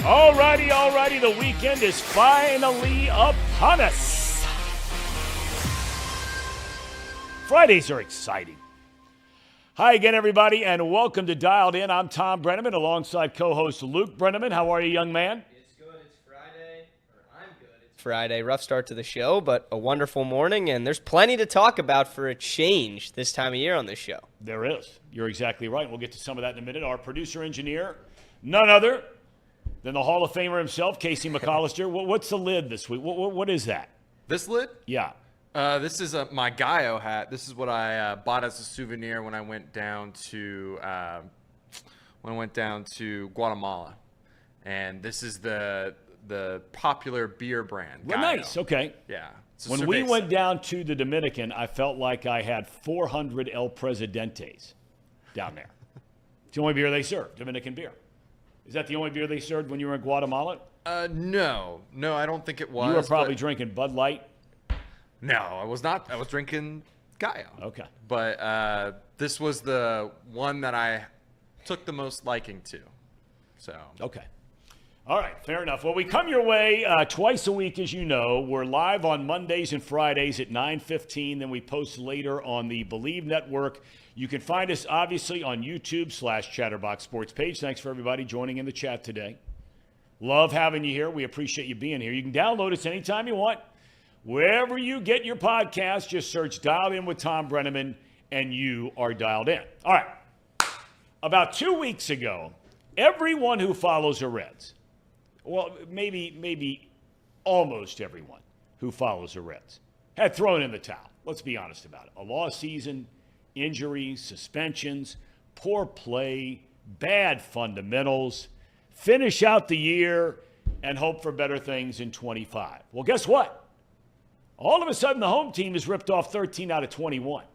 Alrighty, the weekend is finally upon us. Fridays are exciting. Hi again, everybody, and welcome to Dialed In. I'm Tom Brenneman alongside co-host Luke Brenneman. How are you, young man? It's good. It's Friday. I'm good. It's Friday. Rough start to the show, but a wonderful morning, and there's plenty to talk about for a change this time of year on this show. There is. You're exactly right. We'll get to some of that in a minute. Our producer-engineer, none other than the Hall of Famer himself, Casey McAllister. What's the lid this week? What is that? This lid? Yeah. This is my Gallo hat. This is what I bought as a souvenir when I went down to Guatemala, and this is the popular beer brand. Well, nice. Okay. Yeah. When we went down to the Dominican, I felt like I had 400 El Presidentes down there. It's the only beer they serve, Dominican beer. Is that the only beer they served when you were in Guatemala? No, I don't think it was. You were probably drinking Bud Light. No, I was not. I was drinking Gallo. Okay. But this was the one that I took the most liking to. So. Okay. All right, fair enough. Well, we come your way twice a week, as you know. We're live on Mondays and Fridays at 9:15. Then we post later on the Believe Network. You can find us, obviously, on YouTube/Chatterbox Sports page. Thanks for everybody joining in the chat today. Love having you here. We appreciate you being here. You can download us anytime you want. Wherever you get your podcast, just search Dialed In with Tom Brenneman, and you are dialed in. All right. About 2 weeks ago, everyone who follows the Reds, well, maybe almost everyone who follows the Reds, had thrown in the towel. Let's be honest about it. A lost season, injuries, suspensions, poor play, bad fundamentals, finish out the year, and hope for better things in 25. Well, guess what? All of a sudden, the home team has ripped off 13 out of 21.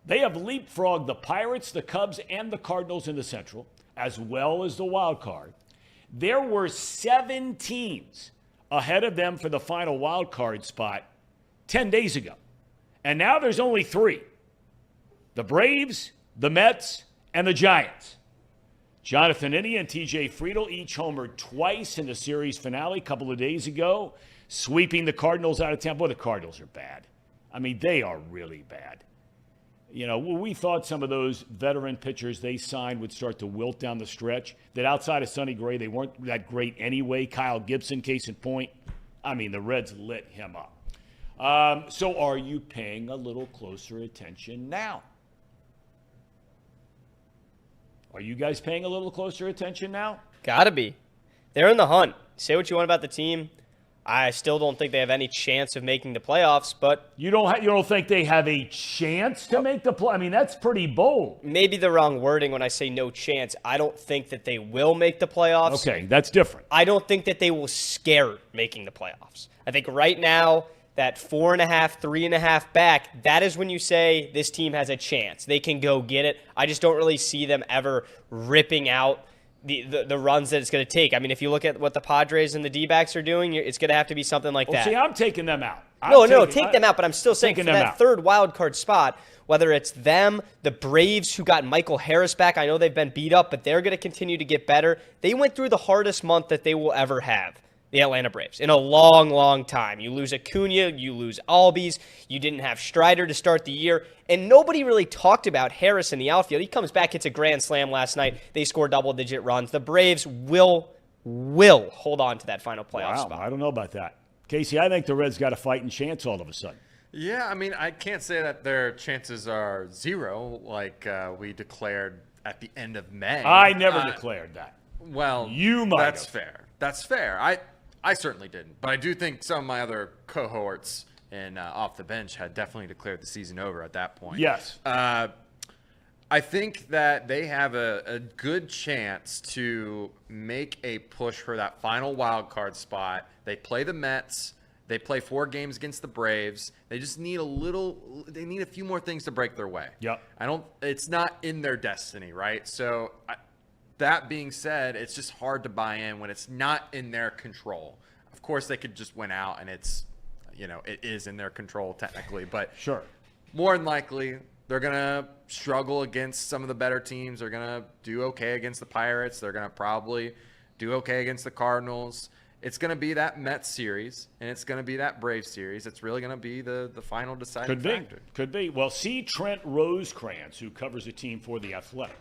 They have leapfrogged the Pirates, the Cubs, and the Cardinals in the Central, as well as the wild card. There were 7 teams ahead of them for the final wild card spot 10 days ago. And now there's only 3. The Braves, the Mets, and the Giants. Jonathan India and TJ Friedel each homered twice in the series finale a couple of days ago, sweeping the Cardinals out of town. Boy, the Cardinals are bad. I mean, they are really bad. You know, we thought some of those veteran pitchers they signed would start to wilt down the stretch, that outside of Sonny Gray, they weren't that great anyway. Kyle Gibson, case in point. I mean, the Reds lit him up. So are you paying a little closer attention now? Are you guys paying a little closer attention now? Gotta be. They're in the hunt. Say what you want about the team. I still don't think they have any chance of making the playoffs, but you don't think they have a chance to make the play? I mean, that's pretty bold. Maybe the wrong wording when I say no chance. I don't think that they will make the playoffs. Okay, that's different. I don't think that they will scare making the playoffs. I think right now, that 4.5, 3.5 back, that is when you say this team has a chance. They can go get it. I just don't really see them ever ripping out the runs that it's going to take. I mean, if you look at what the Padres and the D-backs are doing, it's going to have to be something like that. See, I'm taking them out. Take them out, but I'm still saying for that third wild card spot, whether it's them, the Braves who got Michael Harris back, I know they've been beat up, but they're going to continue to get better. They went through the hardest month that they will ever have. The Atlanta Braves, in a long, long time. You lose Acuna, you lose Albies, you didn't have Strider to start the year, and nobody really talked about Harris in the outfield. He comes back, hits a grand slam last night. They score double-digit runs. The Braves will hold on to that final playoff spot. I don't know about that. Casey, I think the Reds got a fighting chance all of a sudden. Yeah, I mean, I can't say that their chances are 0 like we declared at the end of May. I never declared that. Well, you might That's have. fair. That's fair. I certainly didn't, but I do think some of my other cohorts and off the bench had definitely declared the season over at that point. Yes. I think that they have a good chance to make a push for that final wild card spot. They play the Mets. They play 4 games against the Braves. They just need they need a few more things to break their way. Yep. It's not in their destiny, right? So that being said, it's just hard to buy in when it's not in their control. Of course, they could just win out, and it is in their control technically. But sure, more than likely, they're going to struggle against some of the better teams. They're going to do okay against the Pirates. They're going to probably do okay against the Cardinals. It's going to be that Mets series, and it's going to be that Braves series. It's really going to be the final deciding factor. Could be. Well, see Trent Rosecrans, who covers a team for The Athletic,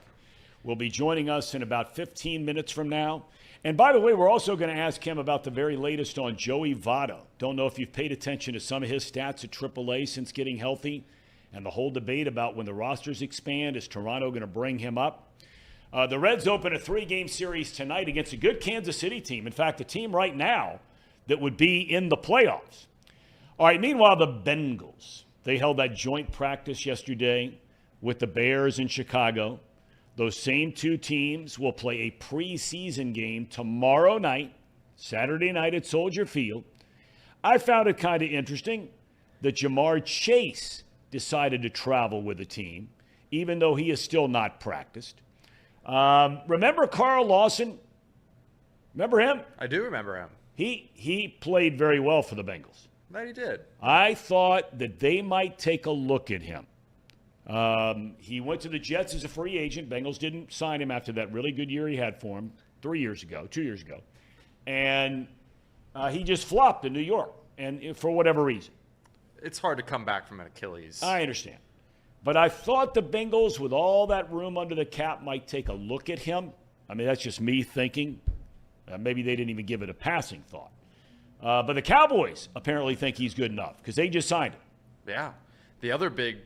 will be joining us in about 15 minutes from now. And by the way, we're also going to ask him about the very latest on Joey Votto. Don't know if you've paid attention to some of his stats at AAA since getting healthy, and the whole debate about when the rosters expand, is Toronto going to bring him up? The Reds open a 3-game series tonight against a good Kansas City team. In fact, a team right now that would be in the playoffs. All right, meanwhile, the Bengals, they held that joint practice yesterday with the Bears in Chicago. Those same two teams will play a preseason game tomorrow night, Saturday night at Soldier Field. I found it kind of interesting that Jamar Chase decided to travel with the team, even though he is still not practiced. Remember Carl Lawson? Remember him? I do remember him. He played very well for the Bengals. That he did. I thought that they might take a look at him. He went to the Jets as a free agent. Bengals didn't sign him after that really good year he had for him 2 years ago. And he just flopped in New York, and for whatever reason. It's hard to come back from an Achilles. I understand. But I thought the Bengals, with all that room under the cap, might take a look at him. I mean, that's just me thinking. Maybe they didn't even give it a passing thought. But the Cowboys apparently think he's good enough because they just signed him. Yeah. The other big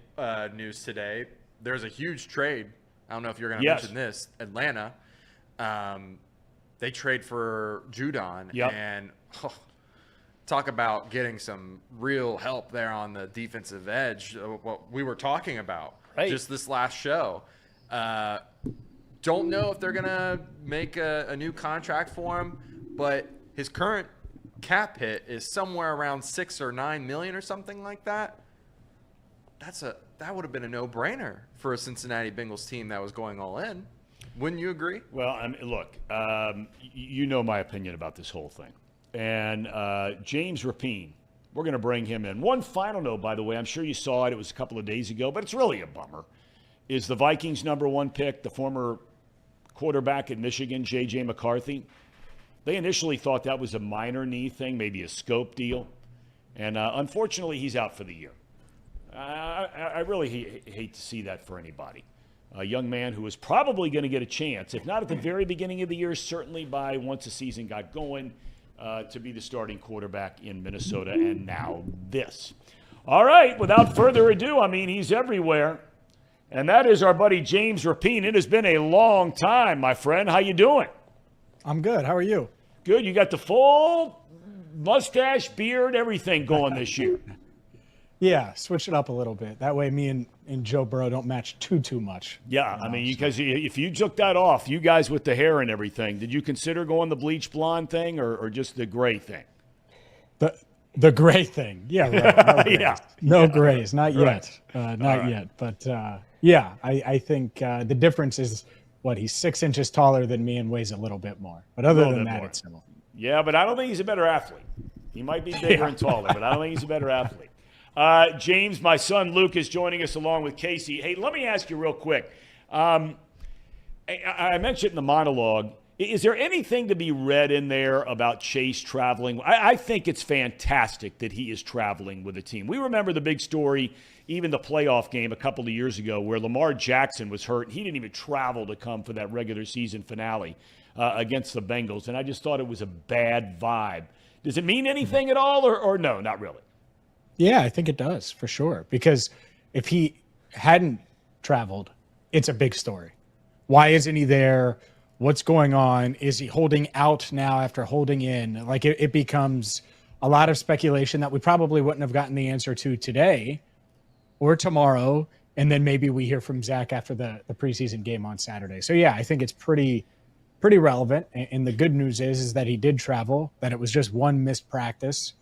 news today, there's a huge trade. I don't know if you're going to mention this. Atlanta, they trade for Judon. Yep. And talk about getting some real help there on the defensive edge, what we were talking about just this last show. Don't know if they're going to make a new contract for him, but his current cap hit is somewhere around $6 or $9 million or something like that. That would have been a no-brainer for a Cincinnati Bengals team that was going all in. Wouldn't you agree? Well, I mean, look, you know my opinion about this whole thing. And James Rapien, we're going to bring him in. One final note, by the way, I'm sure you saw it. It was a couple of days ago, but it's really a bummer. Is the Vikings' #1 pick, the former quarterback at Michigan, J.J. McCarthy. They initially thought that was a minor knee thing, maybe a scope deal. And unfortunately, he's out for the year. I really hate to see that for anybody. A young man who was probably going to get a chance, if not at the very beginning of the year, certainly by once the season got going, to be the starting quarterback in Minnesota, and now this. All right, without further ado, I mean, he's everywhere. And that is our buddy James Rapien. It has been a long time, my friend. How you doing? I'm good. How are you? Good. You got the full mustache, beard, everything going this year. Yeah, switch it up a little bit. That way me and Joe Burrow don't match too much. Yeah, I mean, because if you took that off, you guys with the hair and everything, did you consider going the bleach blonde thing or just the gray thing? The gray thing. Yeah, right. No grays. Not yet. Right. Not yet. But, yeah, I think the difference is, he's 6 inches taller than me and weighs a little bit more. But other than that, it's similar. Yeah, but I don't think he's a better athlete. He might be bigger and taller, but I don't think he's a better athlete. James, my son Luke, is joining us along with Casey. Hey, let me ask you real quick. I mentioned in the monologue, is there anything to be read in there about Chase traveling? I think it's fantastic that he is traveling with the team. We remember the big story, even the playoff game a couple of years ago, where Lamar Jackson was hurt. He didn't even travel to come for that regular season finale against the Bengals, and I just thought it was a bad vibe. Does it mean anything at all, or no, not really? Yeah, I think it does, for sure. Because if he hadn't traveled, it's a big story. Why isn't he there? What's going on? Is he holding out now after holding in? Like, it becomes a lot of speculation that we probably wouldn't have gotten the answer to today or tomorrow. And then maybe we hear from Zach after the preseason game on Saturday. So, yeah, I think it's pretty relevant. And the good news is that he did travel, that it was just one missed practice.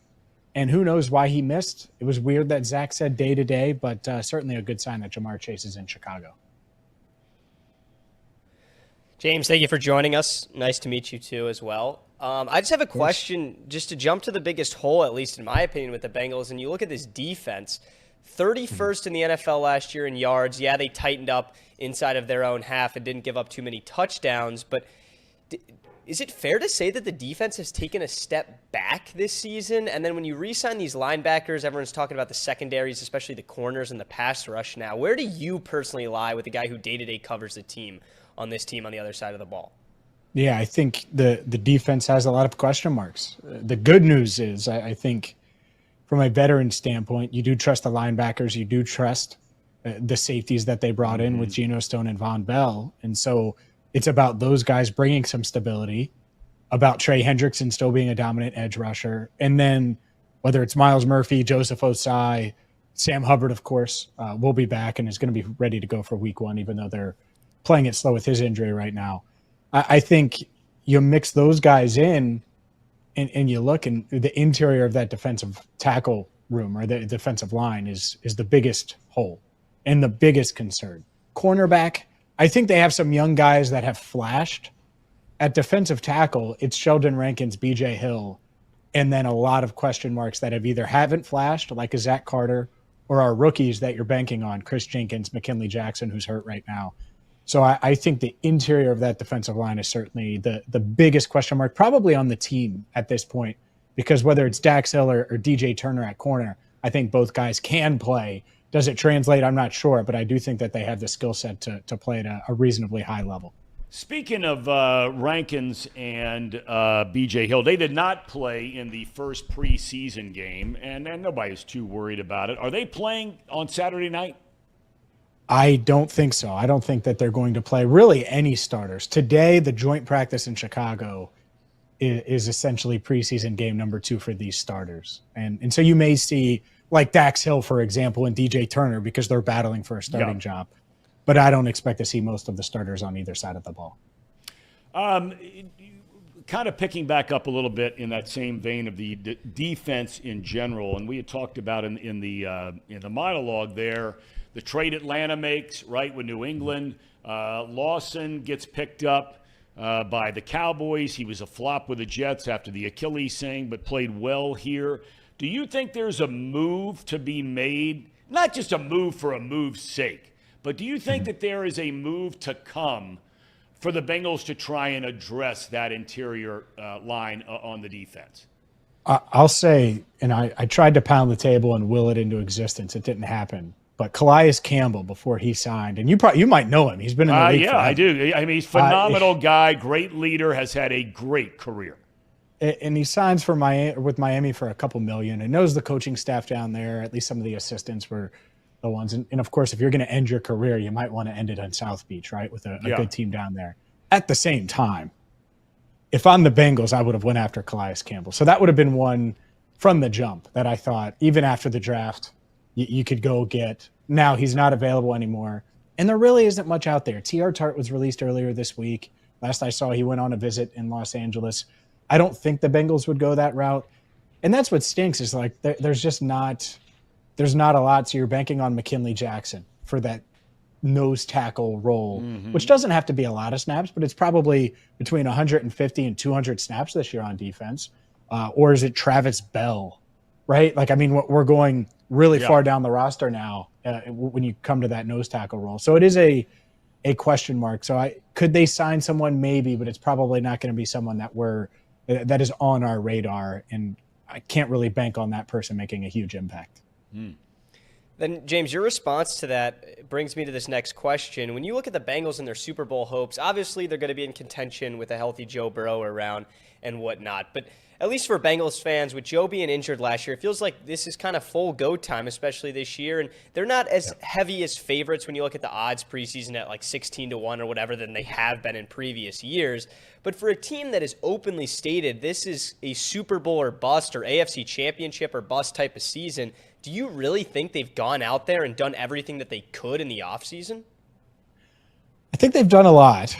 And who knows why he missed. It was weird that Zach said day-to-day, but certainly a good sign that Jamar Chase is in Chicago. James, thank you for joining us. Nice to meet you, too, as well. I just have a question, just to jump to the biggest hole, at least in my opinion, with the Bengals. And you look at this defense, 31st in the NFL last year in yards. Yeah, they tightened up inside of their own half and didn't give up too many touchdowns. But Is it fair to say that the defense has taken a step back this season? And then when you re-sign these linebackers, everyone's talking about the secondaries, especially the corners and the pass rush now. Where do you personally lie with the guy who day-to-day covers the team on this team on the other side of the ball? Yeah, I think the defense has a lot of question marks. The good news is I think from a veteran standpoint, you do trust the linebackers. You do trust the safeties that they brought in with Geno Stone and Von Bell. And so it's about those guys bringing some stability, about Trey Hendrickson still being a dominant edge rusher. And then whether it's Miles Murphy, Joseph Osai, Sam Hubbard, of course, will be back and is going to be ready to go for week 1, even though they're playing it slow with his injury right now. I think you mix those guys in and you look, and the interior of that defensive tackle room or the defensive line is the biggest hole and the biggest concern. Cornerback, I think they have some young guys that have flashed. At defensive tackle, it's Sheldon Rankins, BJ Hill, and then a lot of question marks that haven't flashed, like a Zach Carter, or our rookies that you're banking on, Chris Jenkins, McKinley Jackson, who's hurt right now. So I think the interior of that defensive line is certainly the biggest question mark, probably on the team at this point, because whether it's Dax Hill or DJ Turner at corner, I think both guys can play. Does it translate? I'm not sure, but I do think that they have the skill set to play at a reasonably high level. Speaking of Rankins and BJ Hill, they did not play in the first preseason game, and nobody's too worried about it. Are they playing on Saturday night? I don't think so. I don't think that they're going to play really any starters. Today, the joint practice in Chicago is essentially preseason game number 2 for these starters. And so you may see like Dax Hill, for example, and DJ Turner because they're battling for a starting job. But I don't expect to see most of the starters on either side of the ball. Kind of picking back up a little bit in that same vein of the defense in general, and we had talked about in the monologue there, the trade Atlanta makes, right, with New England. Lawson gets picked up by the Cowboys. He was a flop with the Jets after the Achilles thing, but played well here. Do you think there's a move to be made, not just a move for a move's sake, but do you think that there is a move to come for the Bengals to try and address that interior line on the defense? I'll say, and I tried to pound the table and will it into existence. It didn't happen. But Calais Campbell, before he signed, and you might know him. He's been in the league. Yeah, I do. I mean, he's a phenomenal guy, great leader, has had a great career. And he signs for with Miami for a couple million and knows the coaching staff down there. At least some of the assistants were the ones. And of course, if you're going to end your career, you might want to end it on South Beach, right, with a good team down there. At the same time, if I'm the Bengals, I would have went after Calais Campbell. So that would have been one from the jump that I thought, even after the draft, you could go get. Now he's not available anymore. And there really isn't much out there. T.R. Tart was released earlier this week. Last I saw, he went on a visit in Los Angeles. I don't think the Bengals would go that route. And that's what stinks is like there's not a lot. So you're banking on McKinley Jackson for that nose tackle role, which doesn't have to be a lot of snaps, but it's probably between 150 and 200 snaps this year on defense. Or is it Travis Bell, right? Like, I mean, we're going really far down the roster now when you come to that nose tackle role. So it is a question mark. So could they sign someone? Maybe, but it's probably not going to be someone that is on our radar. And I can't really bank on that person making a huge impact. Then, James, your response to that brings me to this next question. When you look at the Bengals and their Super Bowl hopes, obviously they're going to be in contention with a healthy Joe Burrow around and whatnot. But at least for Bengals fans, with Joe being injured last year, it feels like this is kind of full go time, especially this year. And they're not as heavy as favorites when you look at the odds preseason at like 16-1 or whatever than they have been in previous years. But for a team that is openly stated this is a Super Bowl or bust or AFC Championship or bust type of season, do you really think they've gone out there and done everything that they could in the offseason? I think they've done a lot,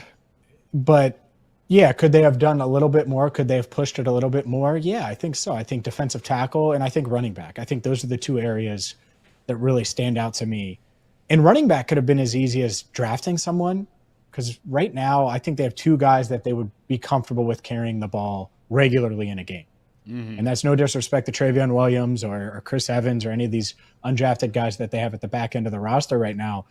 but yeah, could they have done a little bit more? Could they have pushed it a little bit more? Yeah, I think so. I think defensive tackle and I think running back. I think those are the two areas that really stand out to me. And running back could have been as easy as drafting someone because right now I think they have two guys that they would be comfortable with carrying the ball regularly in a game. And that's no disrespect to Travion Williams or Chris Evans or any of these undrafted guys that they have at the back end of the roster right now.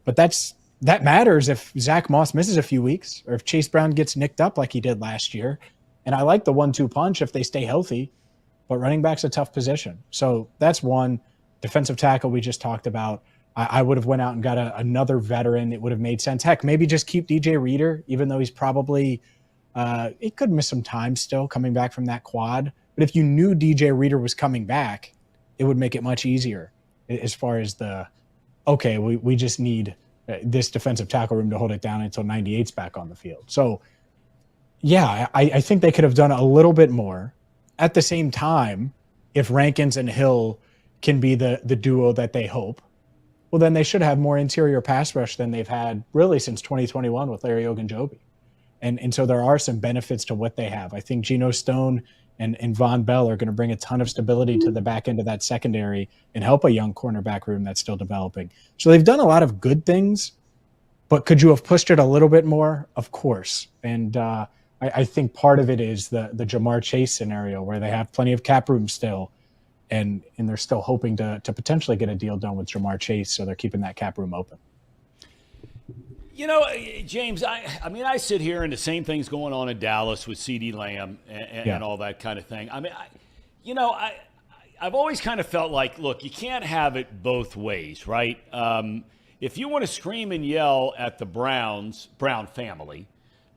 But that's that matters if Zach Moss misses a few weeks or if Chase Brown gets nicked up like he did last year. And I like the 1-2 punch if they stay healthy, but running back's a tough position. So that's one. Defensive tackle we just talked about. I would have went out and got another veteran. It would have made sense. Heck, maybe just keep DJ Reader, even though he's probably he could miss some time still coming back from that quad. But if you knew DJ Reader was coming back, it would make it much easier as far as we just need this defensive tackle room to hold it down until 98's back on the field. So, yeah, I think they could have done a little bit more. At the same time, if Rankins and Hill can be the duo that they hope, well, then they should have more interior pass rush than they've had really since 2021 with Larry Ogunjobi. And so there are some benefits to what they have. I think Geno Stone and Von Bell are going to bring a ton of stability to the back end of that secondary and help a young cornerback room that's still developing. So they've done a lot of good things, but could you have pushed it a little bit more? Of course. And I think part of it is the Jamar Chase scenario where they have plenty of cap room still, and they're still hoping to potentially get a deal done with Jamar Chase, so they're keeping that cap room open. You know, James, I sit here and the same thing's going on in Dallas with CeeDee Lamb and all that kind of thing. I've always kind of felt like, look, you can't have it both ways, right? If you want to scream and yell at the Brown family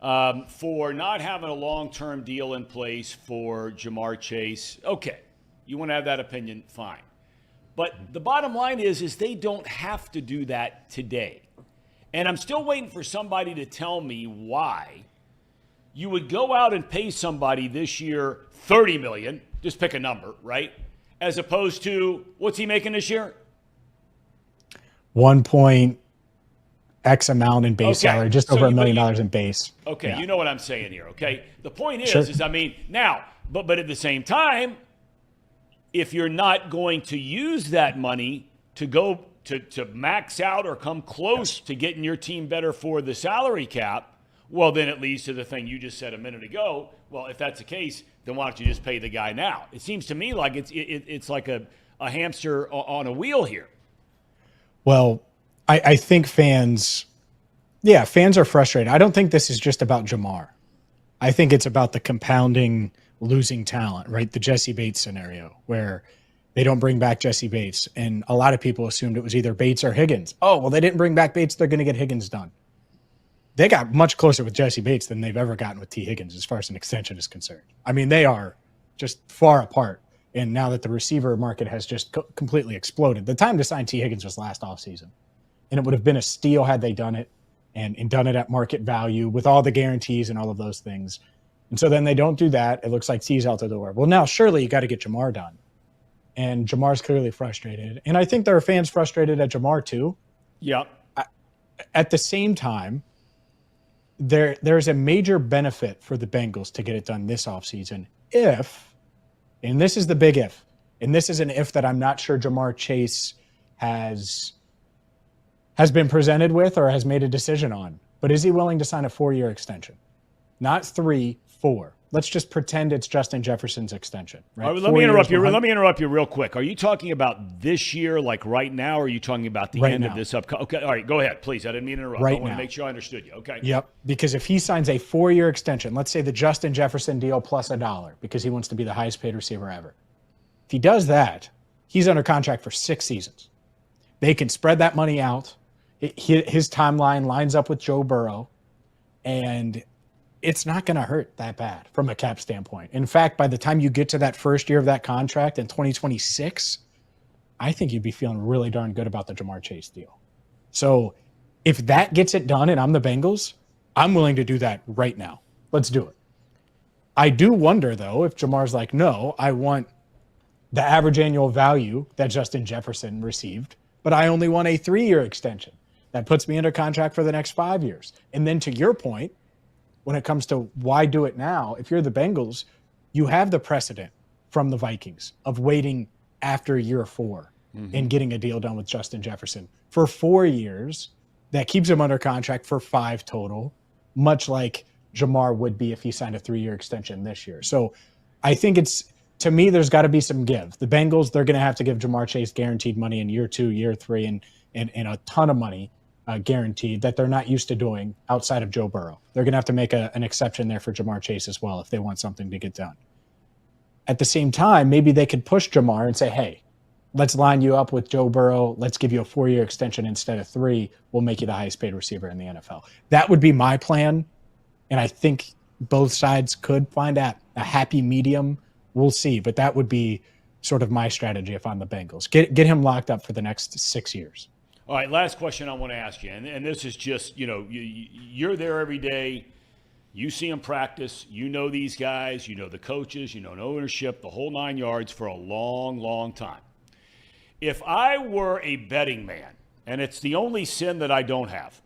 for not having a long-term deal in place for Jamar Chase, okay. You want to have that opinion, fine. But the bottom line is they don't have to do that today. And I'm still waiting for somebody to tell me why you would go out and pay somebody this year $30 million, just pick a number, right? As opposed to, what's he making this year? 1 point X amount in base salary, just over $1 million in base. Okay, yeah. You know what I'm saying here, okay? The point is now, but at the same time, if you're not going to use that money to go to max out or come close to getting your team better for the salary cap, well, then it leads to the thing you just said a minute ago. Well, if that's the case, then why don't you just pay the guy now? It seems to me like it's like a hamster on a wheel here. Well, I think fans are frustrated. I don't think this is just about Jamar. I think it's about the compounding losing talent, right? The Jesse Bates scenario where they don't bring back Jesse Bates. And a lot of people assumed it was either Bates or Higgins. Oh, well, they didn't bring back Bates. They're going to get Higgins done. They got much closer with Jesse Bates than they've ever gotten with T. Higgins as far as an extension is concerned. I mean, they are just far apart. And now that the receiver market has just completely exploded, the time to sign T. Higgins was last offseason. And it would have been a steal had they done it and done it at market value with all the guarantees and all of those things. And so then they don't do that. It looks like T's out the door. Well, now surely you got to get Jamar done. And Jamar's clearly frustrated. And I think there are fans frustrated at Jamar too. Yeah. At the same time, there's a major benefit for the Bengals to get it done this offseason if, and this is the big if, and this is an if that I'm not sure Jamar Chase has been presented with or has made a decision on, but is he willing to sign a 4-year extension? Not 3, 4. Let's just pretend it's Justin Jefferson's extension. Right? All right, let me interrupt you real quick. Are you talking about this year, like right now, or are you talking about the end of this upcoming? Okay, all right, go ahead, please. I didn't mean to interrupt. I want to make sure I understood you. Okay. Yep, because if he signs a 4-year extension, let's say the Justin Jefferson deal plus $1 because he wants to be the highest paid receiver ever. If he does that, he's under contract for 6 seasons. They can spread that money out. His timeline lines up with Joe Burrow, and it's not going to hurt that bad from a cap standpoint. In fact, by the time you get to that first year of that contract in 2026, I think you'd be feeling really darn good about the Jamar Chase deal. So if that gets it done and I'm the Bengals, I'm willing to do that right now. Let's do it. I do wonder, though, if Jamar's like, no, I want the average annual value that Justin Jefferson received, but I only want a 3-year extension. That puts me under contract for the next 5 years. And then to your point, when it comes to why do it now, if you're the Bengals, you have the precedent from the Vikings of waiting after year 4 and getting a deal done with Justin Jefferson for 4 years. That keeps him under contract for 5 total, much like Jamar would be if he signed a 3-year extension this year. So I think to me, there's got to be some give. The Bengals, they're going to have to give Jamar Chase guaranteed money in year 2, year 3, and a ton of money guaranteed that they're not used to doing outside of Joe Burrow. They're going to have to make an exception there for Jamar Chase as well if they want something to get done. At the same time, maybe they could push Jamar and say, hey, let's line you up with Joe Burrow. Let's give you a 4-year extension instead of 3. We'll make you the highest paid receiver in the NFL. That would be my plan. And I think both sides could find a happy medium. We'll see. But that would be sort of my strategy if I'm the Bengals. Get him locked up for the next 6 years. All right, last question I want to ask you. And this is just, you're there every day. You see them practice. You know these guys. You know the coaches. You know ownership, the whole 9 yards for a long, long time. If I were a betting man, and it's the only sin that I don't have,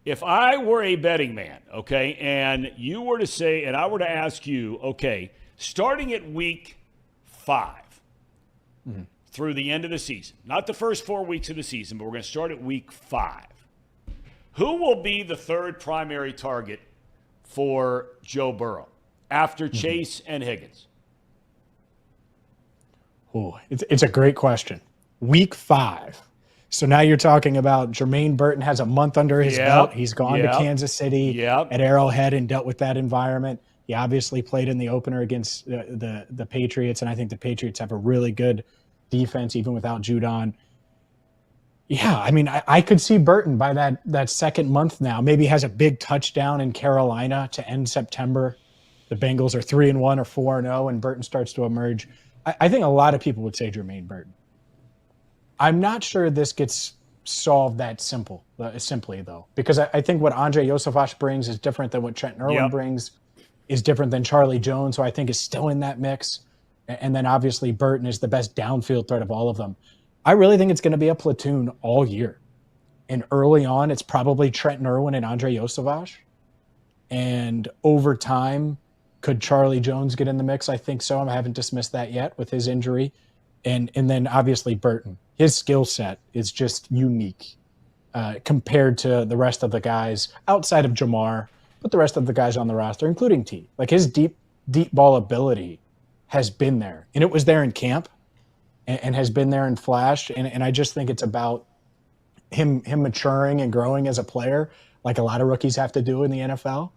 if I were a betting man, okay, and you were to say, and I were to ask you, okay, starting at week 5 through the end of the season, not the first 4 weeks of the season, but we're going to start at week 5. Who will be the third primary target for Joe Burrow after Chase and Higgins? Oh, it's a great question. Week 5. So now you're talking about Jermaine Burton has a month under his belt. He's gone to Kansas City at Arrowhead and dealt with that environment. He obviously played in the opener against the Patriots, and I think the Patriots have a really good defense even without Judon. Yeah, I mean, I could see Burton by that second month now. Maybe has a big touchdown in Carolina to end September. The Bengals are 3-1 or 4-0, and Burton starts to emerge. I think a lot of people would say Jermaine Burton. I'm not sure this gets solved that simply, though, because I think what Andre Yosefach brings is different than what Trent Irwin brings, is different than Charlie Jones, who I think is still in that mix. And then obviously Burton is the best downfield threat of all of them. I really think it's going to be a platoon all year. And early on, it's probably Trent Irwin and Andre Yosefach. And over time, could Charlie Jones get in the mix? I think so. I haven't dismissed that yet with his injury. And then obviously Burton. His skill set is just unique compared to the rest of the guys outside of Jamar, but the rest of the guys on the roster, including T. Like his deep ball ability has been there. And it was there in camp and has been there in flash. And I just think it's about him maturing and growing as a player, like a lot of rookies have to do in the NFL.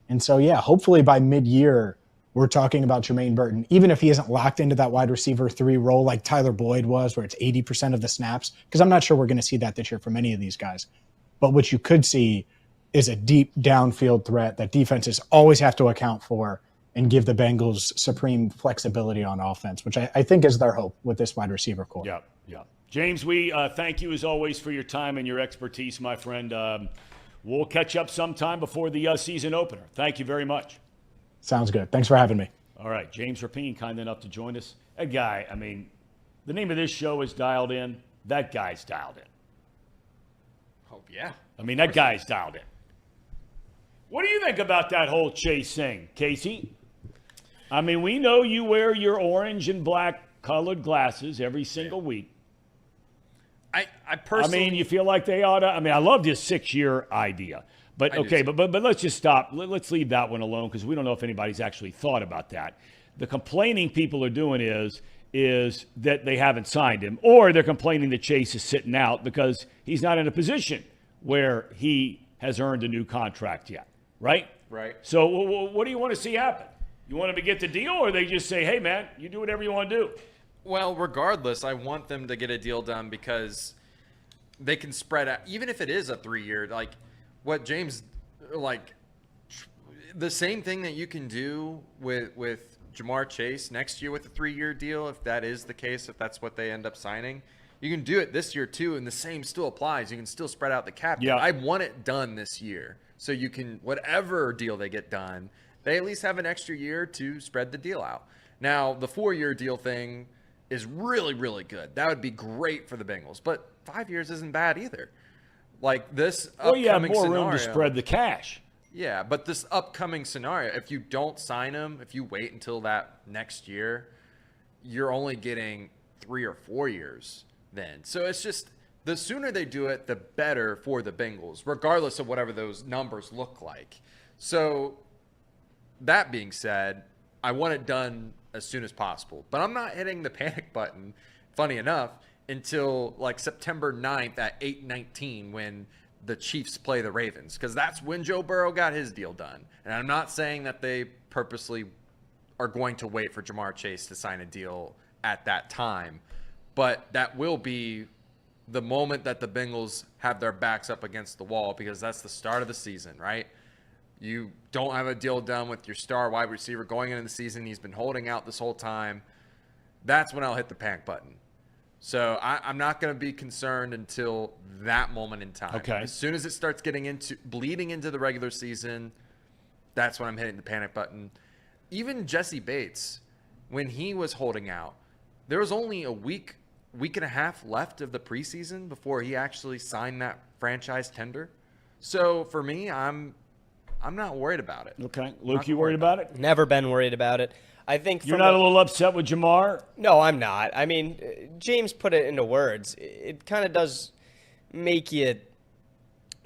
And so, yeah, hopefully by mid-year, we're talking about Jermaine Burton, even if he isn't locked into that wide receiver 3 role like Tyler Boyd was, where it's 80% of the snaps, because I'm not sure we're going to see that this year from any of these guys. But what you could see is a deep downfield threat that defenses always have to account for and give the Bengals supreme flexibility on offense, which I think is their hope with this wide receiver core. Yeah. James, we thank you as always for your time and your expertise, my friend. We'll catch up sometime before the season opener. Thank you very much. Sounds good. Thanks for having me. All right. James Rapien, kind enough to join us. That guy, I mean, the name of this show is Dialed In. That guy's dialed in. Oh, yeah. I mean, that guy's dialed in. What do you think about that whole Chase thing, Casey? I mean, we know you wear your orange and black colored glasses every single week. I personally... I mean, you feel like they ought to... I mean, I love this 6-year idea. But okay, but let's just stop. Let's leave that one alone because we don't know if anybody's actually thought about that. The complaining people are doing is that they haven't signed him, or they're complaining that Chase is sitting out because he's not in a position where he has earned a new contract yet, right? Right. So what do you want to see happen? You want them to get the deal, or they just say, hey, man, you do whatever you want to do? Well, regardless, I want them to get a deal done because they can spread out, even if it is a 3-year, like – what James, like, the same thing that you can do with Jamar Chase next year with a 3-year deal, if that is the case, if that's what they end up signing, you can do it this year too, and the same still applies. You can still spread out the cap. Yeah. I want it done this year, so you can, whatever deal they get done, they at least have an extra year to spread the deal out. Now, the 4-year deal thing is really, really good. That would be great for the Bengals, but 5 years isn't bad either. Like this upcoming you have more scenario, room to spread the cash. Yeah, but this upcoming scenario, if you don't sign him, if you wait until that next year, you're only getting 3 or 4 years then. So it's just the sooner they do it, the better for the Bengals, regardless of whatever those numbers look like. So that being said, I want it done as soon as possible. But I'm not hitting the panic button, funny enough, until like September 9th at 8:19 when the Chiefs play the Ravens, because that's when Joe Burrow got his deal done. And I'm not saying that they purposely are going to wait for Jamar Chase to sign a deal at that time, but that will be the moment that the Bengals have their backs up against the wall, because that's the start of the season, right? You don't have a deal done with your star wide receiver going into the season. He's been holding out this whole time. That's when I'll hit the panic button. So I'm not going to be concerned until that moment in time. Okay. As soon as it starts bleeding into the regular season, that's when I'm hitting the panic button. Even Jesse Bates, when he was holding out, there was only a week and a half left of the preseason before he actually signed that franchise tender. So for me, I'm not worried about it. Okay. Luke, you worried about it? Never been worried about it. I think you're not a little upset with Jamar? No, I'm not. I mean, James put it into words. It kind of does make you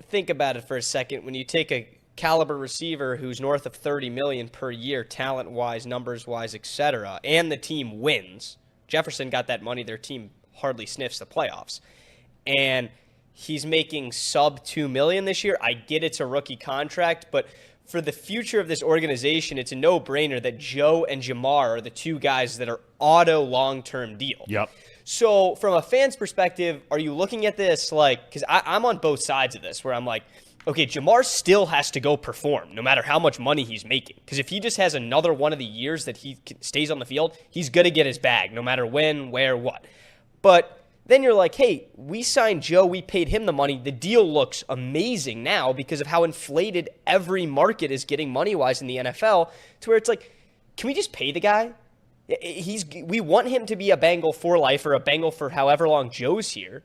think about it for a second. When you take a caliber receiver who's north of $30 million per year, talent-wise, numbers-wise, etc., and the team wins. Jefferson got that money. Their team hardly sniffs the playoffs. And he's making sub $2 million this year. I get it's a rookie contract, but for the future of this organization, it's a no-brainer that Joe and Jamar are the two guys that are auto long-term deal. Yep. So from a fan's perspective, are you looking at this like – because I'm on both sides of this where I'm like, okay, Jamar still has to go perform no matter how much money he's making. Because if he just has another one of the years that he stays on the field, he's going to get his bag no matter when, where, what. But – then you're like, hey, we signed Joe. We paid him the money. The deal looks amazing now because of how inflated every market is getting money-wise in the NFL, to where it's like, can we just pay the guy? We want him to be a Bengal for life or a Bengal for however long Joe's here.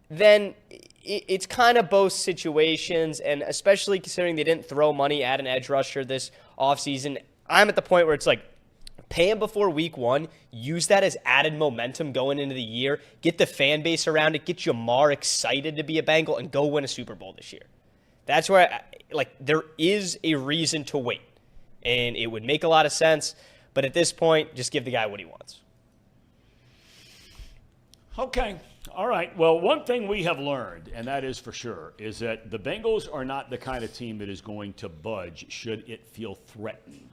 Then it's kind of both situations, and especially considering they didn't throw money at an edge rusher this offseason, I'm at the point where it's like, pay him before week one, use that as added momentum going into the year, get the fan base around it, get Jamar excited to be a Bengal, and go win a Super Bowl this year. That's where, there is a reason to wait, and it would make a lot of sense, but at this point, just give the guy what he wants. Okay. All right. Well, one thing we have learned, and that is for sure, is that the Bengals are not the kind of team that is going to budge should it feel threatened.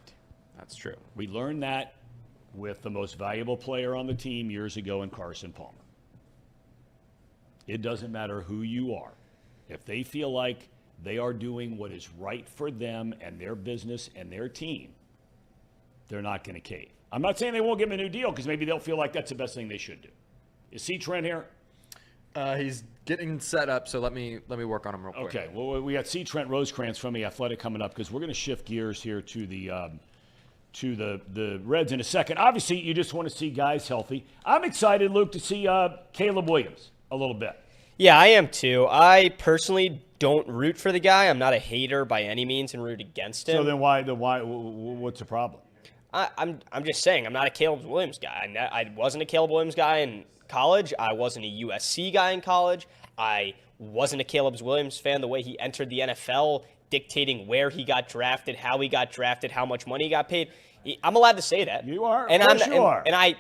That's true. We learned that with the most valuable player on the team years ago in Carson Palmer. It doesn't matter who you are. If they feel like they are doing what is right for them and their business and their team, they're not going to cave. I'm not saying they won't give him a new deal because maybe they'll feel like that's the best thing they should do. Is C. Trent here? He's getting set up, so let me work on him real quick. Okay. Well, we got C. Trent Rosecrans from The Athletic coming up because we're going to shift gears here to the Reds in a second. Obviously, you just want to see guys healthy. I'm excited, Luke, to see Caleb Williams a little bit. Yeah, I am too. I personally don't root for the guy. I'm not a hater by any means and root against him. So then why? What's the problem? I'm just saying I'm not a Caleb Williams guy. I wasn't a Caleb Williams guy in college. I wasn't a USC guy in college. I wasn't a Caleb Williams fan the way he entered the NFL, dictating where he got drafted, how he got drafted, how much money he got paid. I'm allowed to say that. You are. And you are. And I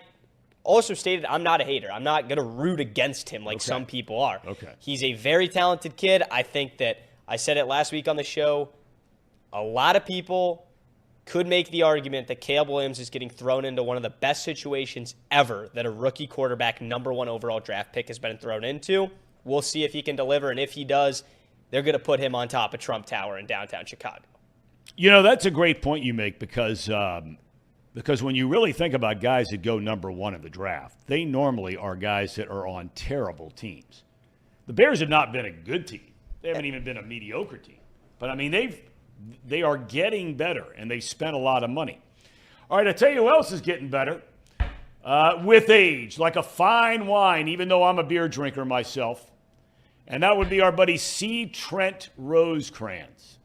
also stated I'm not a hater. I'm not going to root against him like some people are. Okay. He's a very talented kid. I think that I said it last week on the show. A lot of people could make the argument that Caleb Williams is getting thrown into one of the best situations ever that a rookie quarterback #1 overall draft pick has been thrown into. We'll see if he can deliver, and if he does, they're going to put him on top of Trump Tower in downtown Chicago. You know, that's a great point you make because when you really think about guys that go #1 in the draft, they normally are guys that are on terrible teams. The Bears have not been a good team. They haven't even been a mediocre team. But, I mean, they are getting better, and they spent a lot of money. All right, I tell you who else is getting better with age, like a fine wine, even though I'm a beer drinker myself. And that would be our buddy C. Trent Rosecrans.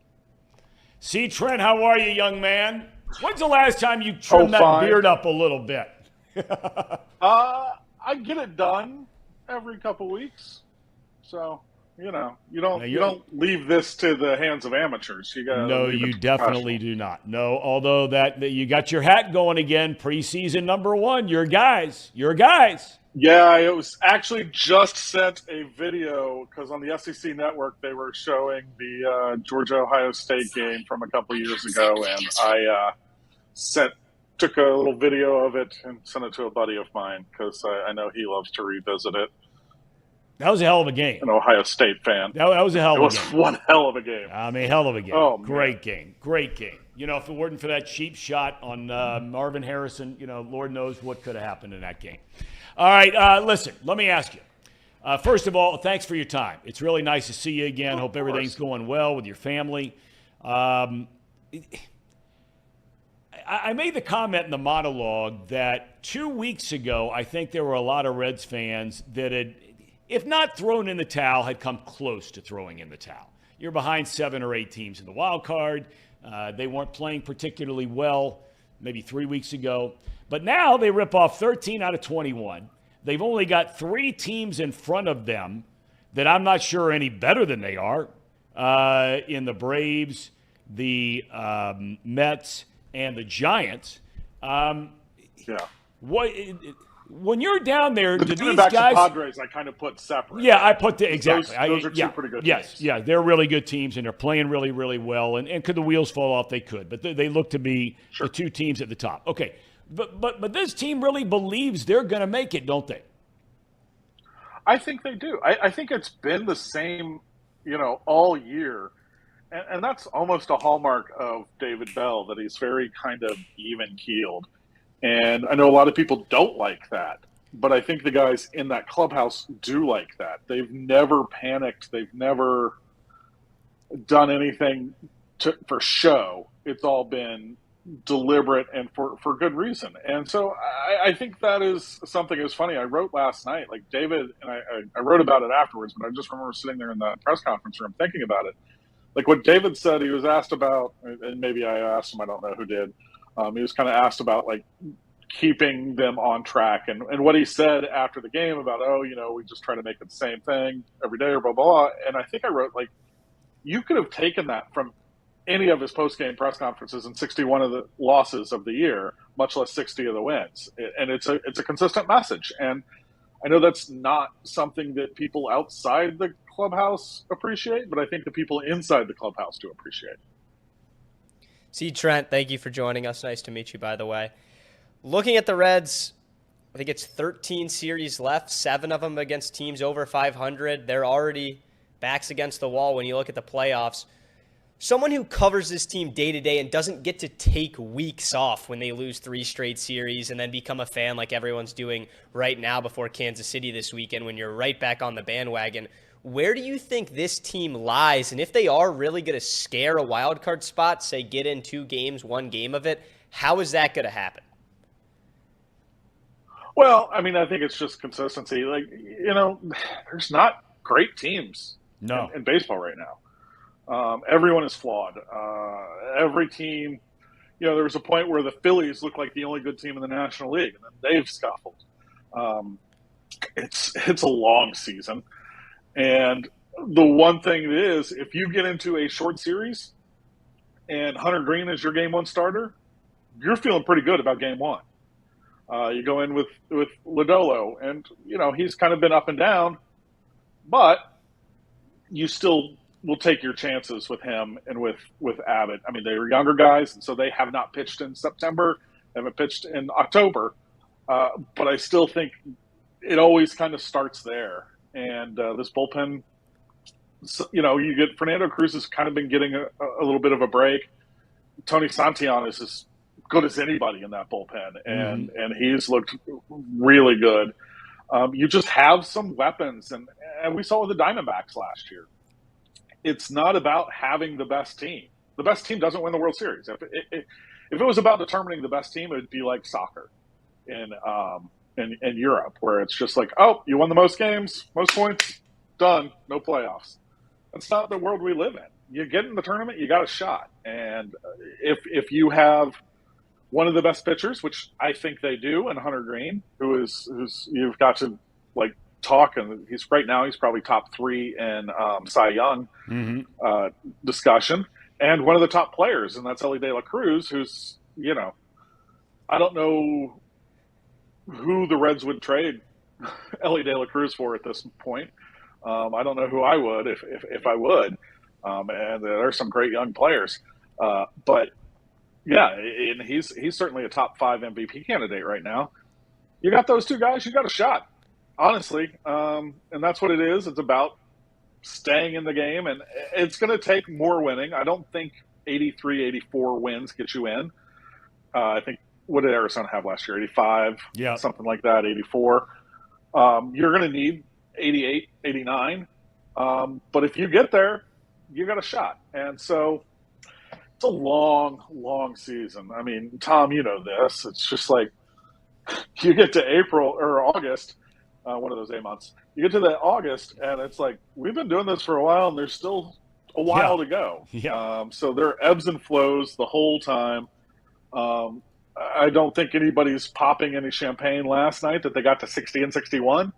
C. Trent, how are you, young man? When's the last time you trimmed that beard up a little bit? I get it done every couple weeks. So, you don't leave this to the hands of amateurs. You got No, you definitely do not. No, although that you got your hat going again, preseason #1. Your guys. Yeah, it was actually just sent a video because on the SEC network they were showing the Georgia-Ohio State game from a couple years ago, and I took a little video of it and sent it to a buddy of mine because I know he loves to revisit it. That was a hell of a game. An Ohio State fan. That was a hell of a game. It was one hell of a game. I mean, hell of a game. Oh, great game. Great game. You know, if it weren't for that cheap shot on Marvin Harrison, you know, Lord knows what could have happened in that game. All right, listen, let me ask you. First of all, thanks for your time. It's really nice to see you again. Hope everything's going well with your family. I made the comment in the monologue that 2 weeks ago, I think there were a lot of Reds fans that had, if not thrown in the towel, had come close to throwing in the towel. You're behind 7 or 8 teams in the wild card. They weren't playing particularly well maybe 3 weeks ago. But now they rip off 13 out of 21. They've only got 3 teams in front of them that I'm not sure are any better than they are in the Braves, the Mets, and the Giants. Yeah. When you're down there, do these guys? Padres, I kind of put separate. Yeah, I put exactly. Those are two pretty good teams. Yeah, they're really good teams, and they're playing really, really well. And could the wheels fall off? They could, but they look to be the 2 teams at the top. Okay, but this team really believes they're going to make it, don't they? I think they do. I think it's been the same, all year. And that's almost a hallmark of David Bell, that he's very kind of even-keeled. And I know a lot of people don't like that, but I think the guys in that clubhouse do like that. They've never panicked. They've never done anything for show. It's all been deliberate and for good reason. And so I think that is something that was funny. I wrote last night, like David, and I wrote about it afterwards, but I just remember sitting there in the press conference room thinking about it. Like what David said, he was asked about, and maybe I asked him, I don't know who did. He was kind of asked about like keeping them on track, and what he said after the game about, we just try to make it the same thing every day or blah, blah, blah. And I think I wrote, like, you could have taken that from any of his post-game press conferences in 61 of the losses of the year, much less 60 of the wins. And it's a consistent message. And I know that's not something that people outside the clubhouse appreciate, but I think the people inside the clubhouse do appreciate. See, Trent, thank you for joining us. Nice to meet you, by the way. Looking at the Reds, I think it's 13 series left, 7 of them against teams over 500. They're already backs against the wall when you look at the playoffs. Someone who covers this team day to day and doesn't get to take weeks off when they lose 3 straight series and then become a fan like everyone's doing right now before Kansas City this weekend when you're right back on the bandwagon. Where do you think this team lies? And if they are really going to scare a wild card spot, say get in 2 games, 1 game of it, how is that going to happen? Well, I mean, I think it's just consistency. Like, there's not great teams in baseball right now. Everyone is flawed. Every team, there was a point where the Phillies looked like the only good team in the National League, and then they've scuffled. It's a long season. And the one thing is, if you get into a short series and Hunter Green is your game 1 starter, you're feeling pretty good about game 1. You go in with Lodolo, and, he's kind of been up and down, but you still will take your chances with him and with Abbott. I mean, they were younger guys, and so they have not pitched in September, haven't pitched in October, but I still think it always kind of starts there. And this bullpen, you get Fernando Cruz has kind of been getting a little bit of a break. Tony Santillan is as good as anybody in that bullpen, and he's looked really good. You just have some weapons, and we saw with the Diamondbacks last year. It's not about having the best team. The best team doesn't win the World Series. If it was about determining the best team, it would be like soccer in Europe, where it's just like, oh, you won the most games, most points, done, no playoffs. That's not the world we live in. You get in the tournament, you got a shot. And if you have one of the best pitchers, which I think they do, and Hunter Green, who's you've got to like talk, and he's probably top 3 in Cy Young discussion, and one of the top players, and that's Elly De La Cruz, who's I don't know who the Reds would trade Ellie De La Cruz for at this point. I don't know who I would if I would. And there are some great young players. But yeah, and he's certainly a top 5 MVP candidate right now. You got those two guys, you got a shot, honestly. And that's what it is. It's about staying in the game, and it's going to take more winning. I don't think 83, 84 wins get you in. I think, what did Arizona have last year? 85, something like that, 84. You're going to need 88, 89. But if you get there, you got a shot. And so it's a long, long season. I mean, Tom, you know this. It's just like you get to April or August, one of those 8 months. You get to that August, and it's like, we've been doing this for a while, and there's still a while to go. So there are ebbs and flows the whole time. I don't think anybody's popping any champagne last night that they got to 60 and 61.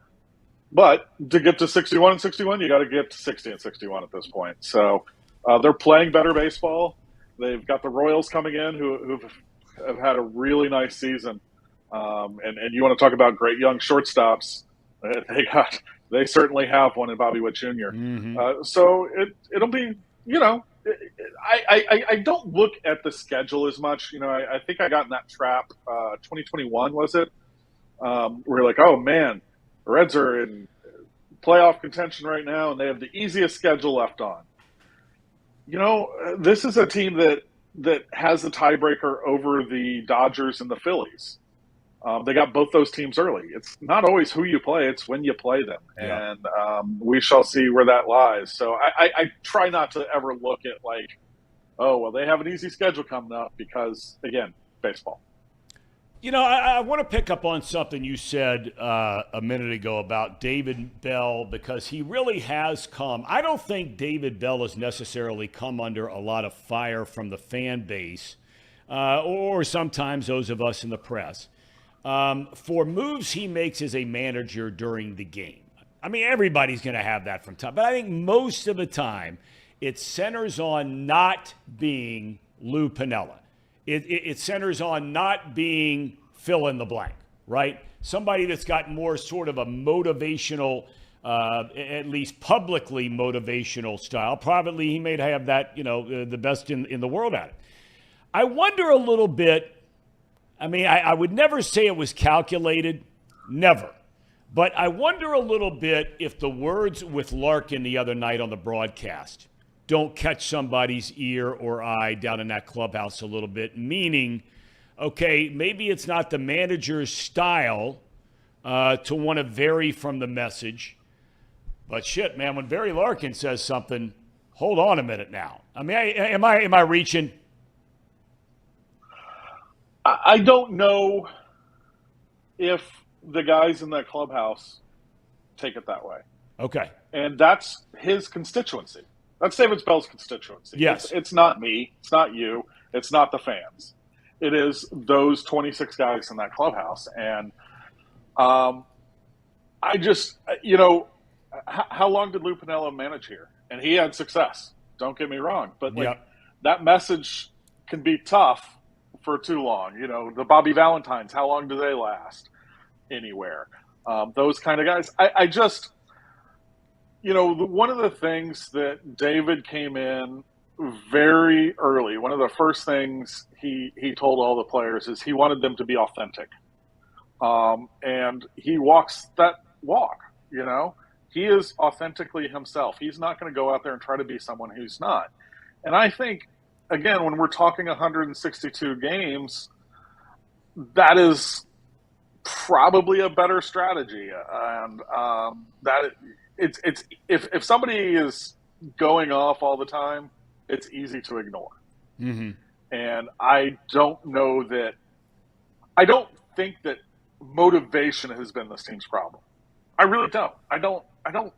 But to get to 61 and 61, you got to get to 60 and 61 at this point. So they're playing better baseball. They've got the Royals coming in who have had a really nice season. And you want to talk about great young shortstops. They certainly have one in Bobby Witt Jr. So it'll be, I don't look at the schedule as much. I think I got in that trap. 2021 was it? We're like, oh man, the Reds are in playoff contention right now, and they have the easiest schedule left on. This is a team that has the tiebreaker over the Dodgers and the Phillies. They got both those teams early. It's not always who you play, it's when you play them. And we shall see where that lies. So I try not to ever look at like, oh, well, they have an easy schedule coming up because, again, baseball. I want to pick up on something you said a minute ago about David Bell, because he really has come. I don't think David Bell has necessarily come under a lot of fire from the fan base or sometimes those of us in the press for moves he makes as a manager during the game. I mean, everybody's going to have that from time, but I think most of the time it centers on not being Lou Piniella. It centers on not being fill in the blank, right? Somebody that's got more sort of a motivational, at least publicly motivational style. Privately, he may have that, the best in the world at it. I wonder a little bit, I mean, I would never say it was calculated, never. But I wonder a little bit if the words with Larkin the other night on the broadcast don't catch somebody's ear or eye down in that clubhouse a little bit, meaning, okay, maybe it's not the manager's style to want to vary from the message, but shit, man, when Barry Larkin says something, hold on a minute now. I mean, am I reaching? I don't know if the guys in that clubhouse take it that way. Okay. And that's his constituency. That's David Bell's constituency. Yes. It's not me. It's not you. It's not the fans. It is those 26 guys in that clubhouse. And I just, how long did Lou Piniella manage here? And he had success. Don't get me wrong. But that message can be tough for too long. The Bobby Valentines, how long do they last anywhere? Those kind of guys. I just... one of the things that David came in very early, one of the first things he told all the players is he wanted them to be authentic. And he walks that walk, He is authentically himself. He's not going to go out there and try to be someone who's not. And I think, again, when we're talking 162 games, that is probably a better strategy. And that it's if somebody is going off all the time, it's easy to ignore. Mm-hmm. And I don't think that motivation has been this team's problem. I really don't. I don't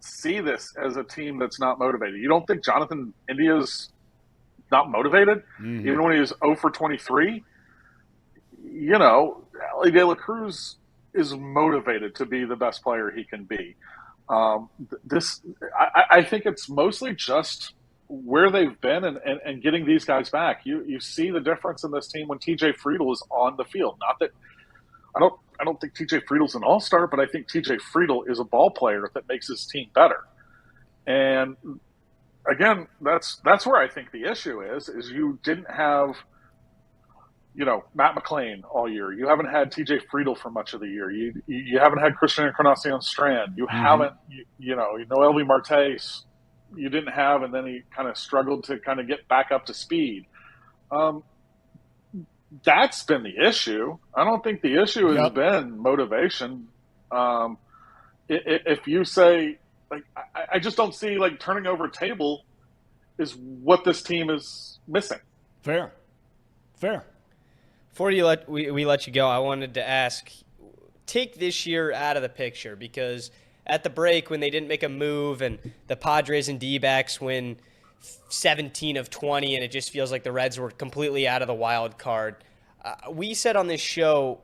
see this as a team that's not motivated. You don't think Jonathan India's not motivated? Mm-hmm. Even when he was 0 for 23? Ellie De La Cruz is motivated to be the best player he can be. I think it's mostly just where they've been and getting these guys back. You see the difference in this team when TJ Friedl is on the field. Not that I don't think TJ Friedel's an all-star, but I think TJ Friedel is a ball player that makes his team better. And again, that's where I think the issue is you didn't have, Matt McClain all year. You haven't had TJ Friedel for much of the year. You haven't had Christian Encarnacion Strand. You haven't, Noelvi Marte, you didn't have, and then he kind of struggled to kind of get back up to speed. That's been the issue. I don't think the issue has been motivation. If you say, I just don't see turning over a table is what this team is missing. Fair. Before we let you go, I wanted to ask, take this year out of the picture, because at the break when they didn't make a move and the Padres and D-backs win 17 of 20 and it just feels like the Reds were completely out of the wild card, we said on this show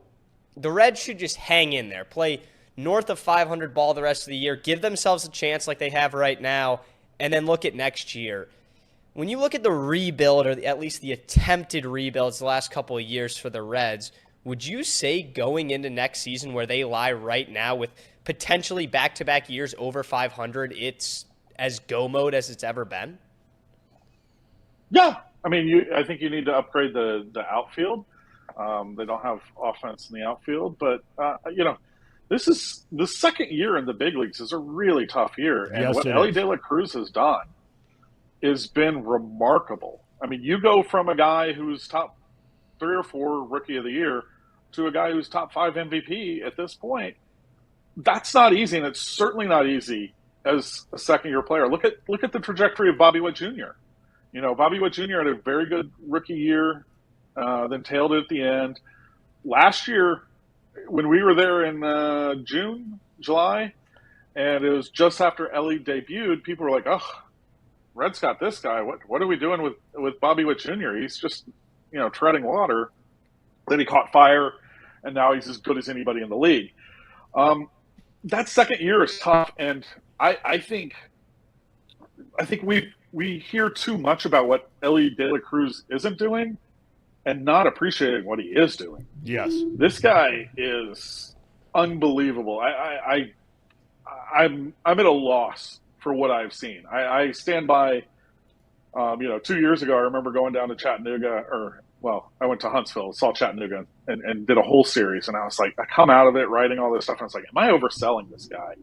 the Reds should just hang in there, play north of 500 ball the rest of the year, give themselves a chance like they have right now, and then look at next year. When you look at the rebuild, or at least the attempted rebuilds the last couple of years for the Reds, would you say going into next season where they lie right now with potentially back-to-back years over 500, it's as go mode as it's ever been? Yeah. I mean, I think you need to upgrade the outfield. They don't have offense in the outfield, but, this is the second year in the big leagues is a really tough year. And yes, what Elly De La Cruz has done has been remarkable. I mean, you go from a guy who's top 3 or 4 rookie of the year to a guy who's top 5 MVP at this point. That's not easy, and it's certainly not easy as a second-year player. Look at the trajectory of Bobby Witt Jr. Bobby Witt Jr. had a very good rookie year, then tailed it at the end. Last year, when we were there in July, and it was just after Elly debuted, people were like, "Oh, Reds got this guy. What are we doing with Bobby Witt Jr.? He's just treading water." Then he caught fire, and now he's as good as anybody in the league. That second year is tough, and I think we hear too much about what Elly De La Cruz isn't doing, and not appreciating what he is doing. Yes, this guy is unbelievable. I'm at a loss for what I've seen. I stand by. 2 years ago, I remember going down to Chattanooga, I went to Huntsville, saw Chattanooga, and did a whole series. And I was like, I come out of it writing all this stuff, and I was like, am I overselling this guy?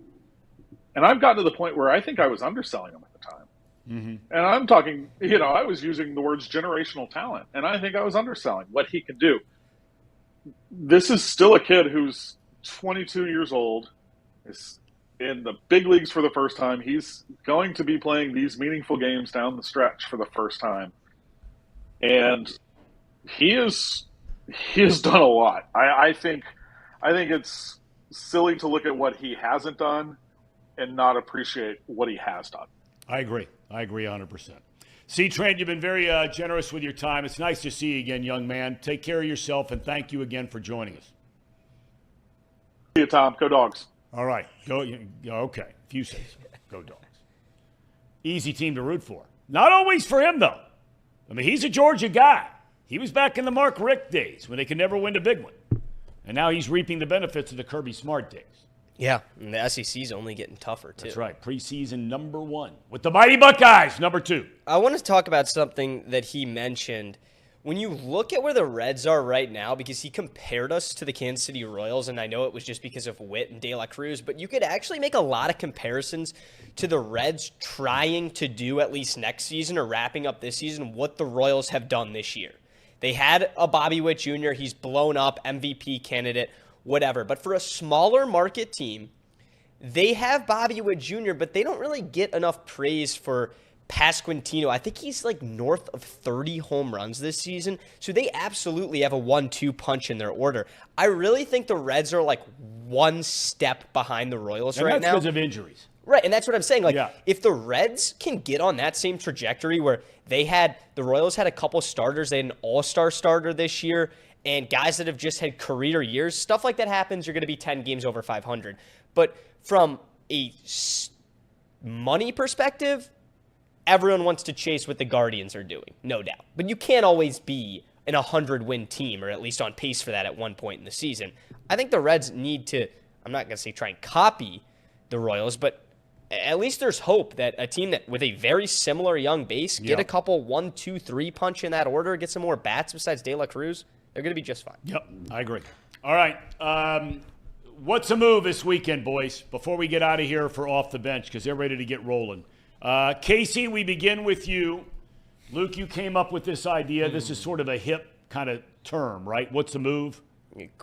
And I've gotten to the point where I think I was underselling him at the time. Mm-hmm. And I'm talking, I was using the words generational talent, and I think I was underselling what he can do. This is still a kid who's 22 years old, is in the big leagues for the first time. He's going to be playing these meaningful games down the stretch for the first time. And he has done a lot. I think it's silly to look at what he hasn't done and not appreciate what he has done. I agree 100%. C-Train, you've been very generous with your time. It's nice to see you again, young man. Take care of yourself, and thank you again for joining us. See you, Tom. Go Dogs. All right. Go. Okay. If you say so. Go Dogs. Easy team to root for. Not always for him, though. I mean, he's a Georgia guy. He was back in the Mark Richt days when they could never win a big one. And now he's reaping the benefits of the Kirby Smart days. Yeah, and the SEC's only getting tougher, too. That's right. Preseason number 1 with the Mighty Buckeyes, number 2. I want to talk about something that he mentioned. When you look at where the Reds are right now, because he compared us to the Kansas City Royals, and I know it was just because of Witt and De La Cruz, but you could actually make a lot of comparisons to the Reds trying to do, at least next season or wrapping up this season, what the Royals have done this year. They had a Bobby Witt Jr., he's blown up, MVP candidate, whatever. But for a smaller market team, they have Bobby Witt Jr., but they don't really get enough praise for Pasquantino. I think he's like north of 30 home runs this season. So they absolutely have a 1-2 punch in their order. I really think the Reds are like one step behind the Royals right now. And that's because of injuries. Right, and that's what I'm saying. If the Reds can get on that same trajectory where the Royals had a couple starters, they had an all-star starter this year, and guys that have just had career years, stuff like that happens, you're going to be 10 games over 500. But from a money perspective, everyone wants to chase what the Guardians are doing, no doubt. But you can't always be an 100-win team, or at least on pace for that at one point in the season. I think the Reds need to, I'm not going to say try and copy the Royals, but at least there's hope that a team that with a very similar young base, get a couple 1, 2, 3 punch in that order, get some more bats besides De La Cruz, they're going to be just fine. Yep, I agree. All right. What's a move this weekend, boys, before we get out of here for Off the Bench, because they're ready to get rolling. Casey, we begin with you. Luke, you came up with this idea. This is sort of a hip kind of term, right? What's the move?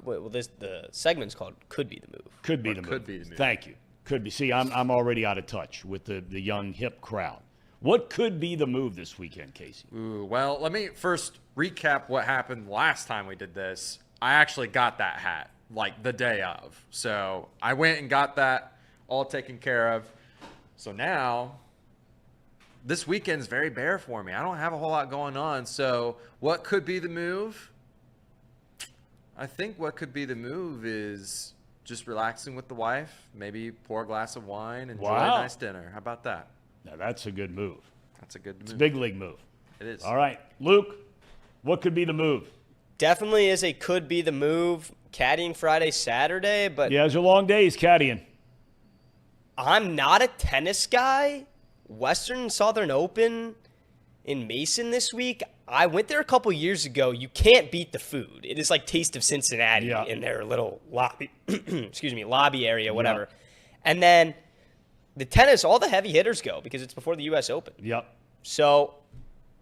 Well, the segment's called Could Be the Move. Could be the move. Thank you. Could be. See, I'm already out of touch with the young hip crowd. What could be the move this weekend, Casey? Ooh, well, let me first recap what happened last time we did this. I actually got that hat like the day of. So I went and got that all taken care of. So now this weekend's very bare for me. I don't have a whole lot going on. So what could be the move? I think what could be the move is just relaxing with the wife, maybe pour a glass of wine, enjoy a nice dinner. How about that? Now, that's a good move. That's a good move. It's a big league move. It is. All right. Luke, what could be the move? Definitely is a could be the move. Caddying Friday, Saturday, but Yeah, it's a long days caddying. I'm not a tennis guy. Western and Southern Open in Mason this week. I went there a couple years ago. You can't beat the food. It is like Taste of Cincinnati in their little lobby, lobby area, whatever. Yeah. And then the tennis, all the heavy hitters go because it's before the U.S. Open. Yep. So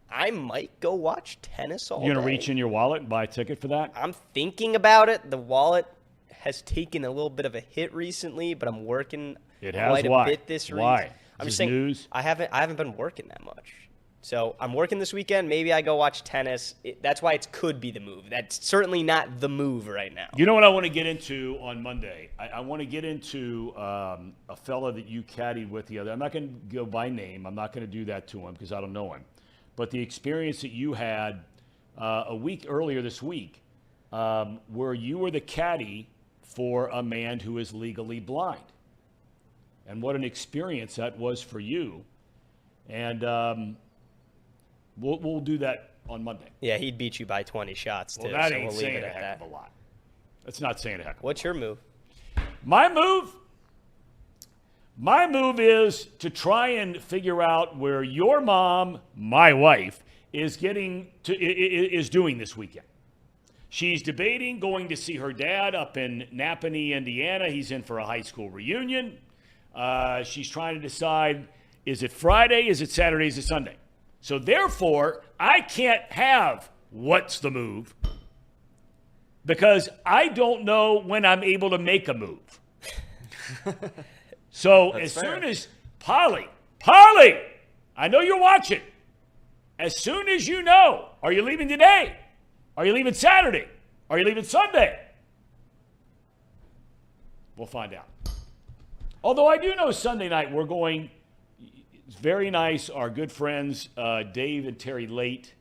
I might go watch tennis all day. You're going to reach in your wallet and buy a ticket for that? I'm thinking about it. The wallet has taken a little bit of a hit recently, but I'm working quite a bit this week. Why? I'm Is just this saying news? I haven't been working that much. So I'm working this weekend. Maybe I go watch tennis. That's why it could be the move. That's certainly not the move right now. You know what I want to get into on Monday? I want to get into a fella that you caddied with the other. I'm not going to go by name. I'm not going to do that to him because I don't know him. But the experience that you had a week earlier this week where you were the caddy for a man who is legally blind. And what an experience that was for you. And we'll do that on Monday. Yeah, he'd beat you by 20 shots, too. Well, that so ain't we'll saying leave it a at heck that. of a lot. That's not saying a heck of a lot. What's your move? My move is to try and figure out where your mom, my wife, is doing this weekend. She's debating going to see her dad up in Napanee, Indiana. He's in for a high school reunion. She's trying to decide, is it Friday, is it Saturday, is it Sunday? So therefore, I can't have what's the move because I don't know when I'm able to make a move. So as soon as Polly, I know you're watching. As soon as you know, are you leaving today? Are you leaving Saturday? Are you leaving Sunday? We'll find out. Although I do know Sunday night we're going. It's very nice. Our good friends, Dave and Terry Late,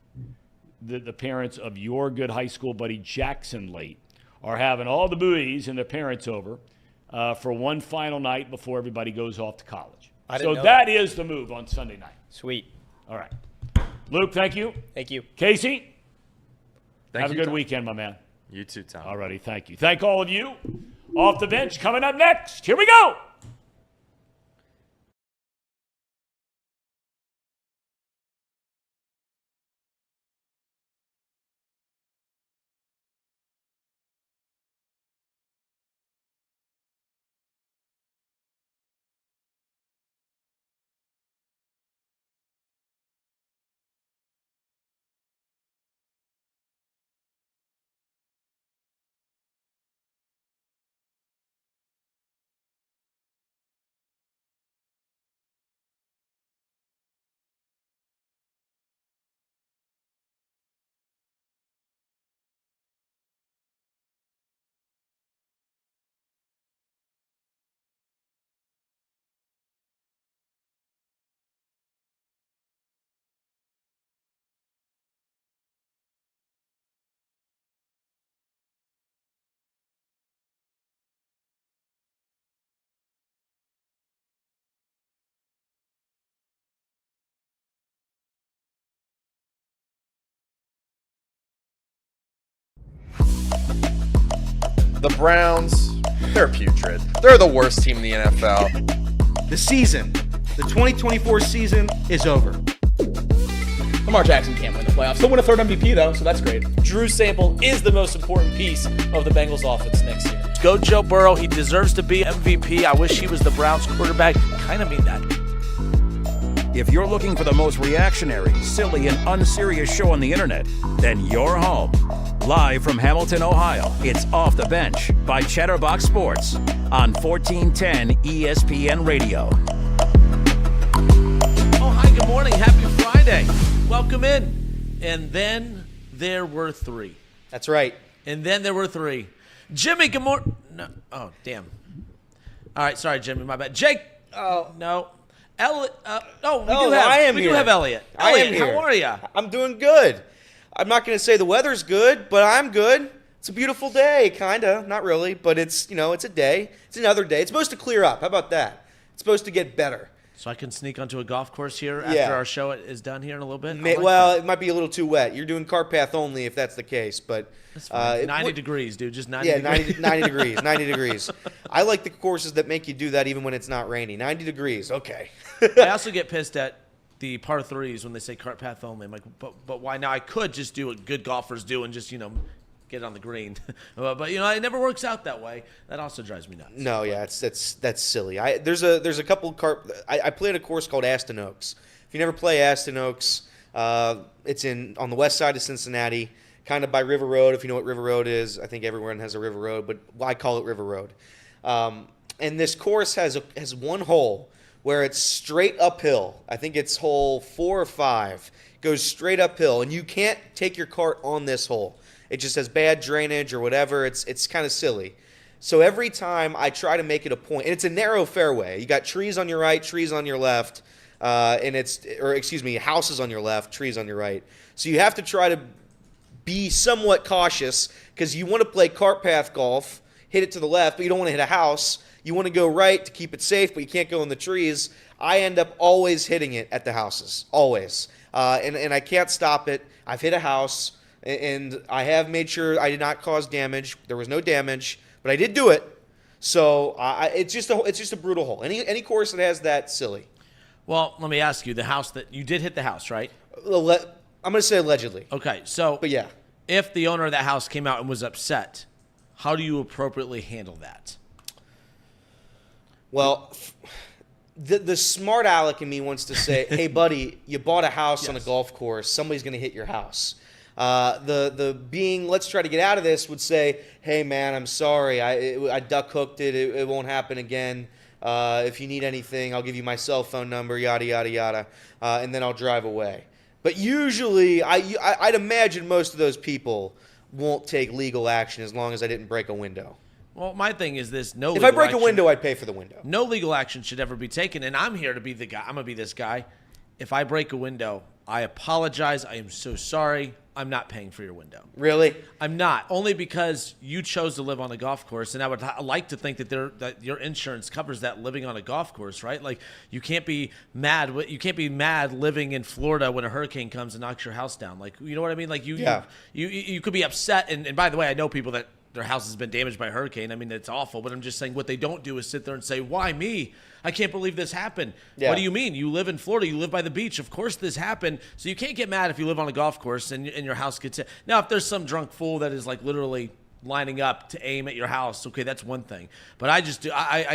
the parents of your good high school buddy Jackson Late, are having all the buoys and their parents over for one final night before everybody goes off to college. So that is the move on Sunday night. Sweet. All right. Luke, thank you. Thank you. Casey, Thank have you, a good Tom. weekend, my man. You too, Tom. All righty. Thank you. Thank all of you. Off the Bench coming up next. Here we go. The Browns, they're putrid. They're the worst team in the NFL. The season, the 2024 season is over. Lamar Jackson can't win the playoffs. He'll win a third MVP, though, so that's great. Drew Sample is the most important piece of the Bengals offense next year. Go Joe Burrow. He deserves to be MVP. I wish he was the Browns quarterback. Kind of mean that. If you're looking for the most reactionary, silly, and unserious show on the internet, then you're home. Live from Hamilton, Ohio, it's Off the Bench by Chatterbox Sports on 1410 ESPN Radio. Oh, hi, good morning. Happy Friday. Welcome in. And then there were three. That's right. And then there were three. Jimmy, good morning. No. Oh, damn. All right, sorry, Jimmy, my bad. Jake. Oh, no. Elliot. We do have Elliot. I am here. How are you? I'm doing good. I'm not going to say the weather's good, but I'm good. It's a beautiful day, kind of. Not really, but it's a day. It's another day. It's supposed to clear up. How about that? It's supposed to get better. So I can sneak onto a golf course here after our show is done here in a little bit? It might be a little too wet. You're doing cart path only if that's the case, but 90 degrees, dude. Just 90 degrees. 90 degrees. 90 degrees. I like the courses that make you do that even when it's not rainy. 90 degrees. Okay. I also get pissed at the par threes when they say cart path only. I'm like, but why now? I could just do what good golfers do and just, get on the green. but it never works out that way. That also drives me nuts. No, yeah, that's silly. There's a couple I played a course called Aston Oaks. If you never play Aston Oaks, it's on the west side of Cincinnati, kind of by River Road. If you know what River Road is, I think everyone has a River Road, but I call it River Road. And this course has one hole where it's straight uphill. I think it's hole 4 or 5. Goes straight uphill, and you can't take your cart on this hole. It just has bad drainage or whatever. It's kind of silly. So every time I try to make it a point, and it's a narrow fairway. You got trees on your right, trees on your left, houses on your left, trees on your right. So you have to try to be somewhat cautious because you want to play cart path golf, hit it to the left, but you don't want to hit a house. You want to go right to keep it safe, but you can't go in the trees. I end up always hitting it at the houses, always. And I can't stop it. I've hit a house, and I have made sure I did not cause damage. There was no damage, but I did do it. So it's just a brutal hole. Any course that has that, silly. Well, let me ask you, the house that you did hit the house, right? I'm going to say allegedly. Okay, so but yeah, if the owner of that house came out and was upset, how do you appropriately handle that? Well, the smart aleck in me wants to say, hey, buddy, you bought a house on a golf course. Somebody's going to hit your house. The being, let's try to get out of this, would say, hey, man, I'm sorry. I duck hooked it. It won't happen again. If you need anything, I'll give you my cell phone number, yada, yada, yada, and then I'll drive away. But usually, I'd imagine most of those people won't take legal action as long as I didn't break a window. Well, my thing is this: if I break a window, I'd pay for the window. No legal action should ever be taken, and I'm here to be the guy. I'm gonna be this guy. If I break a window, I apologize. I am so sorry. I'm not paying for your window. Really? I'm not. Only because you chose to live on a golf course, and I would like to think that your insurance covers that living on a golf course, right? Like you can't be mad. You can't be mad living in Florida when a hurricane comes and knocks your house down. Like you know what I mean? Like you could be upset. And by the way, I know people that their house has been damaged by a hurricane. I mean, it's awful, but I'm just saying what they don't do is sit there and say, why me? I can't believe this happened. Yeah. What do you mean? You live in Florida. You live by the beach. Of course this happened. So you can't get mad if you live on a golf course and your house gets hit. Now, if there's some drunk fool that is like literally lining up to aim at your house, okay, that's one thing. But I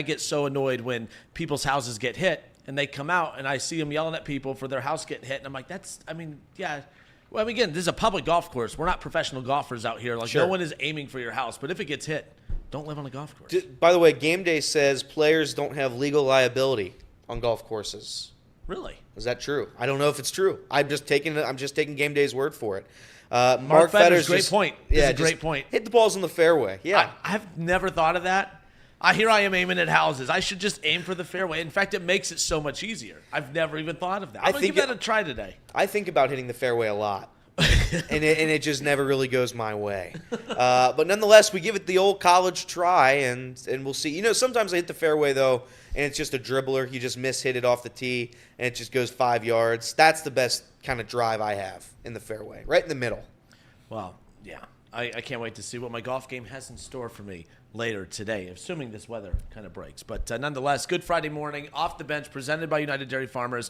get so annoyed when people's houses get hit and they come out and I see them yelling at people for their house getting hit. And I'm like, yeah. Well, again, this is a public golf course. We're not professional golfers out here. Like, no one is aiming for your house. But if it gets hit, don't live on a golf course. By the way, Game Day says players don't have legal liability on golf courses. Really? Is that true? I don't know if it's true. I'm just taking Game Day's word for it. Mark Fetter's great point. Yeah, great point. Hit the balls in the fairway. Yeah. I've never thought of that. Here I am aiming at houses. I should just aim for the fairway. In fact, it makes it so much easier. I've never even thought of that. I'm going to give that a try today. I think about hitting the fairway a lot. and it just never really goes my way. But nonetheless, we give it the old college try, and we'll see. You know, sometimes I hit the fairway, though, and it's just a dribbler. You just hit it off the tee, and it just goes 5 yards. That's the best kind of drive I have in the fairway, right in the middle. Well, yeah. I can't wait to see what my golf game has in store for me later today, assuming this weather kind of breaks. But nonetheless, good Friday morning, Off the Bench, presented by United Dairy Farmers.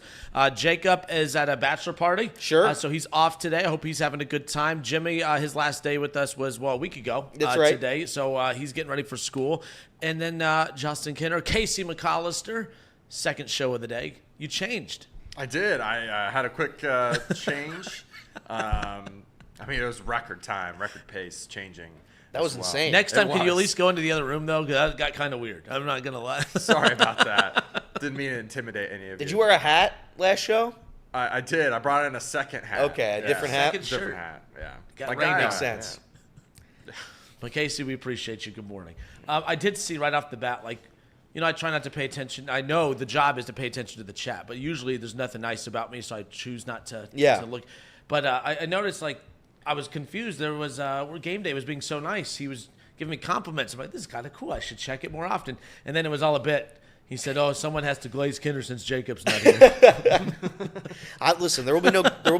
Jacob is at a bachelor party. Sure. So he's off today. I hope he's having a good time. Jimmy, his last day with us was, a week ago. That's right. Today. So he's getting ready for school. And then Justin Kinner, Casey McAllister, second show of the day. You changed. I did. I had a quick change. It was record time, record pace changing. That was insane. Next time, can you at least go into the other room, though? Because that got kind of weird. I'm not going to lie. Sorry about that. Didn't mean to intimidate any of you. Did you wear a hat last show? I did. I brought in a second hat. Okay, a different hat? Different hat, yeah. Got rain makes sense. Yeah. But Casey, we appreciate you. Good morning. I did see right off the bat, I try not to pay attention. I know the job is to pay attention to the chat, but usually there's nothing nice about me, so I choose not to look. But I noticed, I was confused. There was game day was being so nice. He was giving me compliments. I'm like, this is kind of cool. I should check it more often. And then it was all a bit. He said, "Oh, someone has to glaze Kinder since Jacob's not here." Listen, there will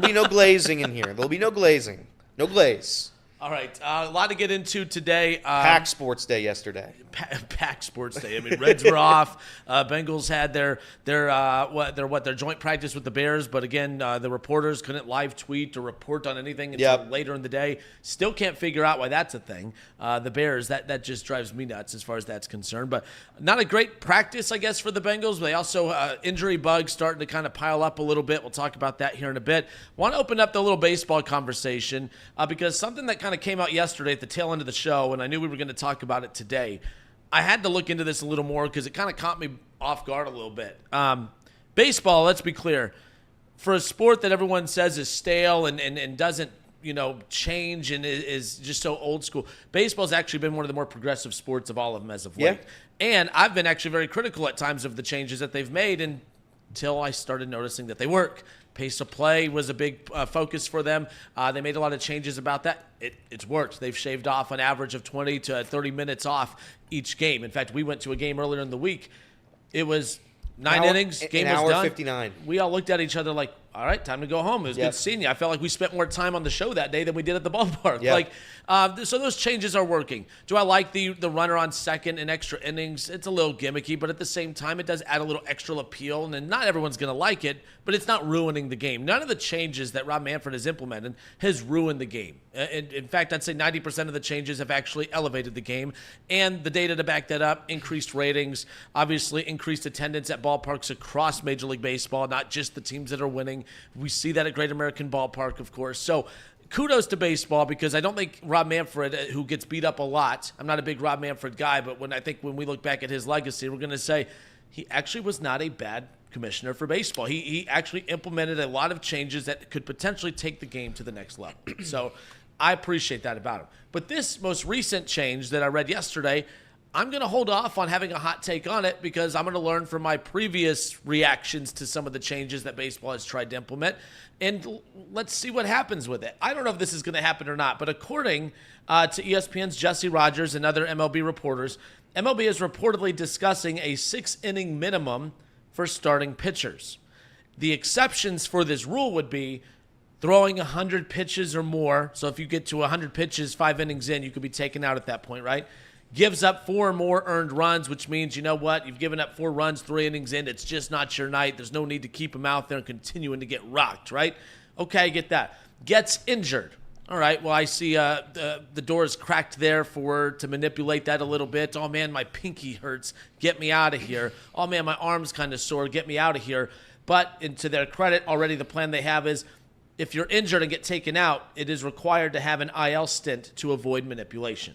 be no glazing in here. There will be no glazing. No glaze. All right, a lot to get into today. Pack Sports Day yesterday. Pack Sports Day. Reds were off. Bengals had their joint practice with the Bears, but again, the reporters couldn't live tweet or report on anything until later in the day. Still can't figure out why that's a thing. The Bears, that just drives me nuts as far as that's concerned. But not a great practice, I guess, for the Bengals. They also injury bugs starting to kind of pile up a little bit. We'll talk about that here in a bit. Want to open up the little baseball conversation because something that kind of came out yesterday at the tail end of the show, and I knew we were going to talk about it today. I had to look into this a little more because it kind of caught me off guard a little bit. Baseball, let's be clear, for a sport that everyone says is stale and doesn't change and is just so old school, baseball's actually been one of the more progressive sports of all of them as of late. And I've been actually very critical at times of the changes that they've made until I started noticing that they work. Pace of play was a big focus for them. They made a lot of changes about that. It's worked. They've shaved off an average of 20 to 30 minutes off each game. In fact, we went to a game earlier in the week. It was 9 innings. Game was done. 59. We all looked at each other like, all right, time to go home. It was good seeing you. I felt like we spent more time on the show that day than we did at the ballpark. So those changes are working. Do I like the runner on second and extra innings? It's a little gimmicky, but at the same time, it does add a little extra appeal. And then not everyone's going to like it, but it's not ruining the game. None of the changes that Rob Manfred has implemented has ruined the game. In fact, I'd say 90% of the changes have actually elevated the game. And the data to back that up, increased ratings, obviously increased attendance at ballparks across Major League Baseball, not just the teams that are winning. We see that at Great American Ballpark, of course. So kudos to baseball because I don't think Rob Manfred, who gets beat up a lot, I'm not a big Rob Manfred guy, but when we look back at his legacy, we're going to say he actually was not a bad commissioner for baseball. He actually implemented a lot of changes that could potentially take the game to the next level. So I appreciate that about him. But this most recent change that I read yesterday, I'm going to hold off on having a hot take on it because I'm going to learn from my previous reactions to some of the changes that baseball has tried to implement, and let's see what happens with it. I don't know if this is going to happen or not, but according to ESPN's Jesse Rogers and other MLB reporters, MLB is reportedly discussing a 6-inning minimum for starting pitchers. The exceptions for this rule would be throwing 100 pitches or more. So if you get to 100 pitches 5 innings in, you could be taken out at that point, right? Gives up 4 or more earned runs, which means, you know what, you've given up 4 runs 3 innings in. It's just not your night. There's no need to keep him out there and continuing to get rocked, right? Okay, I get that. Gets injured. All right, well, I see the door is cracked there to manipulate that a little bit. Oh, man, my pinky hurts. Get me out of here. Oh, man, my arm's kind of sore. Get me out of here. But, and to their credit, already the plan they have is if you're injured and get taken out, it is required to have an IL stint to avoid manipulation.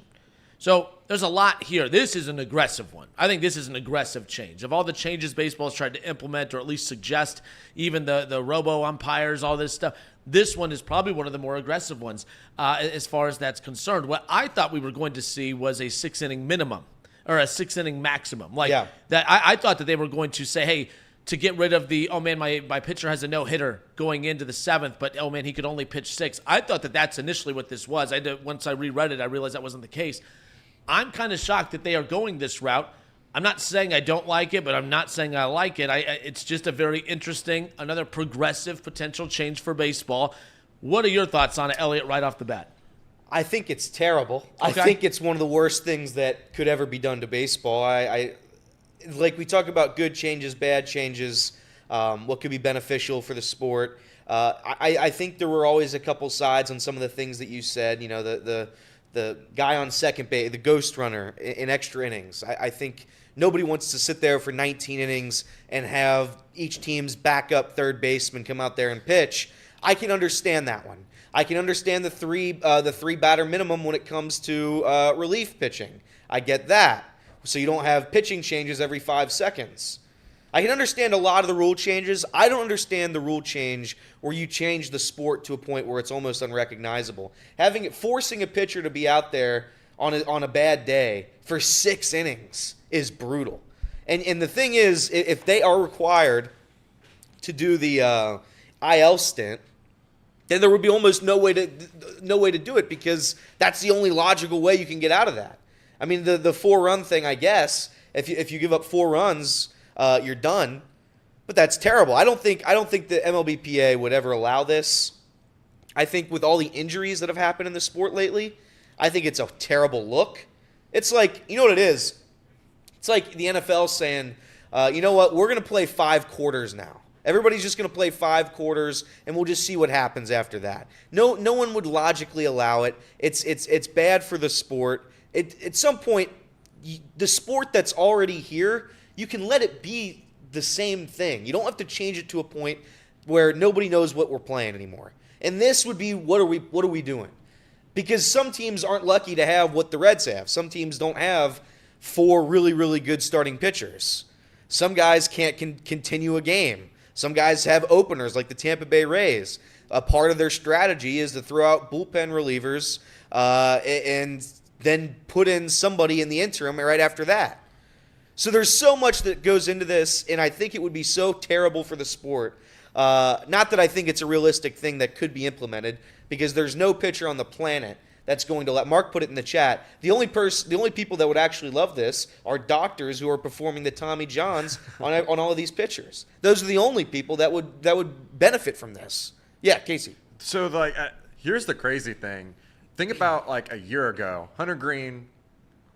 So there's a lot here. This is an aggressive one. I think this is an aggressive change. Of all the changes baseball has tried to implement or at least suggest, even the robo-umpires, all this stuff, this one is probably one of the more aggressive ones as far as that's concerned. What I thought we were going to see was a 6-inning minimum or a 6-inning maximum. That I thought that they were going to say, hey, to get rid of the, oh, man, my pitcher has a no-hitter going into the 7th, but, oh, man, he could only pitch 6. I thought that that's initially what this was. Once I reread it, I realized that wasn't the case. I'm kind of shocked that they are going this route. I'm not saying I don't like it, but I'm not saying I like it. It's just a very interesting, another progressive potential change for baseball. What are your thoughts on it, Elliot, right off the bat? I think it's terrible. Okay. I think it's one of the worst things that could ever be done to baseball. I like we talk about good changes, bad changes, what could be beneficial for the sport. I think there were always a couple sides on some of the things that you said. You know, the guy on second base, the ghost runner in extra innings. I think nobody wants to sit there for 19 innings and have each team's backup third baseman come out there and pitch. I can understand that one. I can understand the three batter minimum when it comes to relief pitching. I get that. So you don't have pitching changes every 5 seconds. I can understand a lot of the rule changes. I don't understand the rule change where you change the sport to a point where it's almost unrecognizable. Forcing a pitcher to be out there on a bad day for 6 innings is brutal. And the thing is, if they are required to do the IL stint, then there would be almost no way to do it, because that's the only logical way you can get out of that. I mean, the 4-run thing, I guess, if you give up 4 runs, you're done. But that's terrible. I don't think the MLBPA would ever allow this. I think with all the injuries that have happened in the sport lately, I think it's a terrible look. It's like, you know what it is? It's like the NFL saying, you know what, we're going to play 5 quarters now. Everybody's just going to play 5 quarters, and we'll just see what happens after that. No one would logically allow it. It's bad for the sport. At some point, the sport that's already here, you can let it be the same thing. You don't have to change it to a point where nobody knows what we're playing anymore. And this would be, what are we doing? Because some teams aren't lucky to have what the Reds have. Some teams don't have 4 really, really good starting pitchers. Some guys can't continue a game. Some guys have openers like the Tampa Bay Rays. A part of their strategy is to throw out bullpen relievers and then put in somebody in the interim right after that. So there's so much that goes into this, and I think it would be so terrible for the sport. Not that I think it's a realistic thing that could be implemented, because there's no pitcher on the planet that's going to let. Mark put it in the chat. The only people that would actually love this are doctors who are performing the Tommy Johns on all of these pitchers. Those are the only people that would benefit from this. Yeah, Casey. So here's the crazy thing. Think about a year ago, Hunter Green,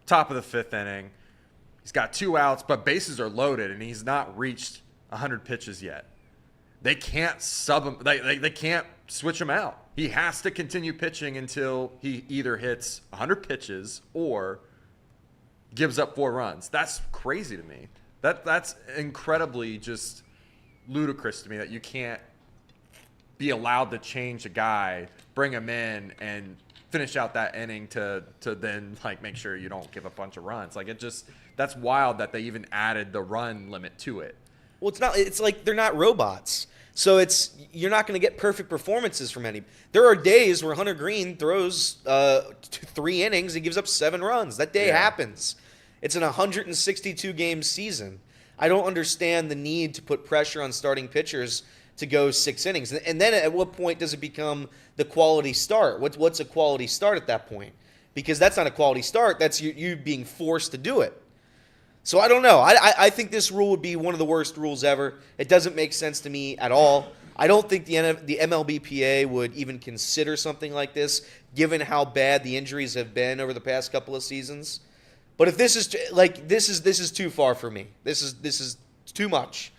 top of the 5th inning. He's got 2 outs, but bases are loaded, and he's not reached 100 pitches yet. They can't sub him. They can't switch him out. He has to continue pitching until he either hits 100 pitches or gives up 4 runs. That's crazy to me. That's incredibly just ludicrous to me that you can't be allowed to change a guy, bring him in, and finish out that inning to then make sure you don't give a bunch of runs. That's wild that they even added the run limit to it. Well, it's not. It's like they're not robots. So you're not going to get perfect performances from any. There are days where Hunter Green throws 3 innings and gives up 7 runs. That day happens. It's an 162 game season. I don't understand the need to put pressure on starting pitchers to go 6 innings. And then at what point does it become the quality start? What's a quality start at that point? Because that's not a quality start. That's you being forced to do it. So I don't know. I think this rule would be one of the worst rules ever. It doesn't make sense to me at all. I don't think the MLBPA would even consider something like this, given how bad the injuries have been over the past couple of seasons. But if this is this is too far for me. This is too much.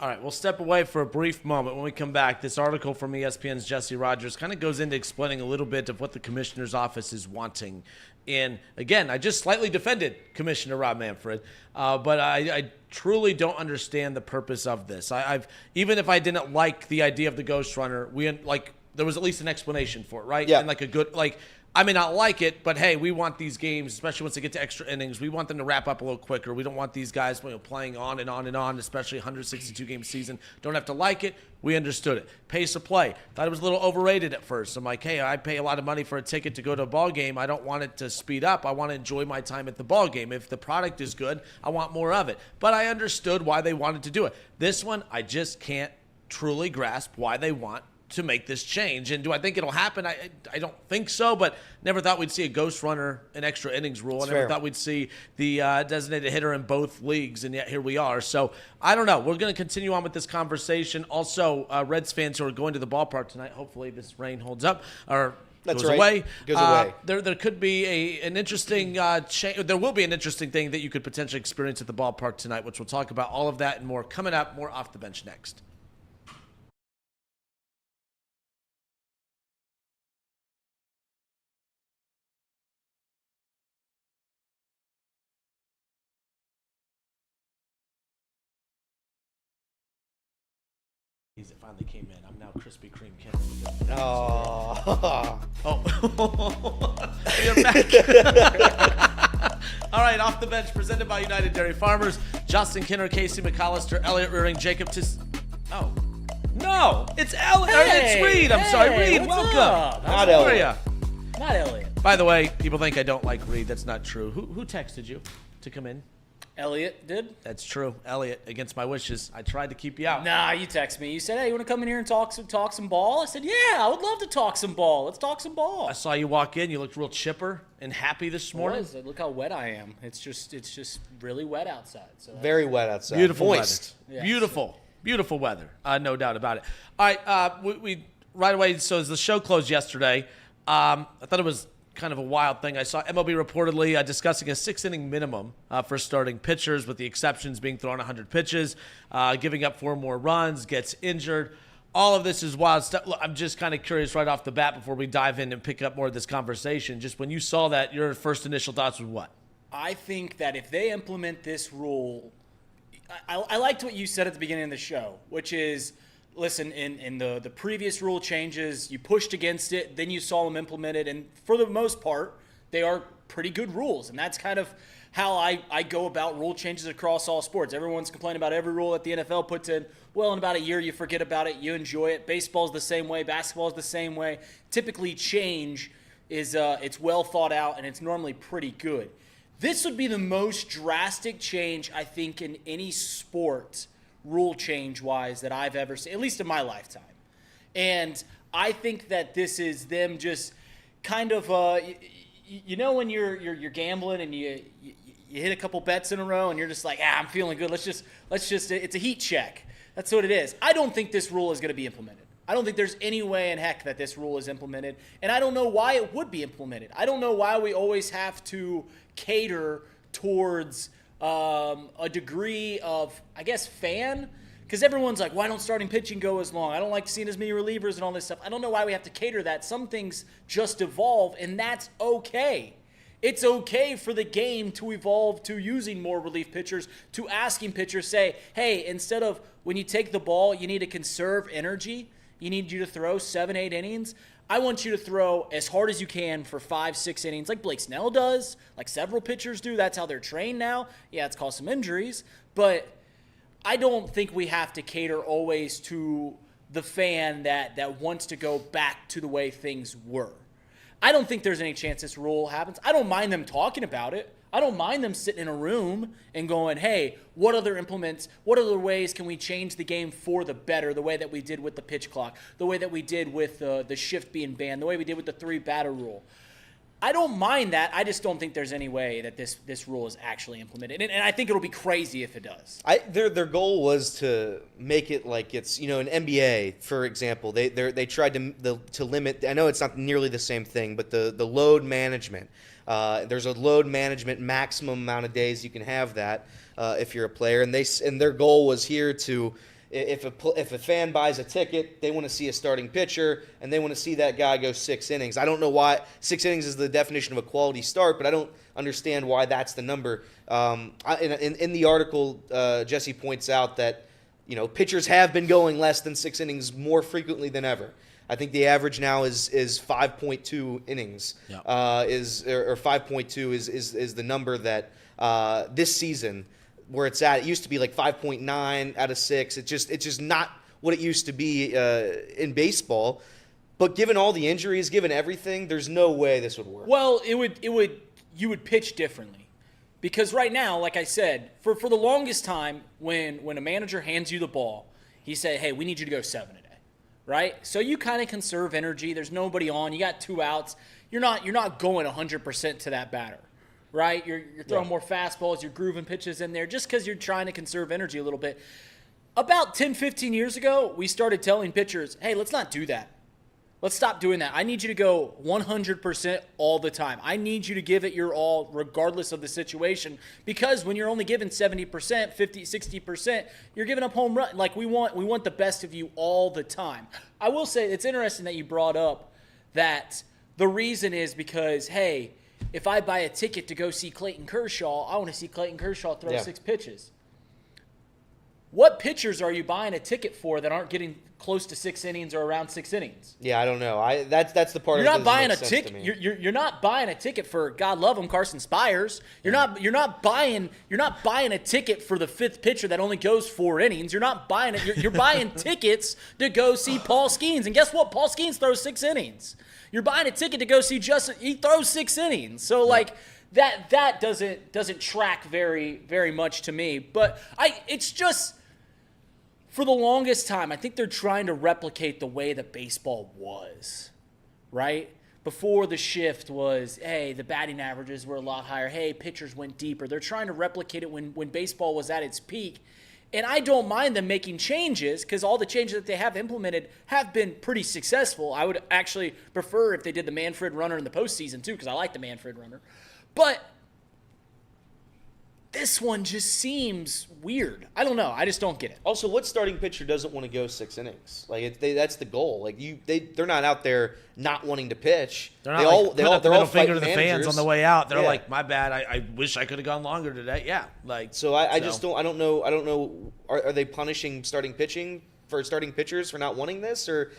All right, we'll step away for a brief moment. When we come back, this article from ESPN's Jesse Rogers kind of goes into explaining a little bit of what the commissioner's office is wanting. And again, I just slightly defended Commissioner Rob Manfred, but I truly don't understand the purpose of this. Even if I didn't like the idea of the ghost runner, there was at least an explanation for it, right? Yeah. And I may not like it, but hey, we want these games, especially once they get to extra innings, we want them to wrap up a little quicker. We don't want these guys playing on and on and on, especially 162-game season. Don't have to like it. We understood it. Pace of play. Thought it was a little overrated at first. I'm like, hey, I pay a lot of money for a ticket to go to a ball game. I don't want it to speed up. I want to enjoy my time at the ball game. If the product is good, I want more of it. But I understood why they wanted to do it. This one, I just can't truly grasp why they want to make this change. And do I think it'll happen? I don't think so, but never thought we'd see a ghost runner in extra innings rule. I never thought we'd see the designated hitter in both leagues, and yet here we are. So I don't know. We're going to continue on with this conversation. Also, Reds fans who are going to the ballpark tonight, hopefully this rain holds up, or That's goes right. away. Goes away. There could be an interesting change. There will be an interesting thing that you could potentially experience at the ballpark tonight, which we'll talk about all of that and more coming up. More off the bench next. It finally came in. I'm now Krispy Kreme Ken. Oh. You're back. All right, off the bench, presented by United Dairy Farmers. Justin Kinner, Casey McAllister, Elliot Rearing, Jacob Oh. No, it's Elliot. It's Reed. I'm sorry, Reed. Welcome. Not Elliot. Not Elliot. By the way, people think I don't like Reed. That's not true. Who texted you to come in? Elliot did? That's true. Elliot, against my wishes. I tried to keep you out. Nah, you text me. You said, hey, you want to come in here and talk some ball? I said, yeah, I would love to talk some ball. Let's talk some ball. I saw you walk in. You looked real chipper and happy this morning. Look how wet I am. It's just really wet outside. So Very wet outside. Beautiful Moist. weather. Yes. Beautiful weather. No doubt about it. All right, we right away. So as the show closed yesterday, I thought it was kind of a wild thing. I saw MLB reportedly discussing a 6-inning minimum for starting pitchers, with the exceptions being thrown 100 pitches, giving up 4 more runs, gets injured. All of this is wild stuff. Look, I'm just kind of curious right off the bat before we dive in and pick up more of this conversation. Just when you saw that, your first initial thoughts was what? I think that if they implement this rule, I liked what you said at the beginning of the show, which is, listen, in the previous rule changes, you pushed against it, then you saw them implemented, and for the most part, they are pretty good rules. And that's kind of how I go about rule changes across all sports. Everyone's complaining about every rule that the NFL puts in. Well, in about a year, you forget about it, you enjoy it. Baseball's the same way, basketball's the same way. Typically, change is it's well thought out, and it's normally pretty good. This would be the most drastic change, I think, in any sport, rule change-wise, that I've ever seen, at least in my lifetime. And I think that this is them just kind of, you know, when you're gambling and you hit a couple bets in a row and you're just like, I'm feeling good. Let's just, it's a heat check. That's what it is. I don't think this rule is going to be implemented. I don't think there's any way in heck that this rule is implemented, and I don't know why it would be implemented. I don't know why we always have to cater towards a degree of, I guess, fan, because everyone's like, why don't starting pitching go as long? I don't like seeing as many relievers and all this stuff. I don't know why we have to cater that. Some things just evolve, and that's okay. It's okay for the game to evolve to using more relief pitchers, to asking pitchers, say, hey, instead of when you take the ball, you need to conserve energy. You need you to throw 7-8 innings. I want you to throw as hard as you can for 5-6 innings, like Blake Snell does, like several pitchers do. That's how they're trained now. Yeah, it's caused some injuries, but I don't think we have to cater always to the fan that wants to go back to the way things were. I don't think there's any chance this rule happens. I don't mind them talking about it. I don't mind them sitting in a room and going, hey, what other ways can we change the game for the better, the way that we did with the pitch clock, the way that we did with the shift being banned, the way we did with the 3-batter rule. I don't mind that. I just don't think there's any way that this rule is actually implemented. And I think it'll be crazy if it does. Their goal was to make it like it's, in NBA, for example, they tried to limit, I know it's not nearly the same thing, but the load management. There's a load management maximum amount of days you can have that if you're a player, and their goal was here to, if a fan buys a ticket, they want to see a starting pitcher and they want to see that guy go 6 innings. I don't know why 6 innings is the definition of a quality start, but I don't understand why that's the number. In the article, Jesse points out that pitchers have been going less than 6 innings more frequently than ever. I think the average now is 5.2 innings. Yep. Or 5.2 is the number that this season where it's at. It used to be like 5.9 out of 6. It's just not what it used to be in baseball. But given all the injuries, given everything, there's no way this would work. Well, you would pitch differently. Because right now, like I said, for the longest time, when a manager hands you the ball, he said, hey, we need you to go 7 today. Right? So you kind of conserve energy. There's nobody on. You got 2 outs. You're not going 100% to that batter. Right? You're throwing more fastballs. You're grooving pitches in there just because you're trying to conserve energy a little bit. About 10, 15 years ago, we started telling pitchers, hey, let's not do that. Let's stop doing that. I need you to go 100% all the time. I need you to give it your all regardless of the situation, because when you're only given 70%, 50, 60%, you're giving up home run. Like we want the best of you all the time. I will say it's interesting that you brought up that the reason is because, hey, if I buy a ticket to go see Clayton Kershaw, I want to see Clayton Kershaw throw 6 pitches. What pitchers are you buying a ticket for that aren't getting close to 6 innings or around 6 innings? Yeah, I don't know. That's the part. You're not buying a ticket. You're not buying a ticket for, God love him, Carson Spires. You're not buying a ticket for the 5th pitcher that only goes 4 innings. You're not buying it. You're buying tickets to go see Paul Skeens, and guess what? Paul Skeens throws 6 innings. You're buying a ticket to go see Justin. He throws 6 innings. So like that doesn't track very, very much to me. But it's just. For the longest time, I think they're trying to replicate the way that baseball was, right? Before the shift was, hey, the batting averages were a lot higher. Hey, pitchers went deeper. They're trying to replicate it when baseball was at its peak. And I don't mind them making changes because all the changes that they have implemented have been pretty successful. I would actually prefer if they did the Manfred runner in the postseason too, because I like the Manfred runner. But this one just seems weird. I don't know. I just don't get it. Also, what starting pitcher doesn't want to go 6 innings? Like that's the goal. Like they're not out there not wanting to pitch. They're all finger to the fans on the way out. They're yeah. like, my bad. I wish I could have gone longer today. Yeah. Like so. I just don't. I don't know. Are they punishing starting pitchers for not wanting this, or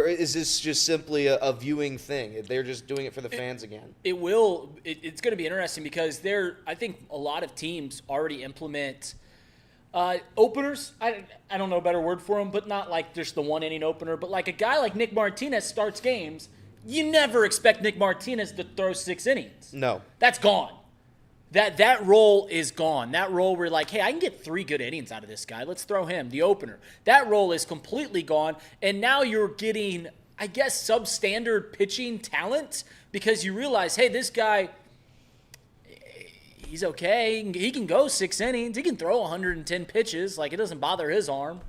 is this just simply a viewing thing? They're just doing it for the fans again. It's going to be interesting because I think a lot of teams already implement openers. I don't know a better word for them, but not like just the 1 inning opener, but like a guy like Nick Martinez starts games. You never expect Nick Martinez to throw 6 innings. No, that's gone. That role is gone. That role where like, hey, I can get 3 good innings out of this guy. Let's throw him, the opener. That role is completely gone. And now you're getting, I guess, substandard pitching talent because you realize, hey, this guy, he's okay. He can go 6 innings. He can throw 110 pitches. Like, it doesn't bother his arm.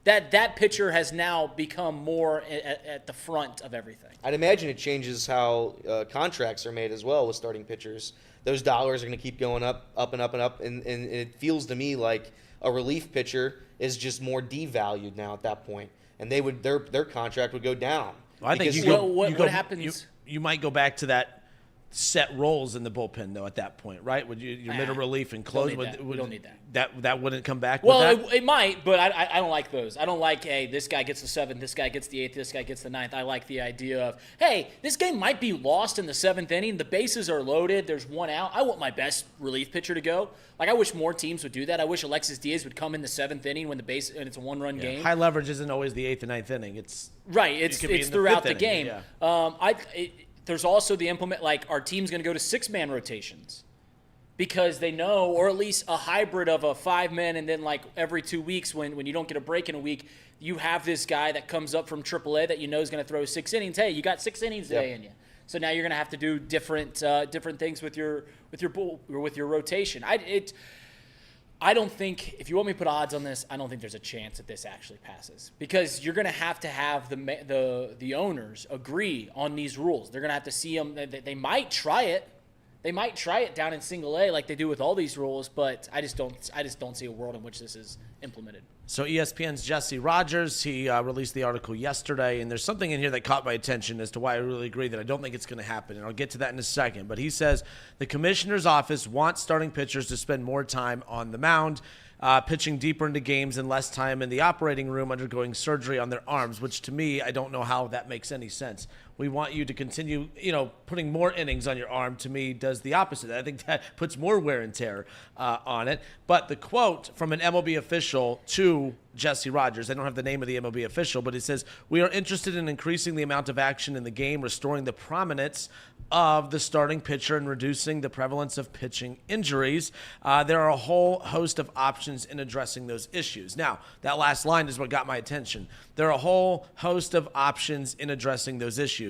That pitcher has now become more at the front of everything. I'd imagine it changes how contracts are made as well with starting pitchers. Those dollars are going to keep going up and up and up, and it feels to me like a relief pitcher is just more devalued now at that point, and their contract would go down. Well, I think what happens? You might go back to that set roles in the bullpen though at that point, right? Would your middle relief and close? We don't need that. That wouldn't come back. Well, with that? It might, but I don't like those. I don't like, hey, this guy gets the 7th, this guy gets the 8th, this guy gets the 9th. I like the idea of, hey, this game might be lost in the 7th inning. The bases are loaded. There's 1 out. I want my best relief pitcher to go. Like, I wish more teams would do that. I wish Alexis Diaz would come in the 7th inning when it's a 1-run game. High leverage isn't always the 8th and 9th inning. It's right. It's throughout the game. Yeah. There's also the implement, like, our team's going to go to 6-man rotations because they know, or at least a hybrid of a 5-man, and then, like, every 2 weeks when you don't get a break in a week, you have this guy that comes up from AAA that you know is going to throw 6 innings. Hey, you got 6 innings today in you. So now you're going to have to do different things with your rotation. I don't think, if you want me to put odds on this, I don't think there's a chance that this actually passes because you're going to have the owners agree on these rules. They're going to have to see them. They might try it. They might try it down in single A like they do with all these rules, but I just don't see a world in which this is implemented. So ESPN's Jesse Rogers, he released the article yesterday, and there's something in here that caught my attention as to why I really agree that I don't think it's going to happen, and I'll get to that in a second. But he says the commissioner's office wants starting pitchers to spend more time on the mound, pitching deeper into games and less time in the operating room undergoing surgery on their arms, which to me, I don't know how that makes any sense. We want you to continue, putting more innings on your arm, to me, does the opposite. I think that puts more wear and tear on it. But the quote from an MLB official to Jesse Rogers, I don't have the name of the MLB official, but it says, "We are interested in increasing the amount of action in the game, restoring the prominence of the starting pitcher and reducing the prevalence of pitching injuries. There are a whole host of options in addressing those issues." Now, that last line is what got my attention. There are a whole host of options in addressing those issues.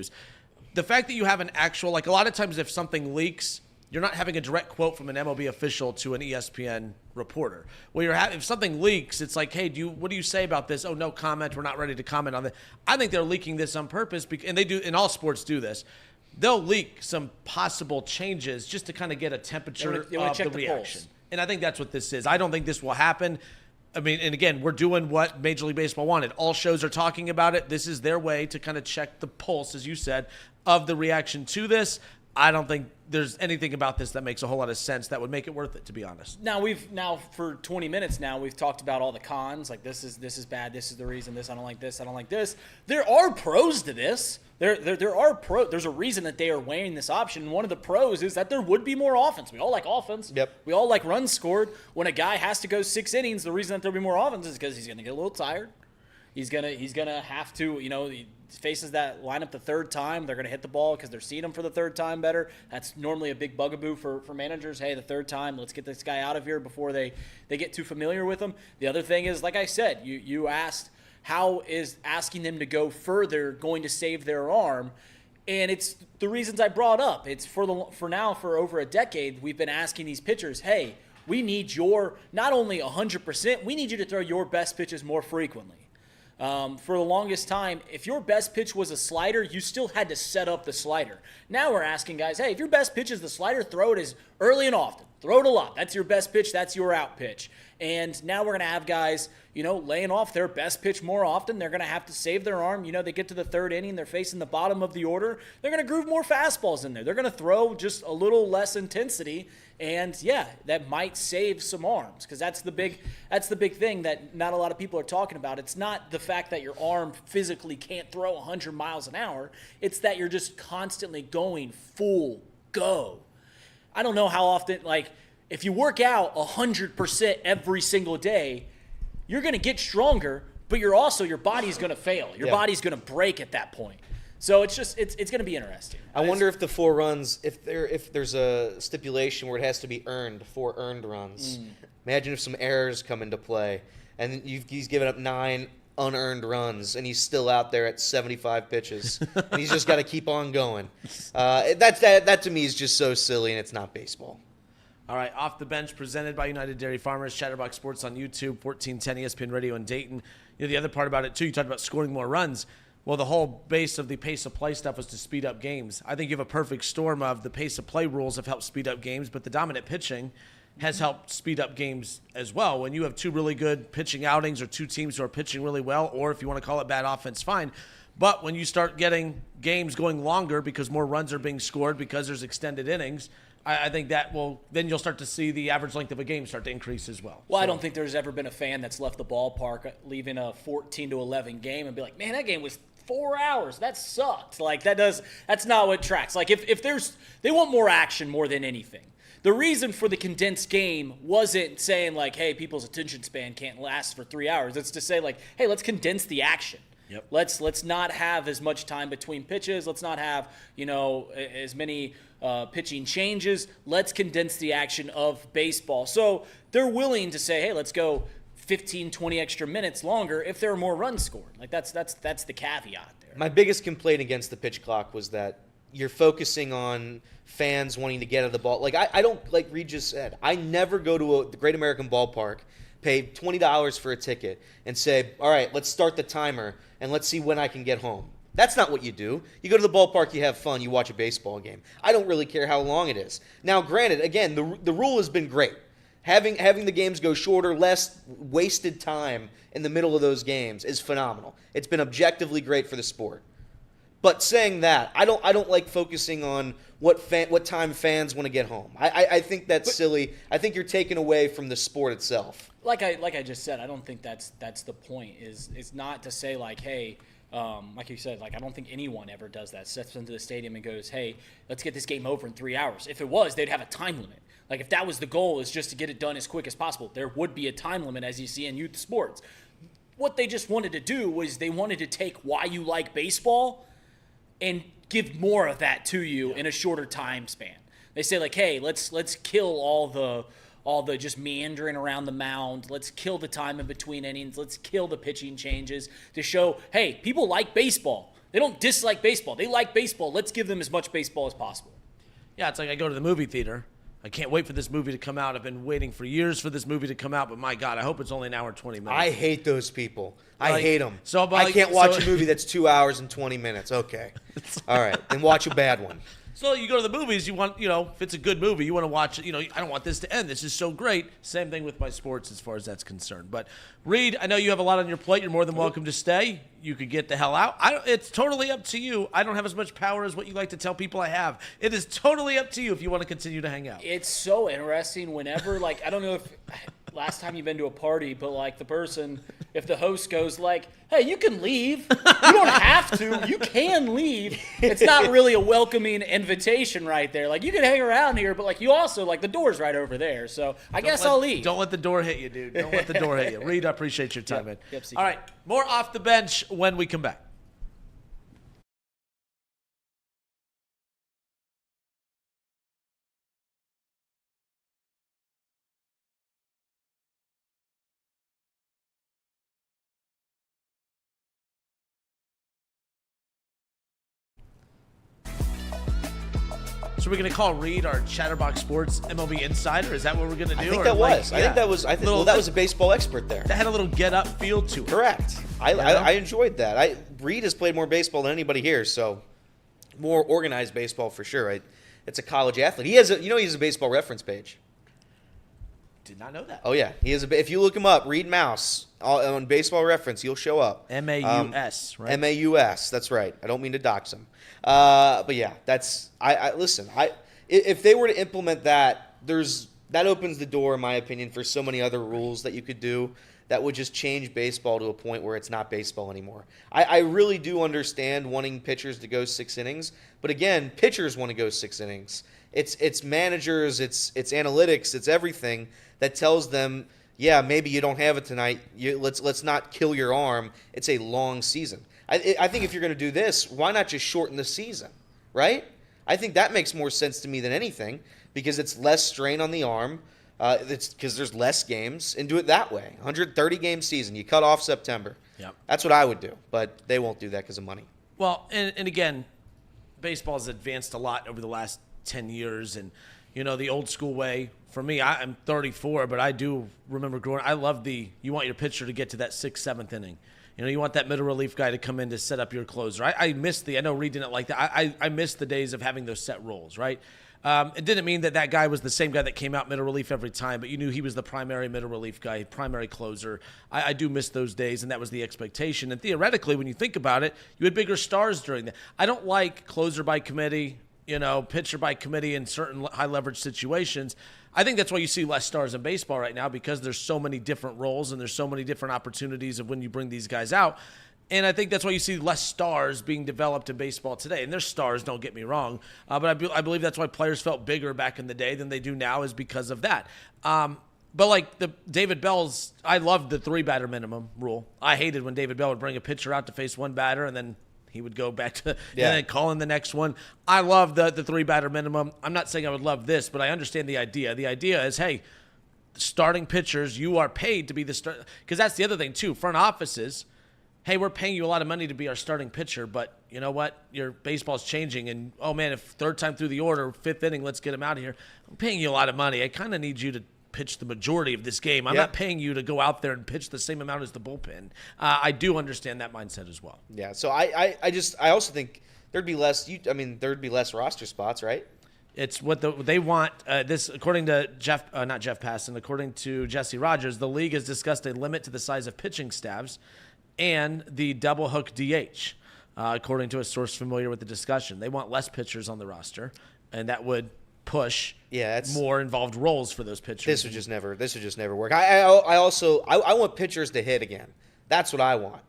The fact that you have an actual, like a lot of times if something leaks, you're not having a direct quote from an MLB official to an ESPN reporter. Well, if something leaks, it's like, hey, what do you say about this? Oh, no comment. We're not ready to comment on that. I think they're leaking this on purpose, and they do, and all sports do this. They'll leak some possible changes just to kind of get a temperature of the reaction. And I think that's what this is. I don't think this will happen. I mean, and again, we're doing what Major League Baseball wanted. All shows are talking about it. This is their way to kind of check the pulse, as you said, of the reaction to this. I don't think there's anything about this that makes a whole lot of sense that would make it worth it, to be honest. Now for 20 minutes now, we've talked about all the cons, like this is bad, this is the reason, I don't like this, I don't like this. There are pros to this. There are pros. There's a reason that they are weighing this option. And one of the pros is that there would be more offense. We all like offense. Yep. We all like runs scored. When a guy has to go 6 innings, the reason that there'll be more offense is because he's going to get a little tired. He's gonna have to, he faces that lineup the third time. They're gonna hit the ball because they're seeing him for the third time better. That's normally a big bugaboo for managers. Hey, the third time, let's get this guy out of here before they get too familiar with him. The other thing is, like I said, you asked, how is asking them to go further going to save their arm? And it's the reasons I brought up. It's for over a decade, we've been asking these pitchers, hey, we need your, not only 100%, we need you to throw your best pitches more frequently. For the longest time, if your best pitch was a slider, you still had to set up the slider. Now we're asking guys, hey, if your best pitch is the slider, throw it as early and often. Throw it a lot. That's your best pitch. That's your out pitch. And now we're going to have guys, laying off their best pitch more often. They're going to have to save their arm. They get to the third inning. They're facing the bottom of the order. They're going to groove more fastballs in there. They're going to throw just a little less intensity. And, yeah, that might save some arms because that's the big thing that not a lot of people are talking about. It's not the fact that your arm physically can't throw 100 miles an hour. It's that you're just constantly going full go. I don't know how often, if you work out 100% every single day, you're going to get stronger, but your body's going to fail. Your body's going to break at that point. So it's going to be interesting. I wonder if the 4 runs, if there's a stipulation where it has to be earned, 4 earned runs. Imagine if some errors come into play, and he's given up 9 unearned runs, and he's still out there at 75 pitches, and he's just got to keep on going. That to me is just so silly, and it's not baseball. All right, Off the Bench presented by United Dairy Farmers, Chatterbox Sports on YouTube, 1410 ESPN Radio in Dayton. The other part about it, too, you talked about scoring more runs. Well, the whole base of the pace of play stuff was to speed up games. I think you have a perfect storm of the pace of play rules have helped speed up games, but the dominant pitching has helped speed up games as well. When you have 2 really good pitching outings or 2 teams who are pitching really well, or if you want to call it bad offense, fine. But when you start getting games going longer because more runs are being scored because there's extended innings, I think that then you'll start to see the average length of a game start to increase as well. Well, I don't think there's ever been a fan that's left the ballpark leaving a 14-11 game and be like, man, that game was 4 hours. That sucked. That's not what tracks. If they want more action more than anything. The reason for the condensed game wasn't saying hey, people's attention span can't last for 3 hours. It's to say hey, let's condense the action. Yep. Let's not have as much time between pitches. Let's not have as many pitching changes. Let's condense the action of baseball. So they're willing to say, hey, let's go 15, 20 extra minutes longer if there are more runs scored. That's the caveat there. My biggest complaint against the pitch clock was that you're focusing on fans wanting to get out of the ball. I don't, like Reed just said, I never go to the Great American Ballpark, pay $20 for a ticket, and say, all right, let's start the timer, and let's see when I can get home. That's not what you do. You go to the ballpark, you have fun, you watch a baseball game. I don't really care how long it is. Now, granted, again, the rule has been great. Having the games go shorter, less wasted time in the middle of those games is phenomenal. It's been objectively great for the sport. But saying that, I don't like focusing on what time fans want to get home. I think that's silly. I think you're taking away from the sport itself. Like I just said, I don't think that's the point. Is not to say hey, like you said, I don't think anyone ever does that. Steps into the stadium and goes, hey, let's get this game over in 3 hours. If it was, they'd have a time limit. If that was the goal, is just to get it done as quick as possible, there would be a time limit, as you see in youth sports. What they just wanted to do was they wanted to take why you like baseball and give more of that to you in a shorter time span. They say hey, let's kill all the just meandering around the mound. Let's kill the time in between innings. Let's kill the pitching changes to show, hey, people like baseball. They don't dislike baseball. They like baseball. Let's give them as much baseball as possible. Yeah, it's like I go to the movie theater. I can't wait for this movie to come out. I've been waiting for years for this movie to come out, but my God, I hope it's only an hour and 20 minutes. I hate those people. I hate them. So, I can't watch a movie that's 2 hours and 20 minutes. Okay. All right. Then watch a bad one. So you go to the movies, you want, if it's a good movie, you want to watch it. I don't want this to end. This is so great. Same thing with my sports as far as that's concerned. But Reed, I know you have a lot on your plate. You're more than welcome to stay. You could get the hell out. It's totally up to you. I don't have as much power as what you like to tell people I have. It is totally up to you if you want to continue to hang out. It's so interesting whenever, I don't know if last time you've been to a party, but if the host goes hey, you can leave. You don't have to. You can leave. It's not really a welcoming invitation right there. You can hang around here, but you also, the door's right over there. So I guess I'll leave. Don't let the door hit you, dude. Don't let the door hit you. Reed, I appreciate your time, man. Yep, all right, more off the bench when we come back. So we're going to call Reed our Chatterbox Sports MLB insider? Is that what we're going to do? I think that was. I think that was a baseball expert there. That had a little get-up feel to it. Correct. I enjoyed that. Reed has played more baseball than anybody here, so more organized baseball for sure. It's a college athlete. He has he has a baseball reference page. Did not know that. Oh yeah, he has if you look him up, Reed Mouse on Baseball Reference, he'll show up. MAUS, right? MAUS, that's right. I don't mean to dox him, but yeah, that's listen. If they were to implement that, that opens the door, in my opinion, for so many other rules that you could do that would just change baseball to a point where it's not baseball anymore. I really do understand wanting pitchers to go 6 innings, but again, pitchers want to go 6 innings. It's managers, it's analytics, it's everything that tells them, yeah, maybe you don't have it tonight. Let's not kill your arm. It's a long season. I think if you're going to do this, why not just shorten the season, right? I think that makes more sense to me than anything because it's less strain on the arm. It's because there's less games, and do it that way. 130-game season. You cut off September. Yep. That's what I would do, but they won't do that because of money. Well, and again, baseball has advanced a lot over the last 10 years, and the old school way. For me, I'm 34, but I do remember growing. I love you want your pitcher to get to that 6th, 7th inning. You want that middle relief guy to come in to set up your closer. I know Reed didn't like that. I miss the days of having those set roles, right? It didn't mean that guy was the same guy that came out middle relief every time, but you knew he was the primary middle relief guy, primary closer. I do miss those days, and that was the expectation. And theoretically, when you think about it, you had bigger stars during that. I don't like closer by committee, pitcher by committee in certain high leverage situations. I think that's why you see less stars in baseball right now because there's so many different roles and there's so many different opportunities of when you bring these guys out. And I think that's why you see less stars being developed in baseball today. And there's stars, don't get me wrong. But I believe that's why players felt bigger back in the day than they do now is because of that. But the David Bell's, I loved the 3-batter minimum rule. I hated when David Bell would bring a pitcher out to face 1 batter and then he would go back to and then call in the next one. I love the 3-batter minimum. I'm not saying I would love this, but I understand the idea. The idea is, hey, starting pitchers, you are paid to be the start. Because that's the other thing, too. Front offices, hey, we're paying you a lot of money to be our starting pitcher, but you know what? Your baseball's changing, and, oh, man, if 3rd time through the order, 5th inning, let's get him out of here. I'm paying you a lot of money. I kind of need you to pitch the majority of this game. I'm not paying you to go out there and pitch the same amount as the bullpen. I do understand that mindset as well. Yeah, so I also think there'd be less roster spots, right? It's what they want. This, according to not Jeff Passan, according to Jesse Rogers, the league has discussed a limit to the size of pitching staffs and the double hook DH, according to a source familiar with the discussion. They want less pitchers on the roster, and that would push more involved roles for those pitchers. This would just never work. I want pitchers to hit again. That's what I want.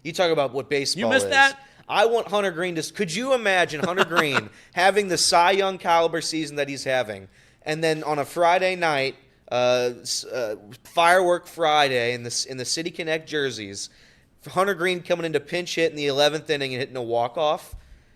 You talk about what baseball is. You missed that? I want Hunter Green to – could you imagine Hunter Green having the Cy Young caliber season that he's having, and then on a Friday night, Firework Friday in the City Connect jerseys, Hunter Green coming in to pinch hit in the 11th inning and hitting a walk-off?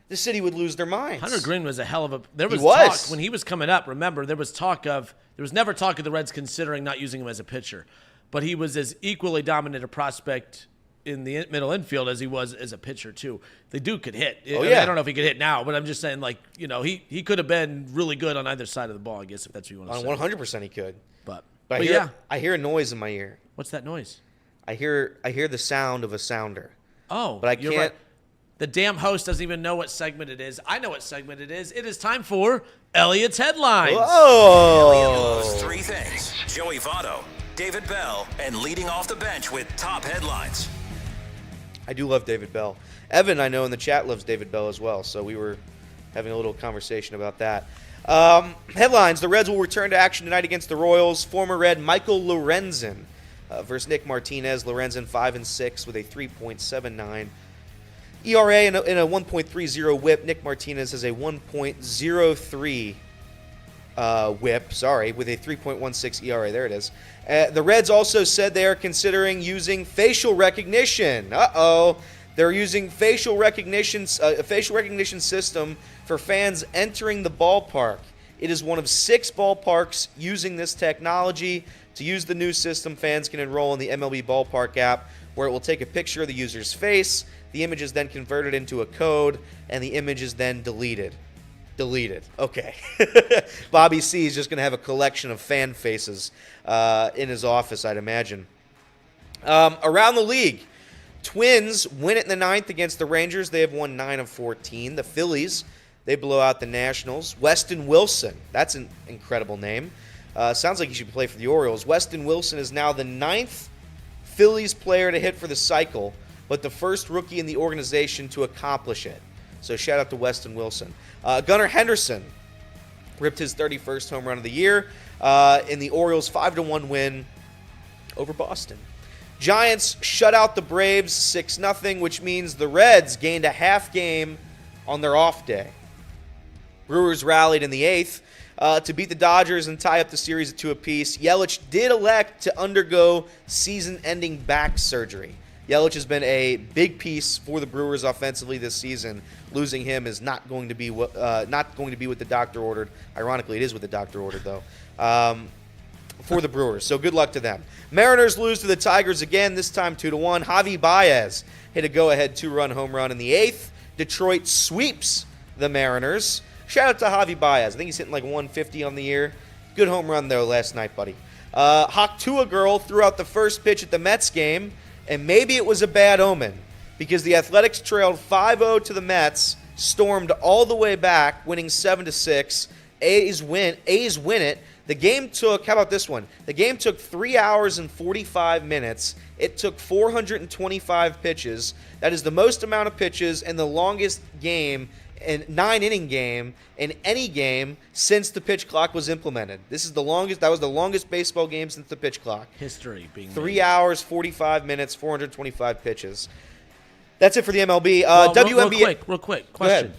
The city would lose their minds. Hunter Green was a hell of a – there was talk when he was coming up. Remember, there was never talk of the Reds considering not using him as a pitcher. But he was as equally dominant a prospect in the middle infield as he was as a pitcher too. The dude could hit. Oh, yeah. I don't know if he could hit now, but I'm just saying, like, he could have been really good on either side of the ball, I guess, if that's what you want to say. 100% he could. But I hear a noise in my ear. What's that noise? I hear the sound of a sounder. Oh, but I can't. Right. The damn host doesn't even know what segment it is. I know what segment it is. It is time for Elliot's Headlines. Oh! Those three things. Joey Votto, David Bell, and leading off the bench with top headlines. I do love David Bell. Evan, I know in the chat, loves David Bell as well, so we were having a little conversation about that. Headlines. The Reds will return to action tonight against the Royals. Former Red Michael Lorenzen versus Nick Martinez. Lorenzen 5-6 with a 3.79 ERA and a 1.30 whip. Nick Martinez has a 1.03 whip, with a 3.16 ERA. There it is. The Reds also said they are considering using facial recognition. They're using facial recognition, a facial recognition system for fans entering the ballpark. It is one of 6 ballparks using this technology. To use the new system, fans can enroll in the MLB Ballpark app, where it will take a picture of the user's face. The image is then converted into a code, and the image is then deleted. Okay. Bobby C is just going to have a collection of fan faces in his office, I'd imagine. Around the league, Twins win it in the 9th against the Rangers. They have won 9 of 14. The Phillies, they blow out the Nationals. Weston Wilson, that's an incredible name. Sounds like he should play for the Orioles. Weston Wilson is now the 9th Phillies player to hit for the cycle, but the first rookie in the organization to accomplish it. So shout out to Weston Wilson. Gunnar Henderson ripped his 31st home run of the year in the Orioles' 5-1 win over Boston. Giants shut out the Braves 6-0, which means the Reds gained a half game on their off day. Brewers rallied in the 8th to beat the Dodgers and tie up the series at 2 apiece. Yelich did elect to undergo season-ending back surgery. Yelich has been a big piece for the Brewers offensively this season. Losing him is not going to be what the doctor ordered. Ironically, it is what the doctor ordered, though, for the Brewers. So good luck to them. Mariners lose to the Tigers again, this time 2-1. Javi Baez hit a go-ahead 2-run home run in the 8th. Detroit sweeps the Mariners. Shout out to Javi Baez. I think he's hitting like 150 on the year. Good home run, though, last night, buddy. Hawk Tua girl threw out the first pitch at the Mets game, and maybe it was a bad omen because the Athletics trailed 5-0 to the Mets, stormed all the way back, winning 7-6. A's win it. The game took, how about this one? The game took 3 hours and 45 minutes. It took 425 pitches. That is the most amount of pitches and the longest game, and 9-inning game in any game since the pitch clock was implemented. That was the longest baseball game since the pitch clock. History being 3 made. hours, 45 minutes, 425 pitches. That's it for the MLB. WNBA. Real quick. Question.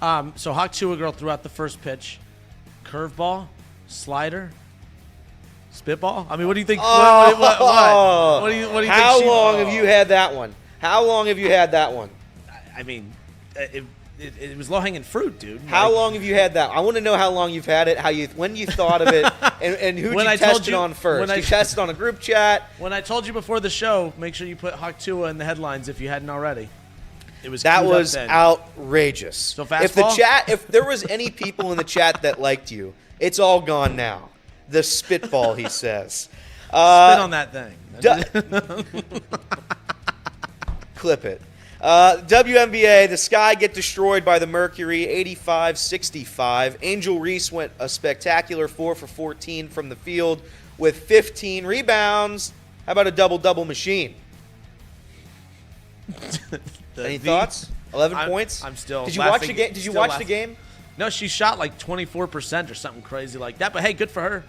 So Hawk Tua girl threw out the first pitch. Curveball, slider, spitball. I mean, what do you think? What do you think? How long have you had that one? I mean, it was low-hanging fruit, dude. How long have you had that? I want to know how long you've had it, when you thought of it, and who you tested on first. You tested on a group chat. When I told you before the show, make sure you put Hawk Tua in the headlines if you hadn't already. That was outrageous. So fastball? If there was any people in the chat that liked you, it's all gone now. The spitball, he says. Spit on that thing. Clip it. WNBA, the Sky get destroyed by the Mercury, 85-65. Angel Reese went a spectacular 4 for 14 from the field with 15 rebounds. How about a double-double machine? Any thoughts? 11 points? I'm still Did you watch the game? Did you watch the game? No, she shot like 24% or something crazy like that. But hey, good for her.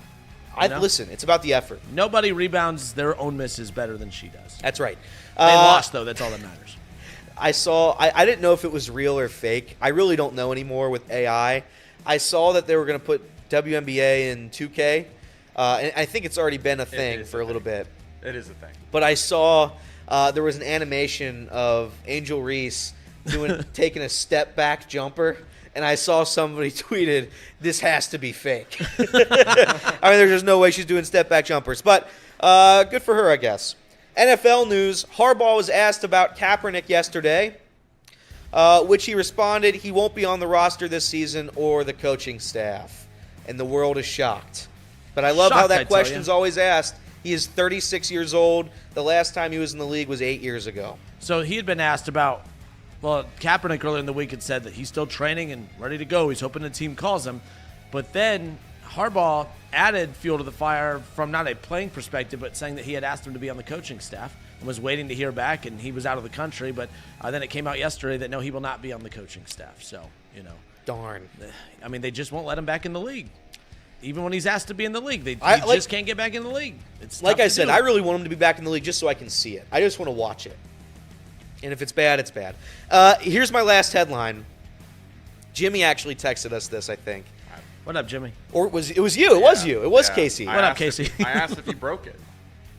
Listen, it's about the effort. Nobody rebounds their own misses better than she does. That's right. They lost, though. That's all that matters. I didn't know if it was real or fake. I really don't know anymore with AI. I saw that they were going to put WNBA in 2K, and I think it's already been a thing for a little bit. It is a thing. But I saw there was an animation of Angel Reese taking a step back jumper, and I saw somebody tweeted, "This has to be fake." I mean, there's just no way she's doing step back jumpers, but good for her, I guess. NFL news, Harbaugh was asked about Kaepernick yesterday, which he responded he won't be on the roster this season or the coaching staff. And the world is shocked. But I love how that question's always asked. He is 36 years old. The last time he was in the league was 8 years ago. So he had been asked about, well, Kaepernick earlier in the week had said that he's still training and ready to go. He's hoping the team calls him. But then Harbaugh added fuel to the fire from not a playing perspective, but saying that he had asked him to be on the coaching staff and was waiting to hear back, and he was out of the country. But then it came out yesterday that, no, he will not be on the coaching staff. So, Darn. I mean, they just won't let him back in the league. Even when he's asked to be in the league, he just can't get back in the league. It's like I said, I really want him to be back in the league just so I can see it. I just want to watch it. And if it's bad, it's bad. Here's my last headline. Jimmy actually texted us this, I think. What up, Jimmy? Or it was you. It was you. It was Casey. What up, Casey? I asked if he broke it.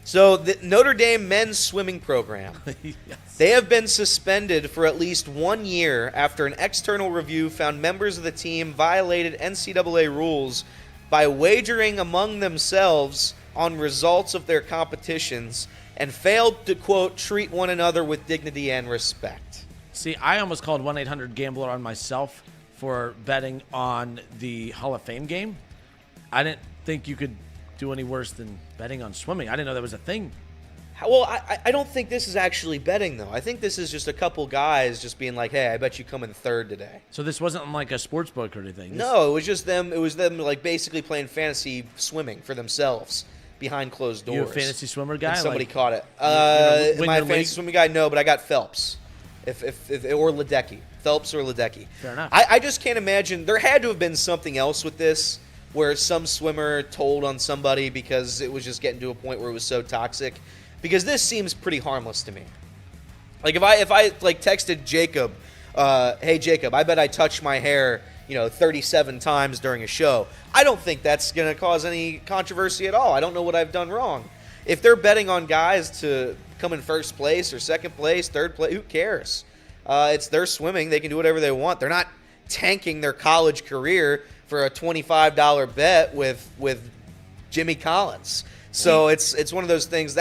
So the Notre Dame men's swimming program, Yes. they have been suspended for at least 1 year after an external review found members of the team violated NCAA rules by wagering among themselves on results of their competitions and failed to, quote, treat one another with dignity and respect. See, I almost called 1-800-GAMBLER on myself for betting on the Hall of Fame game. I didn't think you could do any worse than betting on swimming. I didn't know that was a thing. Well, I don't think this is actually betting, though. I think this is just a couple guys just being like, hey, I bet you come in third today. So this wasn't like a sports book or anything? No, it was just them. It was them like basically playing fantasy swimming for themselves behind closed doors. You a fantasy swimmer guy? And somebody like, caught it. win Am I a your fantasy league? swimming guy? No, but I got Phelps. Or Ledecky. Phelps or Ledecky. Fair enough. I just can't imagine. There had to have been something else with this where some swimmer told on somebody because it was just getting to a point where it was so toxic. Because this seems pretty harmless to me. Like if I like texted Jacob, hey Jacob, I bet I touched my hair, 37 times during a show. I don't think that's going to cause any controversy at all. I don't know what I've done wrong. If they're betting on guys to come in first place or second place, third place, who cares? It's their swimming. They can do whatever they want. They're not tanking their college career for a $25 bet with Jimmy Collins. So it's one of those things.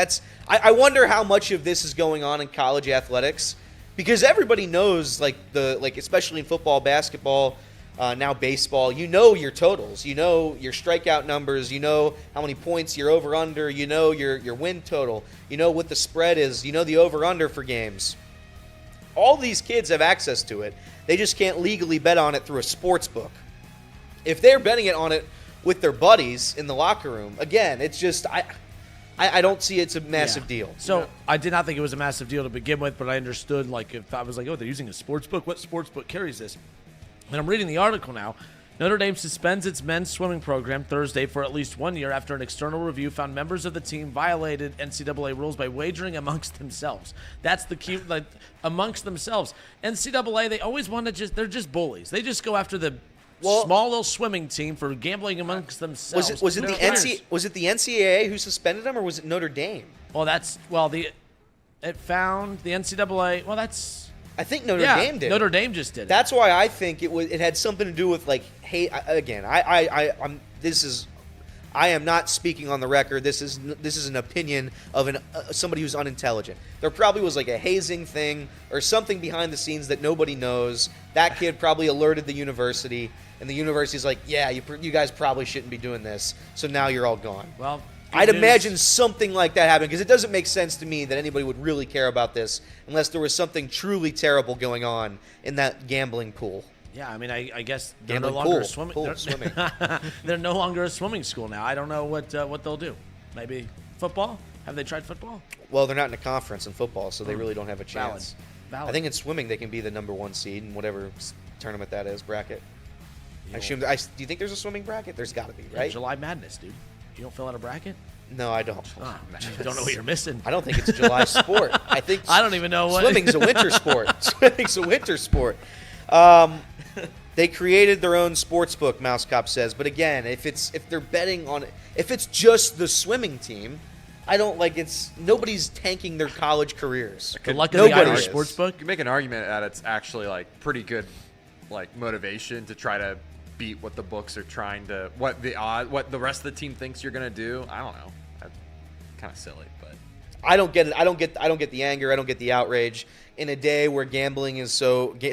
I wonder how much of this is going on in college athletics, because everybody knows especially in football, basketball, now baseball. You know your totals. You know your strikeout numbers. You know how many points you're over under. You know your win total. You know what the spread is. You know the over under for games. All these kids have access to it. They just can't legally bet on it through a sports book. If they're betting it on it with their buddies in the locker room, again, it's just I don't see it's a massive deal. So I did not think it was a massive deal to begin with, but I understood, if I was like, oh, they're using a sports book, what sports book carries this? And I'm reading the article now. Notre Dame suspends its men's swimming program Thursday for at least 1 year after an external review found members of the team violated NCAA rules by wagering amongst themselves. That's the key, amongst themselves. NCAA, they always want to they're just bullies. They just go after the small little swimming team for gambling amongst themselves. Was it the NCAA who suspended them, or was it Notre Dame? Well, it found the NCAA. Well, I think Notre Dame did. Notre Dame just did it. That's why I think it had something to do with hey, again, I am not speaking on the record. This is an opinion of somebody who's unintelligent. There probably was a hazing thing or something behind the scenes that nobody knows. That kid probably alerted the university, and the university's like, yeah, you guys probably shouldn't be doing this. So now you're all gone. Well, I'd imagine something like that happened, because it doesn't make sense to me that anybody would really care about this unless there was something truly terrible going on in that gambling pool. Yeah, I mean, I guess they're no Gambling longer pool. a swimming. Pool, swimming. They're no longer a swimming school now. I don't know what they'll do. Maybe football? Have they tried football? Well, they're not in a conference in football, so they really don't have a chance. Valid. I think in swimming they can be the number 1 seed in whatever tournament that is, bracket. Do you think there's a swimming bracket? There's got to be, right? July Madness, dude. You don't fill out a bracket? No, I don't. Oh, you don't know what you're missing. I don't think it's July sport. I think I don't even know what. Swimming's a winter sport. Swimming's a winter sport. They created their own sports book, Mouse Cop says. But again, if they're betting on it, if it's just the swimming team, I don't nobody's tanking their college careers. The luck of the Irish sports book. You can make an argument that it's actually pretty good, motivation to try to beat what the books are trying to, what the rest of the team thinks you're gonna do. I don't know. That's kind of silly, but I don't get it. I don't get the anger. I don't get the outrage. In a day where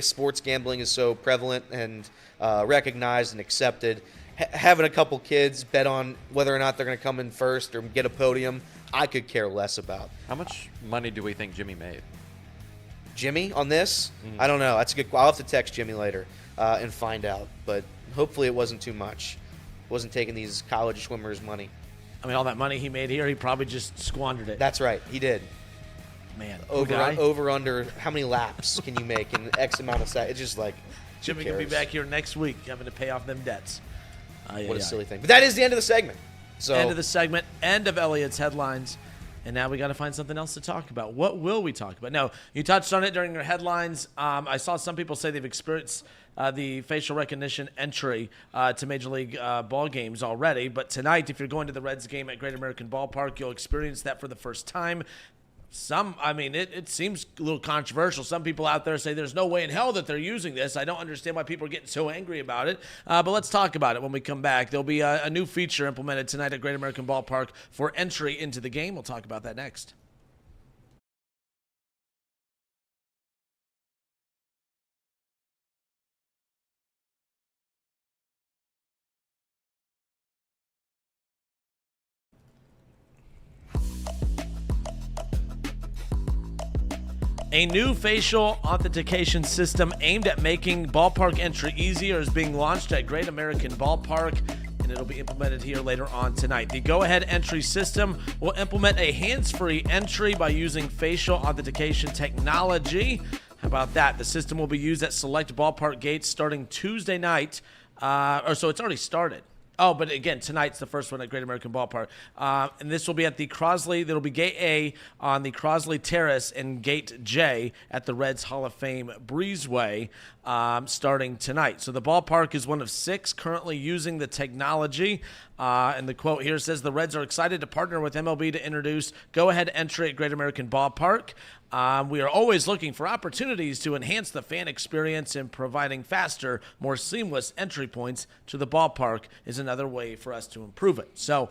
sports gambling is so prevalent and recognized and accepted, having a couple kids bet on whether or not they're going to come in first or get a podium, I could care less about. How much money do we think Jimmy made? Jimmy on this? I don't know. That's a good. I'll have to text Jimmy later and find out. But hopefully it wasn't too much. Wasn't taking these college swimmers' money. I mean, all that money he made here, he probably just squandered it. That's right. He did. Man, over under how many laps can you make in X amount of seconds? It's just like Jimmy can be back here next week having to pay off them debts. What a silly thing. But that is the end of the segment. So end of the segment, end of Elliot's headlines. And now we got to find something else to talk about. What will we talk about? No, you touched on it during your headlines. I saw some people say they've experienced the facial recognition entry to Major League ball games already. But tonight, if you're going to the Reds game at Great American Ballpark, you'll experience that for the first time. It seems a little controversial. Some people out there say there's no way in hell that they're using this. I don't understand why people are getting so angry about it. But let's talk about it when we come back. There'll be a new feature implemented tonight at Great American Ballpark for entry into the game. We'll talk about that next. A new facial authentication system aimed at making ballpark entry easier is being launched at Great American Ballpark, and it'll be implemented here later on tonight. The go-ahead entry system will implement a hands-free entry by using facial authentication technology. How about that? The system will be used at select ballpark gates starting Tuesday night. So it's already started. Oh, but again, tonight's the first one at Great American Ballpark. And this will be at the Crosley. There will be Gate A on the Crosley Terrace and Gate J at the Reds Hall of Fame Breezeway starting tonight. So the ballpark is one of 6 currently using the technology. And the quote here says, the Reds are excited to partner with MLB to introduce go-ahead entry at Great American Ballpark. We are always looking for opportunities to enhance the fan experience, and providing faster, more seamless entry points to the ballpark is another way for us to improve it. So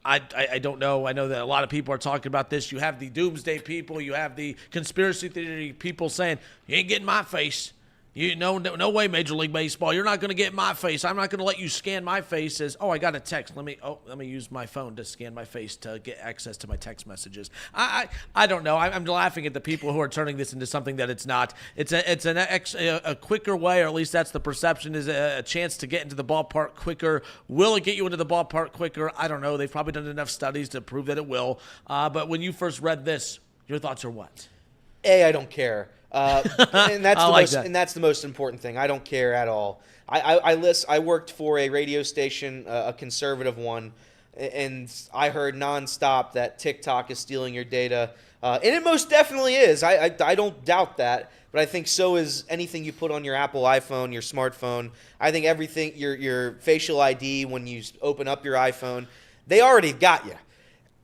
I don't know. I know that a lot of people are talking about this. You have the doomsday people. You have the conspiracy theory people saying, you ain't getting my face. No way, Major League Baseball. You're not going to get my face. I'm not going to let you scan my face as, I got a text. Let me use my phone to scan my face to get access to my text messages. I don't know. I'm laughing at the people who are turning this into something that it's not. It's a quicker way, or at least that's the perception, is a chance to get into the ballpark quicker. Will it get you into the ballpark quicker? I don't know. They've probably done enough studies to prove that it will. But when you first read this, your thoughts are what? I don't care. And that's the most important thing. I don't care at all. I worked for a radio station, a conservative one, and I heard nonstop that TikTok is stealing your data, and it most definitely is. I don't doubt that, but I think so is anything you put on your Apple iPhone, your smartphone. I think everything, your facial ID when you open up your iPhone, they already got you.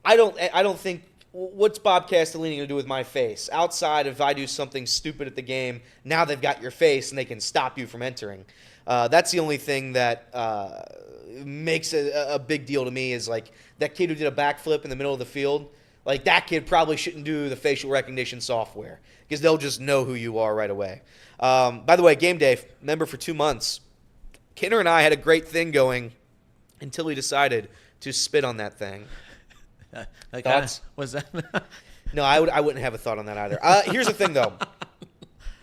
I don't think. What's Bob Castellini going to do with my face? Outside, if I do something stupid at the game, now they've got your face and they can stop you from entering. That's the only thing that makes a big deal to me, is like that kid who did a backflip in the middle of the field. Like, that kid probably shouldn't do the facial recognition software, because they'll just know who you are right away. By the way, game day, member for 2 months. Kinner and I had a great thing going until we decided to spit on that thing. Thoughts? Was that? No, I wouldn't have a thought on that either. Here's the thing, though.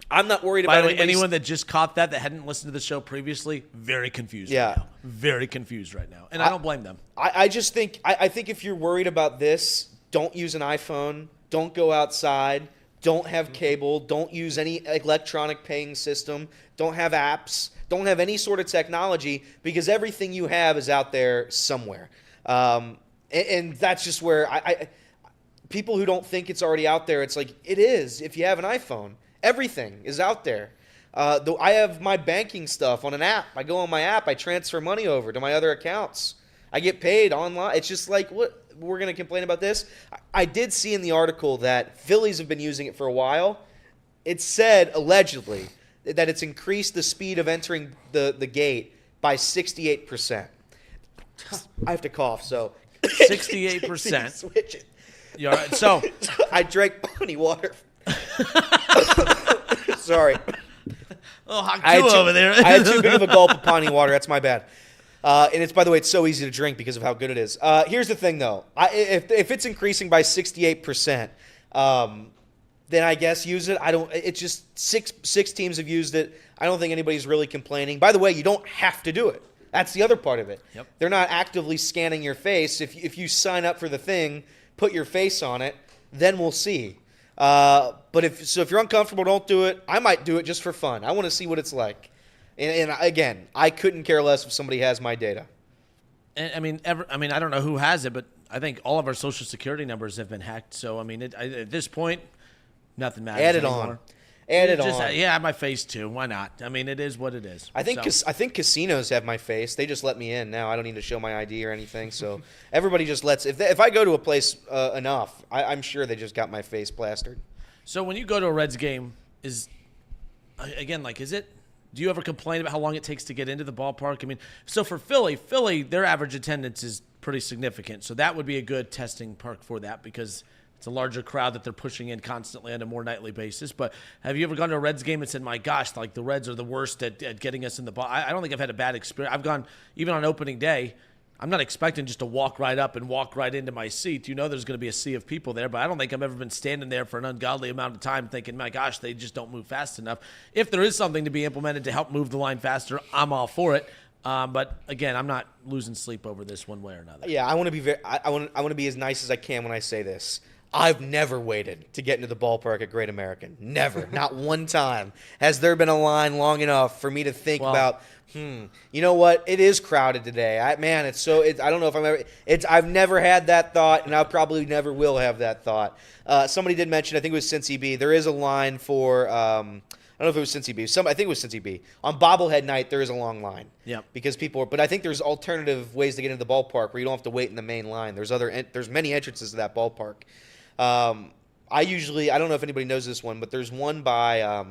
I'm not worried By about the way, anyone that just caught that hadn't listened to the show previously, very confused right now. Very confused right now. And I don't blame them. I just think, I think if you're worried about this, don't use an iPhone. Don't go outside. Don't have cable. Don't use any electronic paying system. Don't have apps. Don't have any sort of technology, because everything you have is out there somewhere. And that's just where people who don't think it's already out there, it's like, it is. If you have an iPhone, everything is out there. I have my banking stuff on an app. I go on my app. I transfer money over to my other accounts. I get paid online. It's just like, what? We're going to complain about this? I did see in the article that Phillies have been using it for a while. It said, allegedly, that it's increased the speed of entering the gate by 68%. I have to cough, so... 68%. Switch it. You're right. So I drank pony water. Sorry. Oh, hot over there. I had too big of a gulp of pony water. That's my bad. And it's, by the way, it's so easy to drink because of how good it is. Here's the thing, though. If it's increasing by 68%, then I guess use it. It's just six teams have used it. I don't think anybody's really complaining. By the way, you don't have to do it. That's the other part of it. Yep. They're not actively scanning your face. If you sign up for the thing, put your face on it, then we'll see. But if you're uncomfortable, don't do it. I might do it just for fun. I want to see what it's like. And again, I couldn't care less if somebody has my data. And, I don't know who has it, but I think all of our Social Security numbers have been hacked. So, at this point, nothing matters Add it anymore. on. Add it on. Yeah, my face too. Why not? It is what it is. I think casinos have my face. They just let me in now. I don't need to show my ID or anything. So everybody just lets. If I go to a place enough, I'm sure they just got my face plastered. So when you go to a Reds game, is it? Do you ever complain about how long it takes to get into the ballpark? So for Philly, their average attendance is pretty significant. So that would be a good testing park for that because it's a larger crowd that they're pushing in constantly on a more nightly basis. But have you ever gone to a Reds game and said, my gosh, the Reds are the worst at getting us in the ball? I don't think I've had a bad experience. I've gone, even on opening day, I'm not expecting just to walk right up and walk right into my seat. There's going to be a sea of people there, but I don't think I've ever been standing there for an ungodly amount of time thinking, my gosh, they just don't move fast enough. If there is something to be implemented to help move the line faster, I'm all for it. But again, I'm not losing sleep over this one way or another. Yeah, I want to be I want to be as nice as I can when I say this. I've never waited to get into the ballpark at Great American. Never. Not one time has there been a line long enough for me to think about, you know what? It is crowded today. I don't know if I've never had that thought, and I probably never will have that thought. Somebody did mention, I think it was Cincy B, there is a line for, I don't know if it was Cincy B. I think it was Cincy B. On bobblehead night, there is a long line. Yeah. Because but I think there's alternative ways to get into the ballpark where you don't have to wait in the main line. There's many entrances to that ballpark. I don't know if anybody knows this one, but there's one by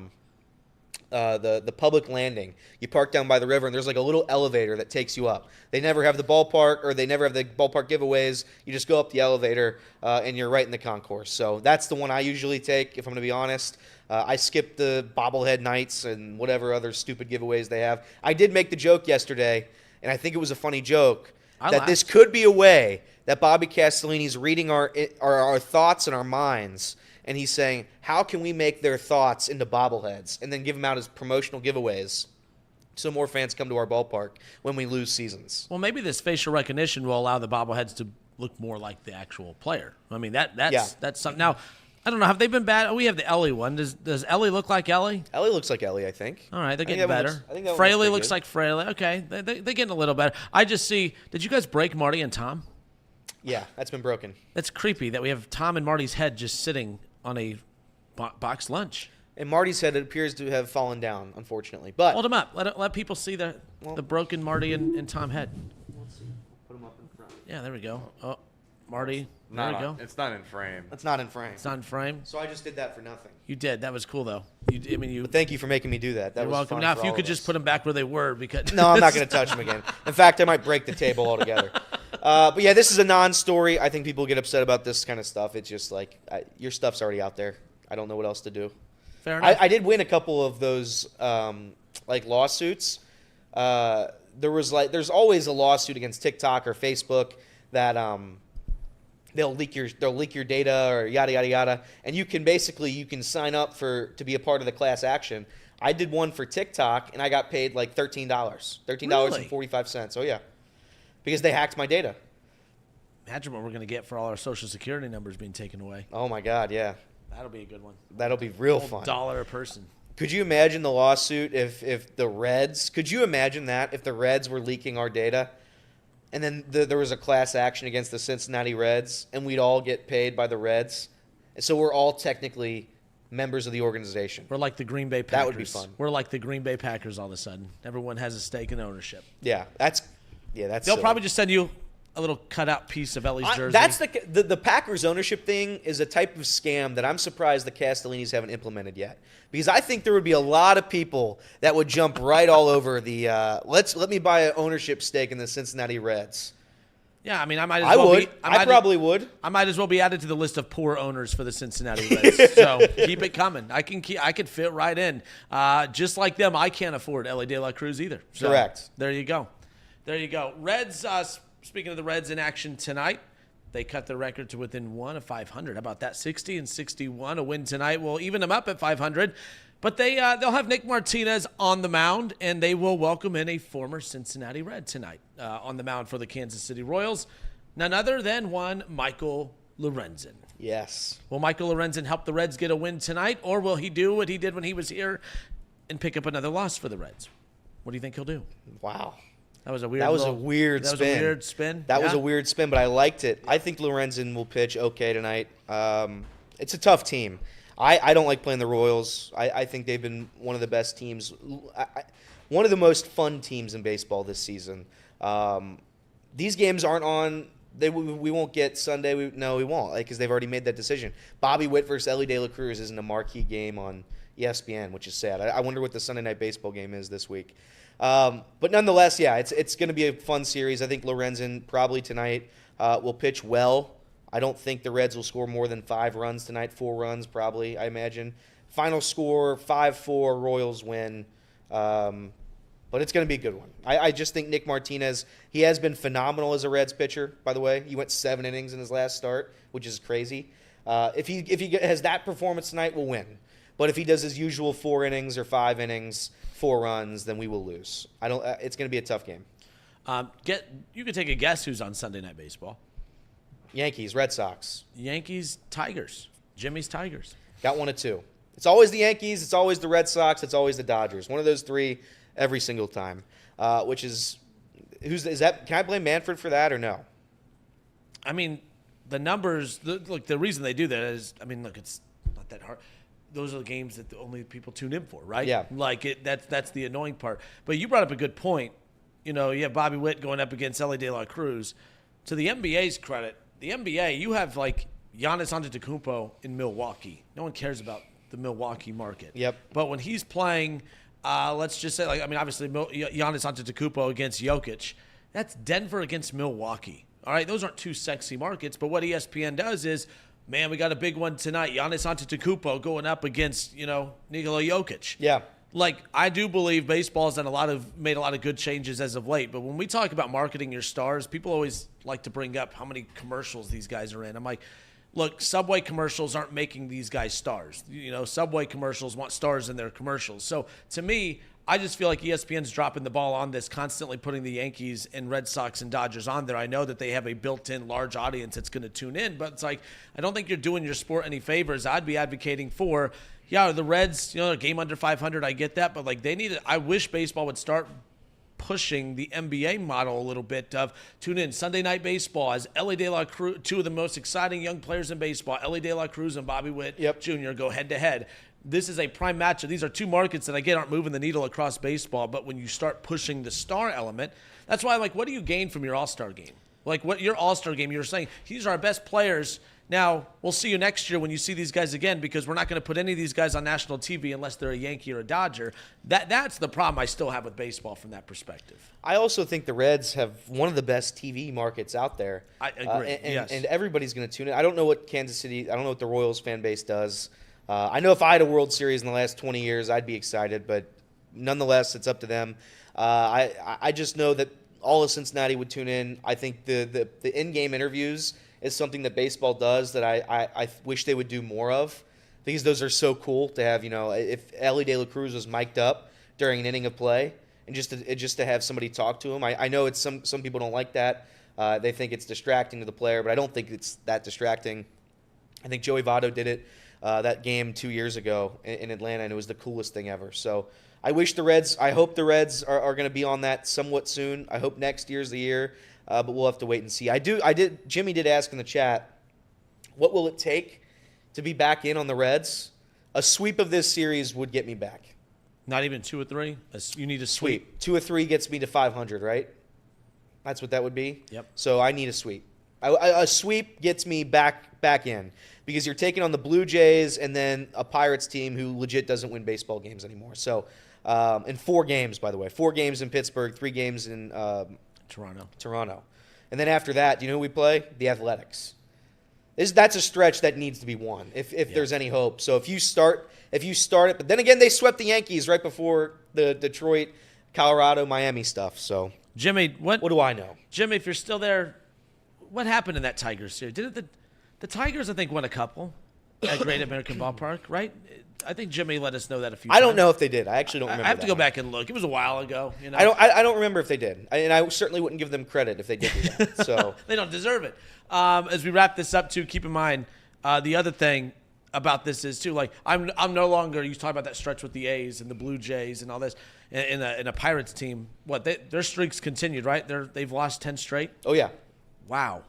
the public landing. You park down by the river, and there's like a little elevator that takes you up. They never have the ballpark, or they never have the ballpark giveaways. You just go up the elevator, and you're right in the concourse. So that's the one I usually take, if I'm going to be honest. I skip the bobblehead nights and whatever other stupid giveaways they have. I did make the joke yesterday, and I think it was a funny joke, this could be a way that Bobby Castellini's reading our thoughts and our minds, and he's saying, how can we make their thoughts into bobbleheads and then give them out as promotional giveaways so more fans come to our ballpark when we lose seasons? Well, maybe this facial recognition will allow the bobbleheads to look more like the actual player. That's something. Now, I don't know. Have they been bad? Oh, we have the Ellie one. Does Ellie look like Ellie? Ellie looks like Ellie, I think. All right, they're getting better. Fraley Fraley looks like Fraley. Okay, they're getting a little better. I just see. Did you guys break Marty and Tom? Yeah, that's been broken. That's creepy that we have Tom and Marty's head just sitting on a box lunch. And Marty's head appears to have fallen down, unfortunately. But hold him up. Let people see the broken Marty and Tom head. Let's see. Put him up in front. Yeah, there we go. Oh, Marty. There we go. It's not in frame. It's not in frame. It's not in frame. So I just did that for nothing. You did. That was cool, though. But thank you for making me do that. That You're was welcome. fun Now, for if you all could of just us. put them back where they were, because No, I'm not going to touch them again. In fact, I might break the table altogether. But yeah, this is a non-story. I think people get upset about this kind of stuff. It's just like your stuff's already out there. I don't know what else to do. Fair enough. I did win a couple of those lawsuits. There's always a lawsuit against TikTok or Facebook that they'll leak your data or yada yada yada, and you can sign up to be a part of the class action. I did one for TikTok and I got paid like $13.45. Oh yeah, because they hacked my data. Imagine what we're going to get for all our Social Security numbers being taken away. Oh my God, yeah. That'll be a good one. That'll be real fun. $1 a person. Could you imagine the lawsuit if the Reds? Could you imagine that if the Reds were leaking our data, and then there was a class action against the Cincinnati Reds, and we'd all get paid by the Reds, and so we're all technically members of the organization. We're like the Green Bay Packers. That would be fun. We're like the Green Bay Packers all of a sudden. Everyone has a stake in ownership. Yeah, that's. They'll silly. probably just send you a little cutout piece of Ellie's jersey. That's the Packers ownership thing is a type of scam that I'm surprised the Castellinis haven't implemented yet. Because I think there would be a lot of people that would jump right all over the let me buy an ownership stake in the Cincinnati Reds. Yeah, I mean, I might as I well would. be. I probably would. I might as well be added to the list of poor owners for the Cincinnati Reds. So keep it coming. I could fit right in. Just like them, I can't afford Ellie De La Cruz either. So Correct. There you go. Reds. Speaking of the Reds in action tonight, they cut their record to within 1 of 500. How about that? 60-61. A win tonight will even them up at 500. But they'll have Nick Martinez on the mound, and they will welcome in a former Cincinnati Red tonight on the mound for the Kansas City Royals. None other than one Michael Lorenzen. Yes. Will Michael Lorenzen help the Reds get a win tonight, or will he do what he did when he was here and pick up another loss for the Reds? What do you think he'll do? Wow. That was a weird spin. That was a weird spin, but I liked it. I think Lorenzen will pitch okay tonight. It's a tough team. I don't like playing the Royals. I think they've been one of the best teams, one of the most fun teams in baseball this season. These games aren't on. We won't get Sunday. We won't, because they've already made that decision. Bobby Witt versus Ellie De La Cruz isn't a marquee game on ESPN, which is sad. I wonder what the Sunday night baseball game is this week. But nonetheless, yeah, it's going to be a fun series. I think Lorenzen probably tonight will pitch well. I don't think the Reds will score more than 5 runs tonight. 4 runs probably, I imagine. Final score 5-4, Royals win. But it's going to be a good one. I just think Nick Martinez, he has been phenomenal as a Reds pitcher, by the way. He went 7 innings in his last start, which is crazy. If he has that performance tonight, we'll win. But if he does his usual 4 innings or 5 innings, 4 runs, then we will lose. It's going to be a tough game. You could take a guess who's on Sunday Night Baseball. Yankees, Red Sox. Yankees, Tigers. Jimmy's Tigers. Got 1 of 2. It's always the Yankees. It's always the Red Sox. It's always the Dodgers. One of those 3 every single time. Is that? Can I blame Manfred for that or no? I mean, the numbers. The reason they do that is, it's not that hard. Those are the games that only people tune in for, right? Yeah. That's the annoying part. But you brought up a good point. You have Bobby Witt going up against Ellie De La Cruz. To the NBA's credit, the NBA, you have Giannis Antetokounmpo in Milwaukee. No one cares about the Milwaukee market. Yep. But when he's playing, let's just say, obviously Giannis Antetokounmpo against Jokic, that's Denver against Milwaukee. All right, those aren't 2 sexy markets. But what ESPN does is, man, we got a big one tonight. Giannis Antetokounmpo going up against, Nikola Jokic. Yeah. I do believe baseball has made a lot of good changes as of late. But when we talk about marketing your stars, people always like to bring up how many commercials these guys are in. I'm like, look, Subway commercials aren't making these guys stars. Subway commercials want stars in their commercials. So to me, I just feel like ESPN's dropping the ball on this, constantly putting the Yankees and Red Sox and Dodgers on there. I know that they have a built-in large audience that's going to tune in, but it's I don't think you're doing your sport any favors. I'd be advocating for, the Reds, a game under 500, I get that, but I wish baseball would start pushing the NBA model a little bit of tune in Sunday Night Baseball as Ellie De La Cruz, 2 of the most exciting young players in baseball, Ellie De La Cruz and Bobby Witt Jr. go head-to-head. This is a prime matchup. These are 2 markets that, again, aren't moving the needle across baseball, but when you start pushing the star element, that's why what do you gain from your All-Star game? What your All-Star game, you're saying, these are our best players. Now, we'll see you next year when you see these guys again, because we're not going to put any of these guys on national TV unless they're a Yankee or a Dodger. That's the problem I still have with baseball from that perspective. I also think the Reds have one of the best TV markets out there. I agree, and everybody's going to tune in. I don't know what I don't know what the Royals fan base does. I know if I had a World Series in the last 20 years, I'd be excited, but nonetheless, it's up to them. I just know that all of Cincinnati would tune in. I think the in-game interviews is something that baseball does that I wish they would do more of, because those are so cool to have. If Ellie De La Cruz was mic'd up during an inning of play, and just to have somebody talk to him. I know it's some people don't like that. They think it's distracting to the player, but I don't think it's that distracting. I think Joey Votto did it that game 2 years ago in Atlanta, and it was the coolest thing ever. So I hope the Reds are going to be on that somewhat soon. I hope next year's the year, but we'll have to wait and see. Jimmy did ask in the chat, what will it take to be back in on the Reds? A sweep of this series would get me back. Not even 2 or 3? You need a sweep. 2 or 3 gets me to 500, right? That's what that would be? Yep. So I need a sweep. A sweep gets me back in, because you're taking on the Blue Jays and then a Pirates team who legit doesn't win baseball games anymore. So, in 4 games, by the way. 4 games in Pittsburgh, 3 games in Toronto. And then after that, do you know who we play? The Athletics. That's a stretch that needs to be won if there's any hope. So if you start it, but then again, they swept the Yankees right before the Detroit, Colorado, Miami stuff. So Jimmy, what do I know? Jimmy, if you're still there, what happened in that Tigers series? Didn't the Tigers, I think, won a couple at Great American Ballpark, right? I think Jimmy let us know that a few times. I don't know if they did. I actually don't remember. I have to go back and look. It was a while ago. I don't remember if they did, and I certainly wouldn't give them credit if they did do that. So they don't deserve it. As we wrap this up, too, keep in mind the other thing about this is too. Like I'm no longer. You talk about that stretch with the A's and the Blue Jays and all this in a Pirates team. Their streaks continued, right? They've lost 10 straight. Oh yeah. Wow.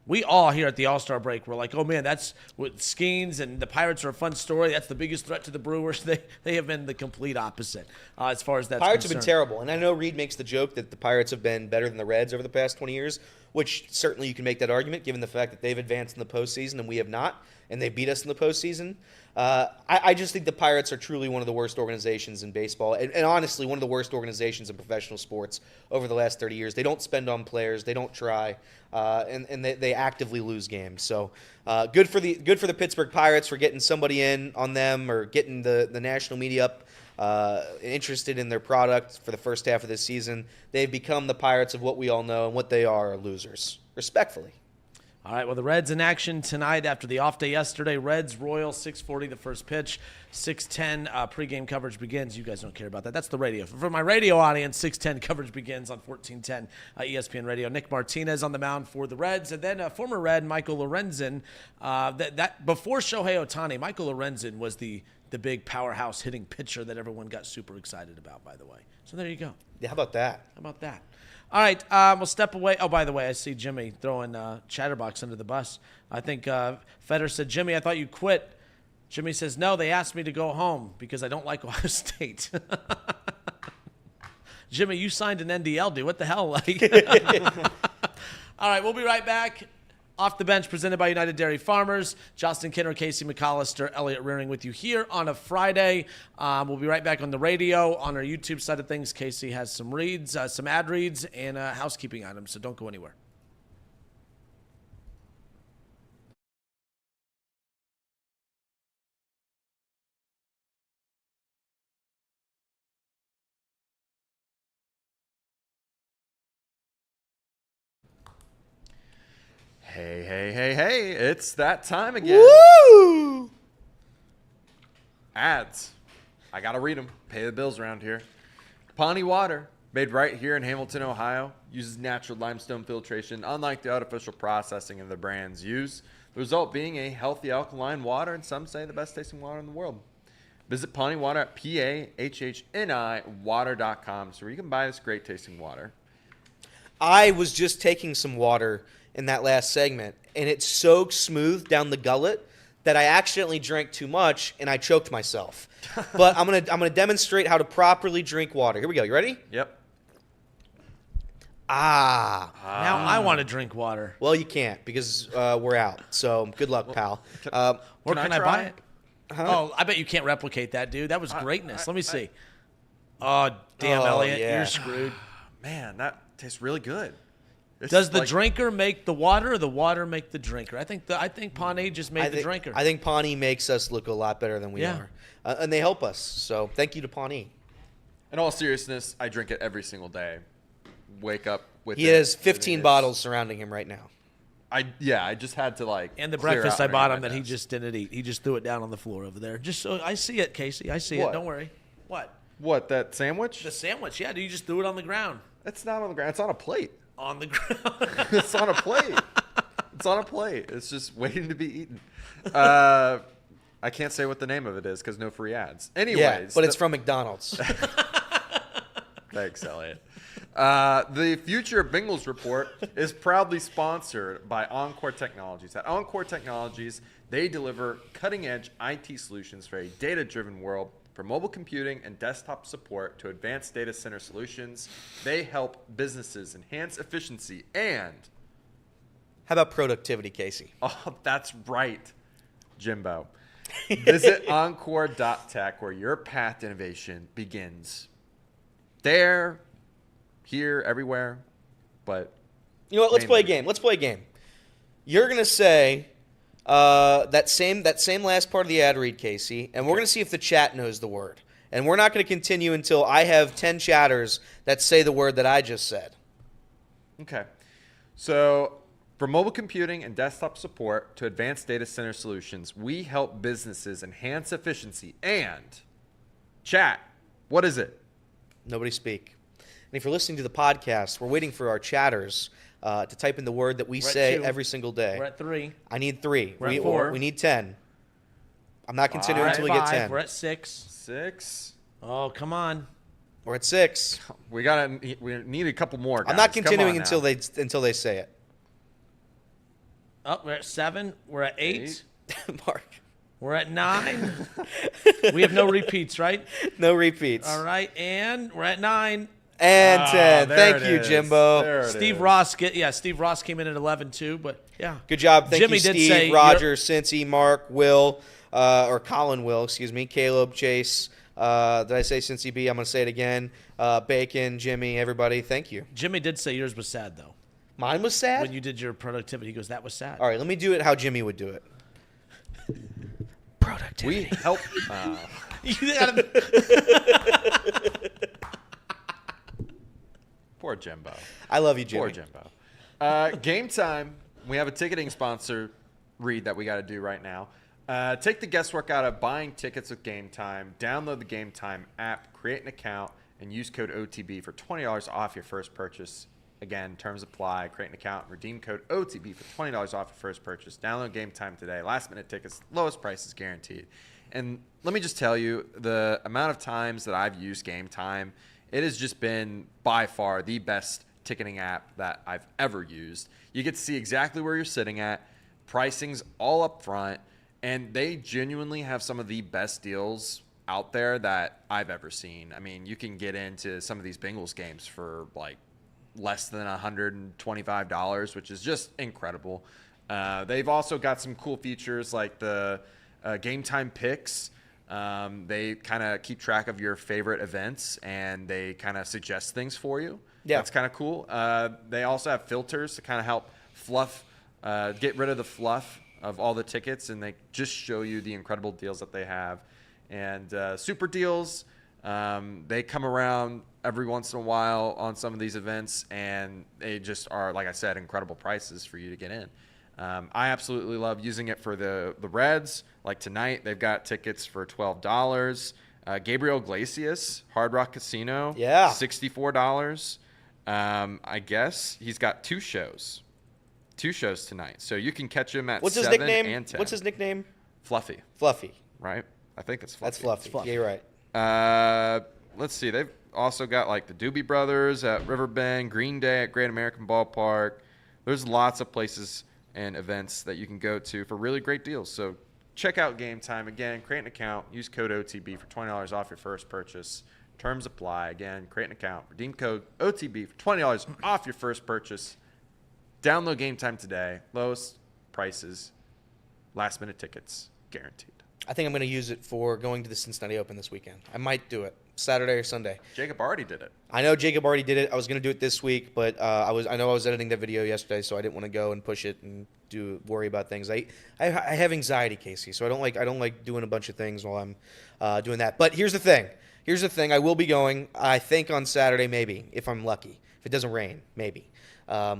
We all here at the All-Star break were like, oh, man, that's what Skeens and the Pirates are a fun story. That's the biggest threat to the Brewers. They have been the complete opposite as far as that's Pirates concerned. have been terrible. And I know Reed makes the joke that the Pirates have been better than the Reds over the past 20 years, which certainly you can make that argument given the fact that they've advanced in the postseason and we have not, and they beat us in the postseason. I just think the Pirates are truly one of the worst organizations in baseball, and honestly, one of the worst organizations in professional sports over the last 30 years. They don't spend on players. They don't try. And they actively lose games. So good for the Pittsburgh Pirates for getting somebody in on them or getting the national media up interested in their product for the first half of this season. They've become the Pirates of what we all know, and what they are losers, respectfully. All right, well, the Reds in action tonight after the off day yesterday. Reds, Royals, 6:40 the first pitch. 6:10 pregame coverage begins. You guys don't care about that. That's the radio. For my radio audience, 6:10 coverage begins on 1410 ESPN Radio. Nick Martinez on the mound for the Reds. And then former Red Michael Lorenzen. That before Shohei Ohtani, Michael Lorenzen was the big powerhouse hitting pitcher that everyone got super excited about, by the way. So there you go. Yeah, how about that? How about that? All right, we'll step away. Oh, by the way, I see Jimmy throwing Chatterbox under the bus. I think Feder said, Jimmy, I thought you quit. Jimmy says, no, they asked me to go home because I don't like Ohio State. Jimmy, you signed an NDL, dude. What the hell? All right, we'll be right back. Off the Bench, presented by United Dairy Farmers. Justin Kinner, Casey McAllister, Elliot Rearing with you here on a Friday. We'll be right back on the radio. On our YouTube side of things, Casey has some reads, some ad reads, and housekeeping items, so don't go anywhere. Hey, it's that time again. Woo! Ads. I got to read them. Pay the bills around here. Pawnee Water, made right here in Hamilton, Ohio, uses natural limestone filtration, unlike the artificial processing of the brands use. The result being a healthy alkaline water, and some say the best tasting water in the world. Visit Pawnee Water at PAHHNI water.com so you can buy this great tasting water. I was just taking some water in that last segment, and it soaked smooth down the gullet that I accidentally drank too much and I choked myself. But I'm gonna demonstrate how to properly drink water. Here we go. You ready? Yep. Now I want to drink water. Well, you can't because we're out. So good luck, pal. Where can I buy it? Huh? Oh, I bet you can't replicate that, dude. That was greatness. Let me see. Oh, damn, Elliot. yeah. You're screwed. Man, that tastes really good. Does the drinker make the water or the water make the drinker? I think Pawnee just made the drinker. I think Pawnee makes us look a lot better than we are. And they help us. So thank you to Pawnee. In all seriousness, I drink it every single day. Wake up with it. He has 15 bottles surrounding him right now. I just had to And the breakfast I bought him that he just didn't eat. He just threw it down on the floor over there. Just so I see it, Casey. I see it. Don't worry. What? What, that sandwich? The sandwich, yeah. Dude, you just threw it on the ground. It's not on the ground. It's on a plate. On the ground. It's on a plate. It's on a plate. It's just waiting to be eaten. I can't say what the name of it is because no free ads. Anyways. Yeah, but it's from McDonald's. Thanks, Elliot. The Future of Bengals report is proudly sponsored by Encore Technologies. At Encore Technologies, they deliver cutting-edge IT solutions for a data-driven world. From mobile computing and desktop support to advanced data center solutions, they help businesses enhance efficiency and... How about productivity, Casey? Oh, that's right, Jimbo. Visit encore.tech where your path to innovation begins. There, here, everywhere, but You know what? Let's play a game. You're going to say that same last part of the ad read, Casey, and we're going to see if the chat knows the word. And we're not going to continue until I have 10 chatters that say the word that I just said. Okay. So, from mobile computing and desktop support to advanced data center solutions, we help businesses enhance efficiency and chat. What is it? Nobody speak. And if you're listening to the podcast, we're waiting for our chatters to type in the word that we say every single day. We're at 3. I need 3. We're at 4. We need 10. I'm not continuing until we get 10. We're at 6. 6. Oh, come on. We're at 6. We need a couple more, guys. I'm not continuing until they say it. Oh, we're at 7. We're at 8. Mark. We're at 9. We have no repeats, right? No repeats. All right, and we're at 9. And 10. Thank you, Jimbo. Steve Ross came in at 11 too, but yeah. Good job. Thank Jimmy you, did Steve, say Roger, Cincy, Mark, Will, or Colin Will, excuse me, Caleb, Chase. Did I say Cincy B? I'm going to say it again. Bacon, Jimmy, everybody. Thank you. Jimmy did say yours was sad, though. Mine was sad? When you did your productivity, he goes, that was sad. All right, let me do it how Jimmy would do it. Productivity. We help. Poor Jimbo. I love you, Jimmy. Poor Jimbo. Game time. We have a ticketing sponsor read that we got to do right now. Take the guesswork out of buying tickets with Game Time. Download the Game Time app, create an account, and use code OTB for $20 off your first purchase. Again, terms apply. Create an account, redeem code OTB for $20 off your first purchase. Download Game Time today. Last minute tickets, lowest prices guaranteed. And let me just tell you, the amount of times that I've used Game Time, it has just been by far the best ticketing app that I've ever used. You get to see exactly where you're sitting at. Pricing's all up front. And they genuinely have some of the best deals out there that I've ever seen. I mean, you can get into some of these Bengals games for like less than $125, which is just incredible. They've also got some cool features like the Game Time Picks. They kind of keep track of your favorite events and they kind of suggest things for you. Yeah. That's kind of cool. They also have filters to kind of help get rid of the fluff of all the tickets, and they just show you the incredible deals that they have. And super deals, they come around every once in a while on some of these events, and they just are, like I said, incredible prices for you to get in. I absolutely love using it for the Reds. Like tonight, they've got tickets for $12. Gabriel Iglesias, Hard Rock Casino, $64. I guess he's got 2 shows. 2 shows tonight. So you can catch him at 7 and 10. What's his nickname? Fluffy. Fluffy. Right? I think it's Fluffy. That's Fluffy. Yeah, you're right. Let's see. They've also got like the Doobie Brothers at Riverbend, Green Day at Great American Ballpark. There's lots of places and events that you can go to for really great deals. So check out Game Time. Again, create an account. Use code OTB for $20 off your first purchase. Terms apply. Again, create an account. Redeem code OTB for $20 off your first purchase. Download Game Time today. Lowest prices, last minute tickets, guaranteed. I think I'm going to use it for going to the Cincinnati Open this weekend. I might do it Saturday or Sunday. Jacob already did it. I know Jacob already did it. I was going to do it this week, but I know I was editing that video yesterday, so I didn't want to go and push it and worry about things. I have anxiety, Casey, so I don't like doing a bunch of things while I'm doing that. But here's the thing. I will be going. I think on Saturday, maybe if I'm lucky. If it doesn't rain, maybe.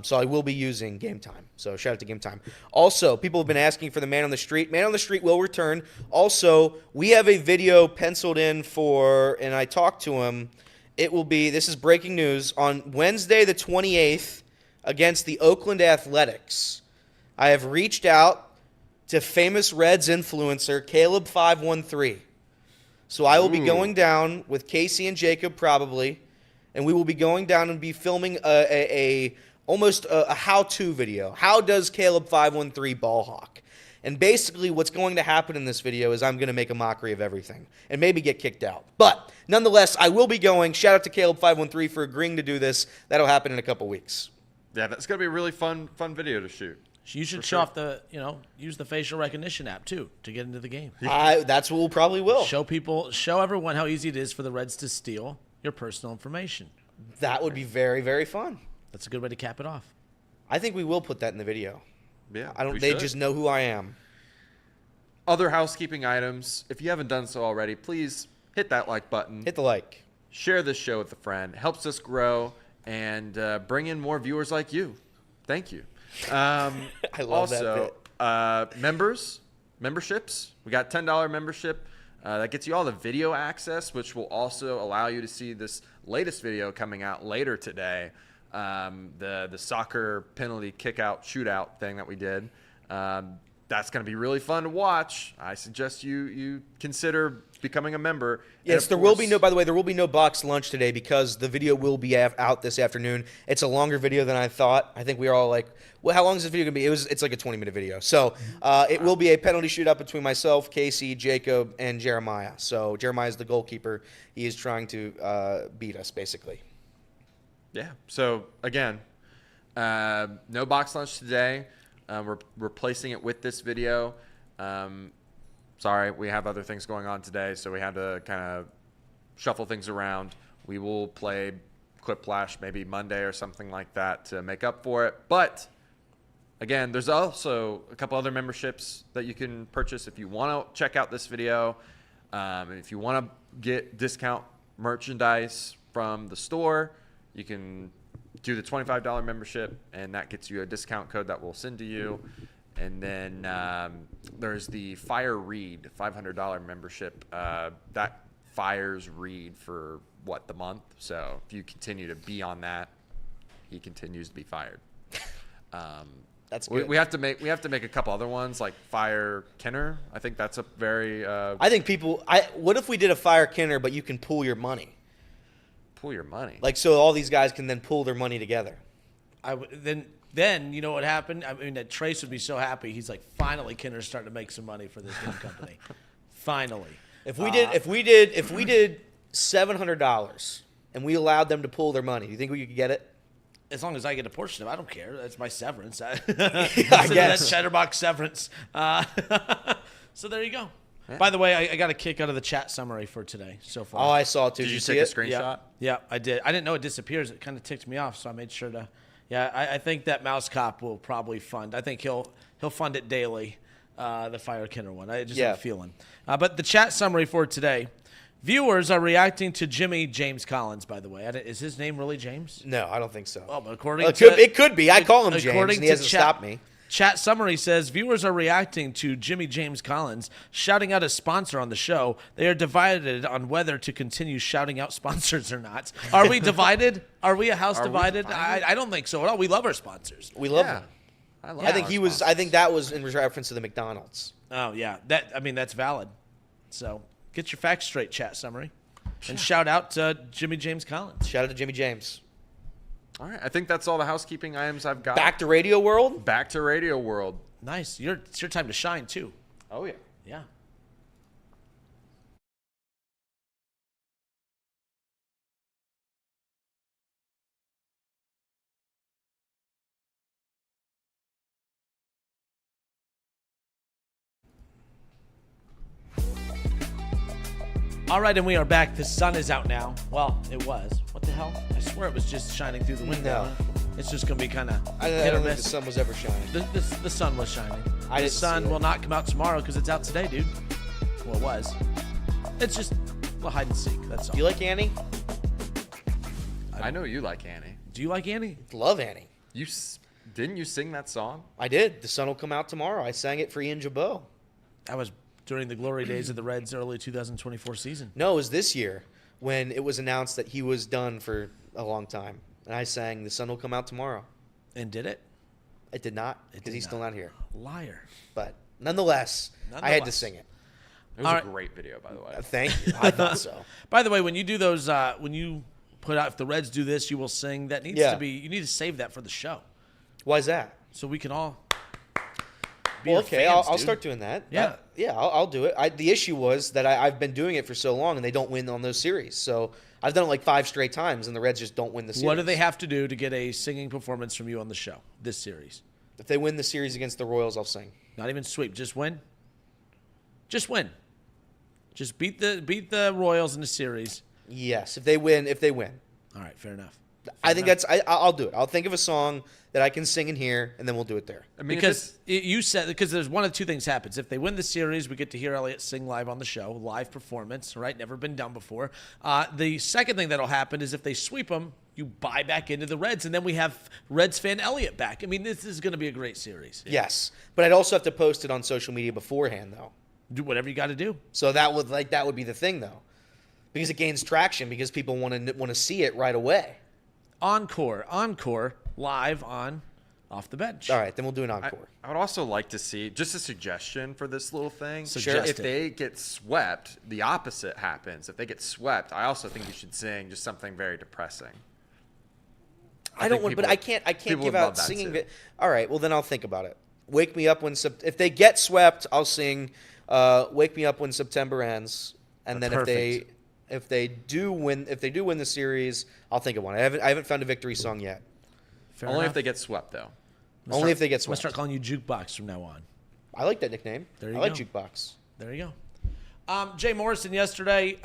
So I will be using Game Time. So shout out to Game Time. Also, people have been asking for the Man on the Street. Man on the Street will return. Also, we have a video penciled in for, and I talked to him. It will be, this is breaking news, on Wednesday the 28th against the Oakland Athletics. I have reached out to famous Reds influencer Caleb513. So I will be going down with Casey and Jacob probably, and we will be going down and be filming almost a how-to video. How does Caleb513 ball hawk? And basically what's going to happen in this video is I'm going to make a mockery of everything and maybe get kicked out. But nonetheless, I will be going. Shout out to Caleb513 for agreeing to do this. That'll happen in a couple weeks. Yeah, that's going to be a really fun video to shoot. You should show off use the facial recognition app too to get into the game. That's what we'll probably will. Show everyone how easy it is for the Reds to steal your personal information. That would be very, very fun. That's a good way to cap it off. I think we will put that in the video. Yeah, They just know who I am. Other housekeeping items. If you haven't done so already, please hit that like button. Hit the like. Share this show with a friend. Helps us grow and bring in more viewers like you. Thank you. I love that bit. Memberships. We got $10 membership. That gets you all the video access, which will also allow you to see this latest video coming out later today. The soccer penalty kick-out shootout thing that we did. That's going to be really fun to watch. I suggest you consider becoming a member. Yes, there will be no box lunch today because the video will be out this afternoon. It's a longer video than I thought. I think we were all like, well, how long is this video going to be? It's like a 20-minute video. So it will be a penalty shootout between myself, Casey, Jacob, and Jeremiah. So Jeremiah is the goalkeeper. He is trying to beat us, basically. Yeah. So, again, no box lunch today. We're replacing it with this video. Sorry, we have other things going on today, so we had to kind of shuffle things around. We will play Quiplash maybe Monday or something like that to make up for it. But, again, there's also a couple other memberships that you can purchase if you want to check out this video. If you want to get discount merchandise from the store, you can do the $25 membership, and that gets you a discount code that we'll send to you. And then there's the Fire Read $500 membership. That fires Read for the month. So if you continue to be on that, he continues to be fired. That's good. We have to make a couple other ones like Fire Kenner. I think that's a very. I think people. What if we did a Fire Kenner, but you can pool your money? Pull your money. Like, so all these guys can then pool their money together. Then you know what happened? I mean, that Trace would be so happy. He's like, finally, Kinner's starting to make some money for this game company. Finally. If we did $700 and we allowed them to pool their money, do you think we could get it? As long as I get a portion of it, I don't care. That's my severance. I guess. That's Chatterbox severance. So there you go. Yeah. By the way, I got a kick out of the chat summary for today so far. Oh, I saw it too. Did you see take it? a screenshot? Yeah, I did. I didn't know it disappears. It kind of ticked me off, so I made sure to. Yeah, I think that Mouse Cop will probably fund. I think he'll fund it daily, the Fire Kenner one. I just have a feeling. But the chat summary for today. Viewers are reacting to Jimmy James Collins, by the way. Is his name really James? No, I don't think so. Oh, but it could be. I call him James, and he hasn't stopped me. Chat summary says, viewers are reacting to Jimmy James Collins shouting out a sponsor on the show. They are divided on whether to continue shouting out sponsors or not. Are we divided? Are we a house divided? I don't think so at all. We love our sponsors. We love them. I think that was in reference to the McDonald's. Oh, yeah. That's valid. So get your facts straight, chat summary. And shout out to Jimmy James Collins. Shout out to Jimmy James. All right, I think that's all the housekeeping items I've got. Back to Radio World? Back to Radio World. Nice. It's your time to shine, too. Oh, yeah. Yeah. All right, and we are back. The sun is out now. Well, it was. What the hell? I swear it was just shining through the window. No. It's just going to be kind of I don't think the sun was ever shining. The sun was shining. The sun will not come out tomorrow because it's out today, dude. Well, it was. It's just a hide and seek. That's all. Do you like Annie? I know you like Annie. Do you like Annie? Love Annie. Didn't you sing that song? I did. The sun will come out tomorrow. I sang it for Ian Jabot. That was during the glory days of the Reds' early 2024 season. No, it was this year when it was announced that he was done for a long time. And I sang, the sun will come out tomorrow. And did it? It did not, because he's still not here. Liar. But nonetheless, I had to sing it. It was a great video, by the way. Thank you. I thought so. By the way, when you do those, when you put out, if the Reds do this, you will sing. That needs to be, you need to save that for the show. Why is that? So we can all okay, fans, I'll start doing that. Yeah. I'll do it. The issue was that I've been doing it for so long, and they don't win on those series. So I've done it like 5 straight times, and the Reds just don't win the series. What do they have to do to get a singing performance from you on the show this series? If they win the series against the Royals, I'll sing. Not even sweep. Just win. Just win. Just beat the Royals in the series. Yes, if they win. All right, fair enough. I think I'll do it. I'll think of a song that I can sing in here, and then we'll do it there. I mean, because there's one of two things happens. If they win the series, we get to hear Elliott sing live on the show, live performance, right? Never been done before. The second thing that'll happen is if they sweep them, you buy back into the Reds, and then we have Reds fan Elliott back. I mean, this is going to be a great series. Yes, but I'd also have to post it on social media beforehand, though. Do whatever you got to do. So that would be the thing, though, because it gains traction because people want to see it right away. Encore, live on Off the Bench. All right, then we'll do an encore. I would also like to see, just a suggestion for this little thing. Suggest if they get swept, the opposite happens. If they get swept, I also think you should sing just something very depressing. I don't want, but I can't give out singing. All right, well then I'll think about it. Wake me up when if they get swept, I'll sing "Wake Me Up When September Ends," and then Perfect. if they do win the series, I'll think of one. I haven't found a victory song yet. Only if they get swept, though. Only if they get We'll swept. start calling you Jukebox from now on. I like that nickname. There you I like go. Jukebox. There you go. Jay Morrison yesterday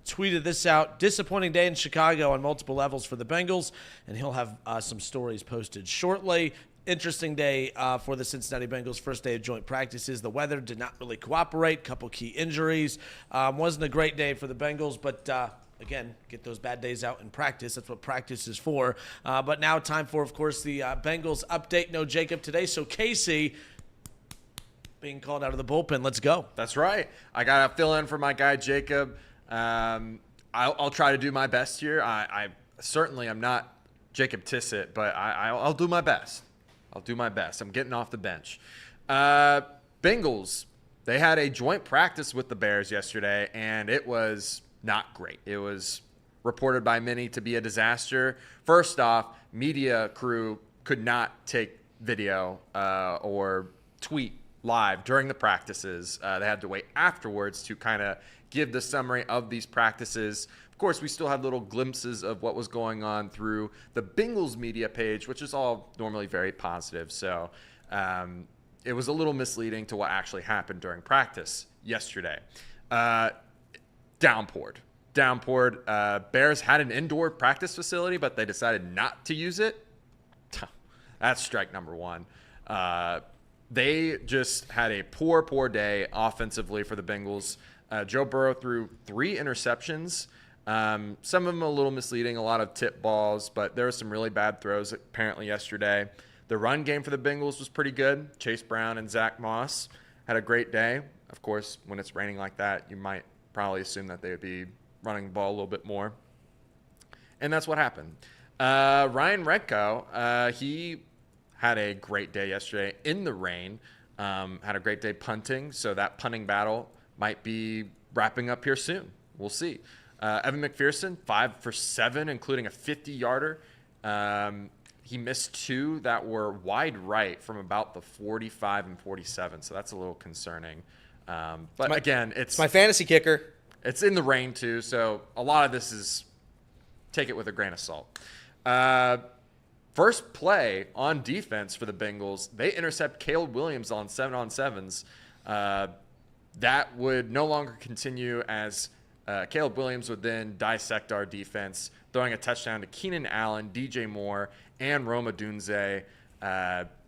tweeted this out. Disappointing day in Chicago on multiple levels for the Bengals, and he'll have some stories posted shortly. Interesting day for the Cincinnati Bengals. First day of joint practices. The weather did not really cooperate. Couple key injuries. Wasn't a great day for the Bengals, but again, get those bad days out in practice. That's what practice is for. But now time for, of course, the Bengals update. No Jacob today, so Casey being called out of the bullpen. Let's go. That's right. I got to fill in for my guy, Jacob. I'll try to do my best here. I certainly am not Jacob Tissett, but I'll do my best. I'll do my best. I'm getting off the bench. Bengals, they had a joint practice with the Bears yesterday, and it was not great. It was reported by many to be a disaster. First off, media crew could not take video or tweet live during the practices. They had to wait afterwards to kind of give the summary of these practices. Of course, we still had little glimpses of what was going on through the Bengals media page, which is all normally very positive. So it was a little misleading to what actually happened during practice yesterday. Downpoured. Bears had an indoor practice facility, but they decided not to use it. That's strike number one. They just had a poor day offensively for the Bengals. Joe Burrow threw 3 interceptions. Some of them a little misleading, a lot of tip balls, but there were some really bad throws apparently yesterday. The run game for the Bengals was pretty good. Chase Brown and Zach Moss had a great day. Of course, when it's raining like that, you might probably assume that they would be running the ball a little bit more. And that's what happened. Ryan Redko, he had a great day yesterday in the rain. Had a great day punting, so that punting battle might be wrapping up here soon. We'll see. Evan McPherson, 5 for 7, including a 50-yarder. He missed 2 that were wide right from about the 45 and 47, so that's a little concerning. But again, it's my fantasy kicker. It's in the rain too, so a lot of this is take it with a grain of salt. First play on defense for the Bengals, they intercept Caleb Williams on 7-on-7s. That would no longer continue as Caleb Williams would then dissect our defense, throwing a touchdown to Keenan Allen, DJ Moore, and Roma Dunze.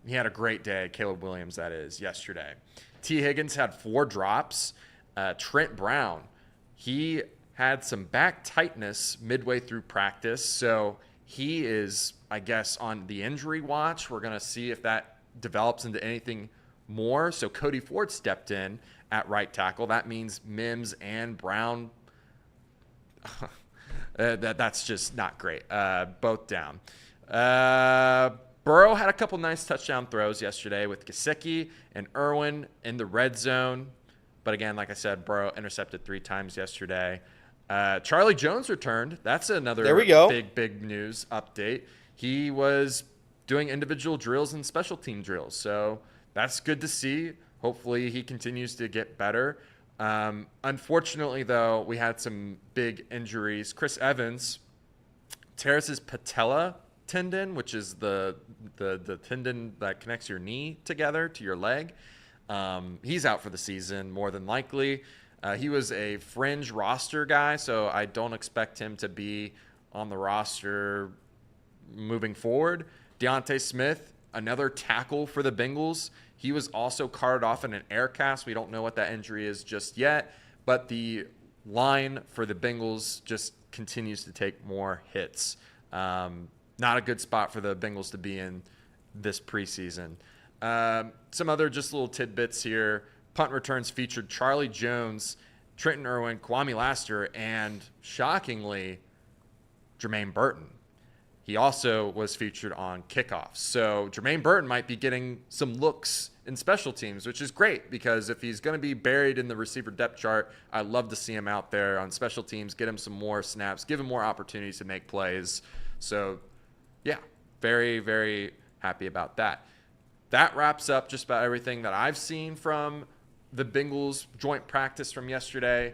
He had a great day, Caleb Williams, that is, yesterday. T. Higgins had 4 drops. Trent Brown, he had some back tightness midway through practice, so he is, I guess, on the injury watch. We're going to see if that develops into anything more. So Cody Ford stepped in at right tackle. That means Mims and Brown. That's just not great. Both down. Burrow had a couple nice touchdown throws yesterday with Gesicki and Irwin in the red zone. But again, like I said, Burrow intercepted 3 times yesterday. Charlie Jones returned. That's another big news update. He was doing individual drills and special team drills. So that's good to see. Hopefully he continues to get better. Unfortunately, though, we had some big injuries. Chris Evans tears his patella tendon, which is the tendon that connects your knee together to your leg. He's out for the season, more than likely. He was a fringe roster guy, so I don't expect him to be on the roster moving forward. Deontay Smith, another tackle for the Bengals. He was also carted off in an air cast. We don't know what that injury is just yet, but the line for the Bengals just continues to take more hits. Not a good spot for the Bengals to be in this preseason. Some other just little tidbits here. Punt returns featured Charlie Jones, Trenton Irwin, Kwame Laster, and shockingly, Jermaine Burton. He also was featured on kickoffs. So Jermaine Burton might be getting some looks in special teams, which is great because if he's going to be buried in the receiver depth chart, I'd love to see him out there on special teams, get him some more snaps, give him more opportunities to make plays. So, yeah, very, very happy about that. That wraps up just about everything that I've seen from the Bengals joint practice from yesterday.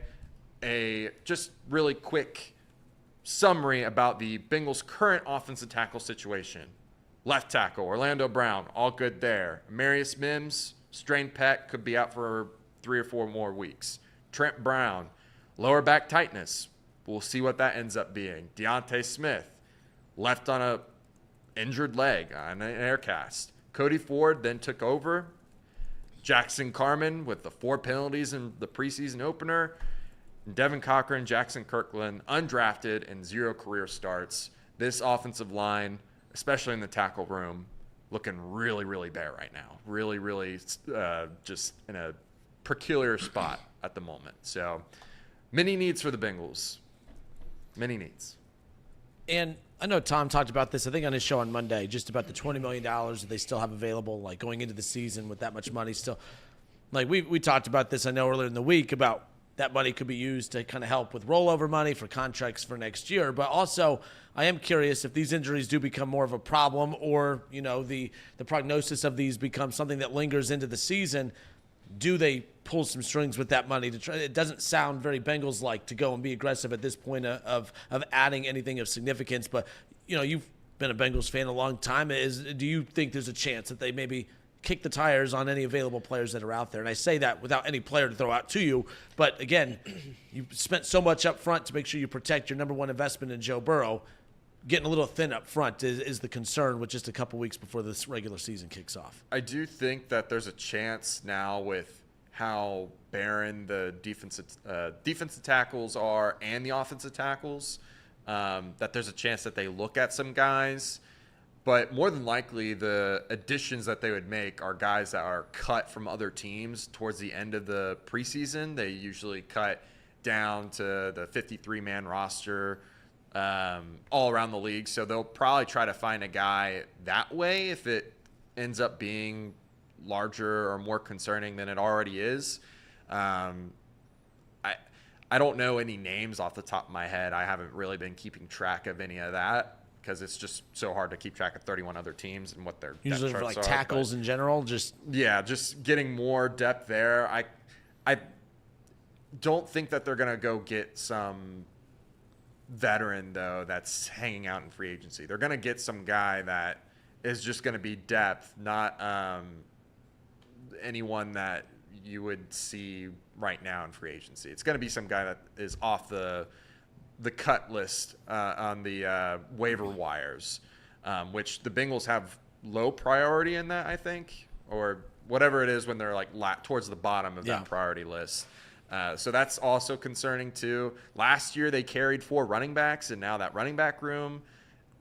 A just really quick summary about the Bengals' current offensive tackle situation. Left tackle, Orlando Brown, all good there. Marius Mims, strained pec, could be out for 3 or 4 more weeks. Trent Brown, lower back tightness. We'll see what that ends up being. Deontay Smith, left on a injured leg on an air cast. Cody Ford then took over. Jackson Carman with the 4 penalties in the preseason opener. Devin Cochran, Jackson Kirkland, undrafted and 0 career starts. This offensive line, especially in the tackle room, looking really, really bare right now. Really, really just in a peculiar spot at the moment. So many needs for the Bengals. Many needs. And I know Tom talked about this, I think, on his show on Monday, just about the $20 million that they still have available, like going into the season with that much money still. Like we talked about this, I know, earlier in the week about that money could be used to kind of help with rollover money for contracts for next year. But also, I am curious if these injuries do become more of a problem or, you know, the prognosis of these becomes something that lingers into the season. Do they pull some strings with that money to try? It doesn't sound very Bengals-like to go and be aggressive at this point of adding anything of significance. But, you know, you've been a Bengals fan a long time. Do you think there's a chance that they maybe kick the tires on any available players that are out there? And I say that without any player to throw out to you. But, again, you spent so much up front to make sure you protect your number one investment in Joe Burrow. Getting a little thin up front is the concern with just a couple weeks before this regular season kicks off. I do think that there's a chance now with how barren the defensive tackles are and the offensive tackles, that there's a chance that they look at some guys. But more than likely, the additions that they would make are guys that are cut from other teams towards the end of the preseason. They usually cut down to the 53-man roster all around the league. So they'll probably try to find a guy that way if it ends up being larger or more concerning than it already is. I don't know any names off the top of my head. I haven't really been keeping track of any of that because it's just so hard to keep track of 31 other teams and what their usually depth for like charts are. tackles in general. Just getting more depth there. I don't think that they're gonna go get some veteran though that's hanging out in free agency. They're gonna get some guy that is just gonna be depth, not anyone that you would see right now in free agency. It's gonna be some guy that is off the cut list on the waiver wires, which the Bengals have low priority in that, I think, or whatever it is when they're like towards the bottom of that priority list. So that's also concerning too. Last year they carried 4 running backs, and now that running back room,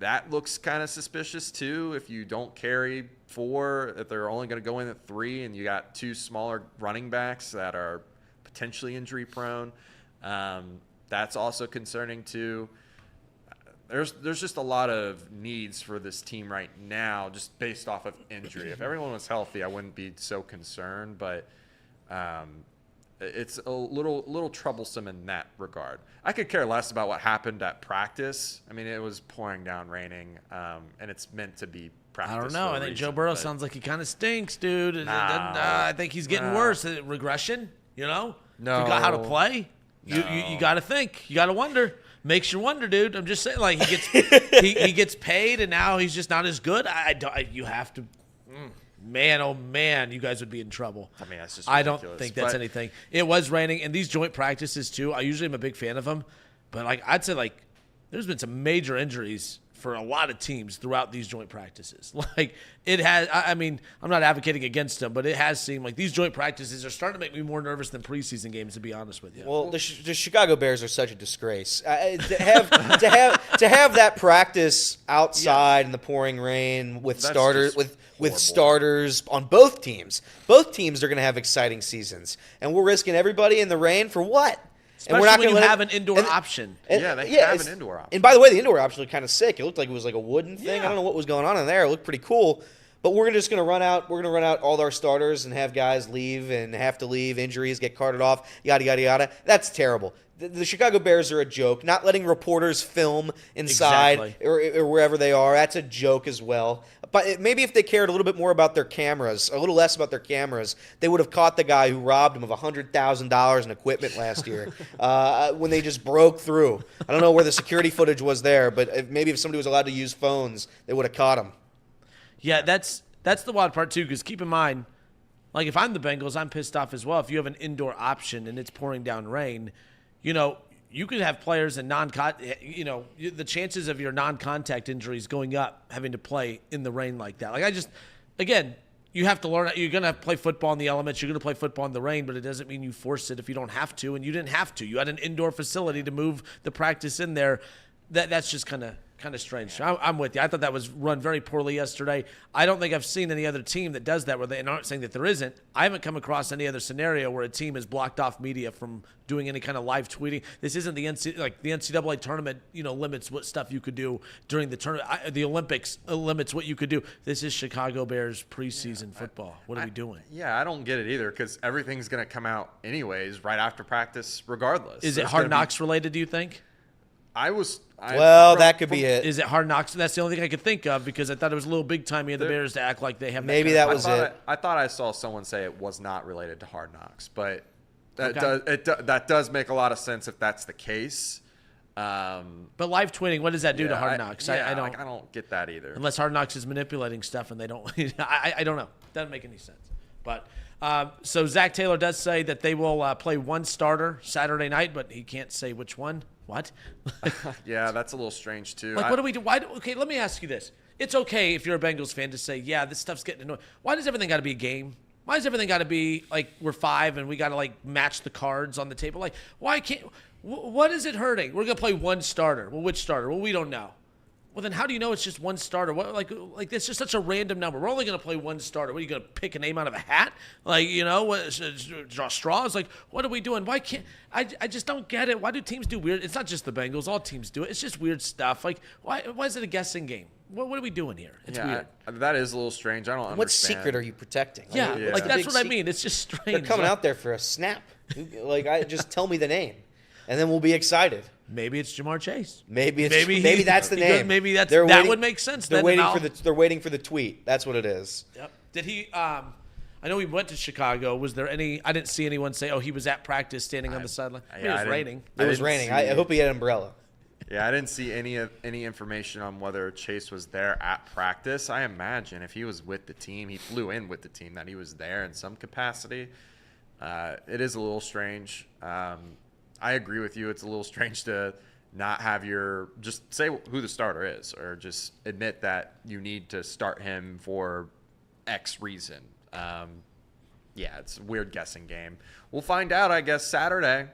that looks kind of suspicious too. If you don't carry 4, if they're only going to go in at 3, and you got 2 smaller running backs that are potentially injury prone, that's also concerning too. There's just a lot of needs for this team right now, just based off of injury. If everyone was healthy, I wouldn't be so concerned, but it's a little troublesome in that regard. I could care less about what happened at practice. I mean, it was pouring down raining, and it's meant to be practice. I don't know. I think Joe Burrow sounds like he kind of stinks, dude. I think he's getting worse. Regression, you know? No. Forgot how to play. No. You got to think. You got to wonder. Makes you wonder, dude. I'm just saying, like, he gets he gets paid, and now he's just not as good. You have to. Man, oh man, you guys would be in trouble. I mean, that's just I ridiculous. don't think that's anything. It was raining, and these joint practices too. I usually am a big fan of them, but like I'd say, like there's been some major injuries for a lot of teams throughout these joint practices. Like it has, I mean, I'm not advocating against them, but it has seemed like these joint practices are starting to make me more nervous than preseason games, to be honest with you. Well, the Chicago Bears are such a disgrace. To have that practice outside in the pouring rain with starters with starters on both teams. Both teams are going to have exciting seasons, and we're risking everybody in the rain for what? Especially and we're not when going you to have an indoor option. They have an indoor option. And by the way, the indoor option looked kind of sick. It looked like it was like a wooden thing. Yeah. I don't know what was going on in there. It looked pretty cool. But we're just going to run out. We're going to run out all our starters and have guys leave and have to leave. Injuries get carted off. Yada yada yada. That's terrible. The Chicago Bears are a joke. Not letting reporters film inside or wherever they are. That's a joke as well. But maybe if they cared a little bit more about their cameras, a little less about their cameras, they would have caught the guy who robbed them of $100,000 in equipment last year when they just broke through. I don't know where the security footage was there, but maybe if somebody was allowed to use phones, they would have caught him. Yeah, that's the wild part too. Because keep in mind, like if I'm the Bengals, I'm pissed off as well. If you have an indoor option and it's pouring down rain, you could have players and the chances of your non-contact injuries going up having to play in the rain like that. Like again, you have to learn. You're going to play football in the elements. You're going to play football in the rain, but it doesn't mean you force it if you don't have to. And you didn't have to. You had an indoor facility to move the practice in there. That's just kind of strange. I'm with you. I thought that was run very poorly yesterday. I don't think I've seen any other team that does that, and I'm not saying that there isn't. I haven't come across any other scenario where a team has blocked off media from doing any kind of live tweeting. This isn't the NCAA tournament, limits what stuff you could do during the tournament. The Olympics limits what you could do. This is Chicago Bears preseason football. What are we doing? Yeah, I don't get it either because everything's going to come out anyways right after practice regardless. Is it Hard Knocks related, do you think? That could be it. Is it Hard Knocks? That's the only thing I could think of because I thought it was a little big timey of the Bears to act like they have. Maybe that was it. I thought I saw someone say it was not related to Hard Knocks, but that does make a lot of sense if that's the case. But live tweeting, what does that do to Hard Knocks? I don't get that either. Unless Hard Knocks is manipulating stuff and they don't. I don't know. Doesn't make any sense. But so Zach Taylor does say that they will play one starter Saturday night, but he can't say which one. What? Yeah, that's a little strange too. Like, what do we do? Okay, let me ask you this. It's okay if you're a Bengals fan to say, yeah, this stuff's getting annoying. Why does everything got to be a game? Why does everything got to be like we're 5 and we got to like match the cards on the table? Like, why can't? What is it hurting? We're gonna play one starter. Well, which starter? Well, we don't know. Well, then how do you know it's just one starter? What like it's just such a random number. We're only going to play one starter. What are you going to pick a name out of a hat? Like, draw straws? Like, what are we doing? Why can't I just don't get it. Why do teams do weird? It's not just the Bengals. All teams do it. It's just weird stuff. Like, why is it a guessing game? What are we doing here? It's weird. That is a little strange. I don't understand. What secret are you protecting? Like that's what I mean. It's just strange. They're coming out there for a snap. Just tell me the name, and then we'll be excited. Maybe it's Jamar Chase. Maybe that's the name. Maybe that would make sense. They're waiting for the tweet. That's what it is. Yep. Did he? I know he went to Chicago. Was there any? I didn't see anyone say, "Oh, he was at practice, standing on the sideline." It was raining. It was raining. I hope he had an umbrella. Yeah, I didn't see any information on whether Chase was there at practice. I imagine if he was with the team, he flew in with the team, that he was there in some capacity. It is a little strange. I agree with you. It's a little strange to not have just say who the starter is or just admit that you need to start him for X reason. It's a weird guessing game. We'll find out, I guess, Saturday.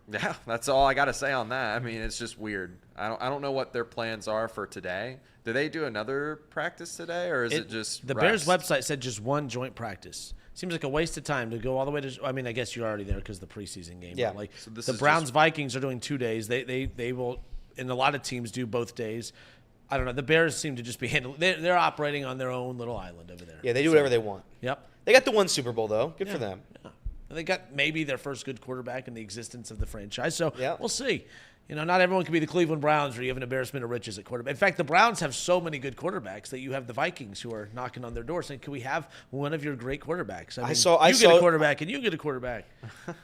That's all I got to say on that. I mean, it's just weird. I don't know what their plans are for today. Do they do another practice today, or is it just the rest? Bears website said just one joint practice. Seems like a waste of time to go all the way to. I mean, I guess you're already there because the preseason game. Yeah. But the Browns Vikings are doing 2 days. They will, and a lot of teams do both days. I don't know. The Bears seem to just be handling. They're operating on their own little island over there. Yeah, they do whatever they want. Yep. They got the one Super Bowl though. Good for them. Yeah. And they got maybe their first good quarterback in the existence of the franchise. So we'll see. Not everyone can be the Cleveland Browns where you have an embarrassment of riches at quarterback. In fact, the Browns have so many good quarterbacks that you have the Vikings who are knocking on their door saying, can we have one of your great quarterbacks? I mean, get a quarterback and you get a quarterback.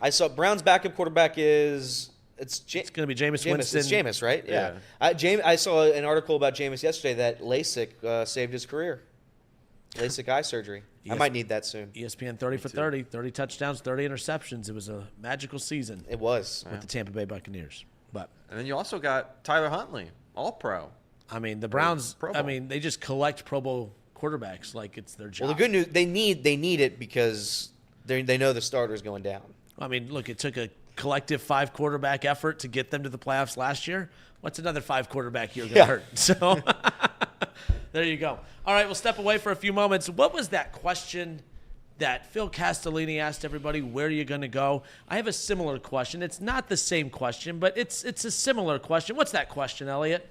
I saw Browns' backup quarterback is it's going to be Jameis Winston. It's Jameis, right? Yeah. I saw an article about Jameis yesterday that LASIK saved his career. LASIK eye surgery. I might need that soon. ESPN 30 for 30, 30 touchdowns, 30 interceptions. It was a magical season. It was. With the Tampa Bay Buccaneers. But And then you also got Tyler Huntley, All-Pro. I mean, the Browns. Pro Bowl. I mean, they just collect Pro Bowl quarterbacks like it's their job. Well, the good news, they need it because they know the starter's going down. I mean, look, it took a collective 5 quarterback effort to get them to the playoffs last year. What's another 5 quarterback year going to hurt? So there you go. All right, we'll step away for a few moments. What was that question that Phil Castellini asked everybody? Where are you going to go? I have a similar question. It's not the same question, but it's a similar question. What's that question, Elliot?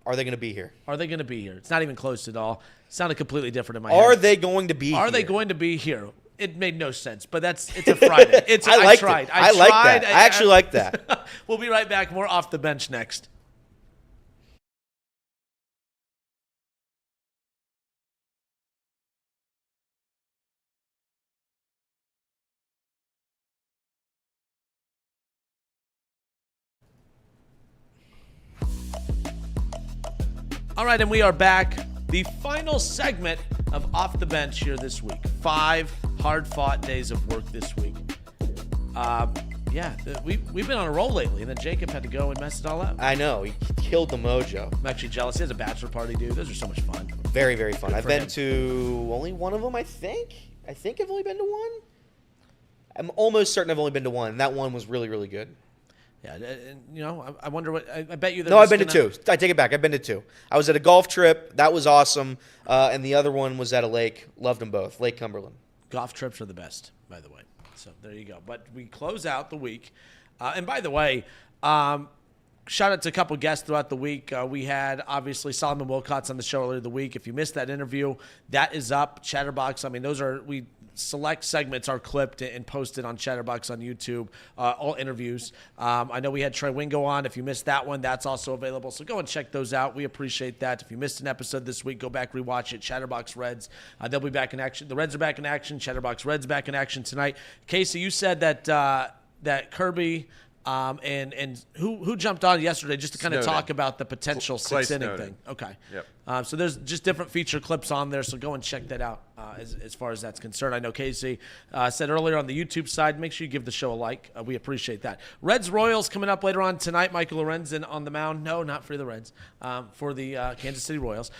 Are they going to be here? Are they going to be here? It's not even close at all. It sounded completely different in my head. Are they going to be here? Are they going to be here? It made no sense, but it's a Friday. I tried. I like that. I actually like that. We'll be right back. More Off the Bench next. All right, and we are back. The final segment of Off the Bench here this week. 5 hard-fought days of work this week. We've been on a roll lately, and then Jacob had to go and mess it all up. I know. He killed the mojo. I'm actually jealous. He has a bachelor party, dude. Those are so much fun. Very, very fun. Good I've for been him. to only one of them, I think. I think I've only been to one. I'm almost certain I've only been to one. That one was really, really good. Yeah, and, I wonder what – I bet you – No, I've been to 2. I take it back. I've been to 2. I was at a golf trip. That was awesome. And the other one was at a lake. Loved them both. Lake Cumberland. Golf trips are the best, by the way. So there you go. But we close out the week. And by the way, shout out to a couple guests throughout the week. We had, obviously, Solomon Wilcots on the show earlier the week. If you missed that interview, that is up. Chatterbox. I mean, those are – we select segments are clipped and posted on Chatterbox on YouTube, all interviews. I know we had Trey Wingo on. If you missed that one, that's also available. So go and check those out. We appreciate that. If you missed an episode this week, go back, rewatch it. Chatterbox Reds. They'll be back in action. The Reds are back in action. Chatterbox Reds back in action tonight. Casey, you said that Kirby and who jumped on yesterday just to kind of talk about the potential sixth-inning thing. Okay. Yep. So there's just different feature clips on there, so go and check that out as far as that's concerned. I know Casey said earlier on the YouTube side, make sure you give the show a like. We appreciate that. Reds-Royals coming up later on tonight. Michael Lorenzen on the mound. No, not for the Reds. For the Kansas City Royals.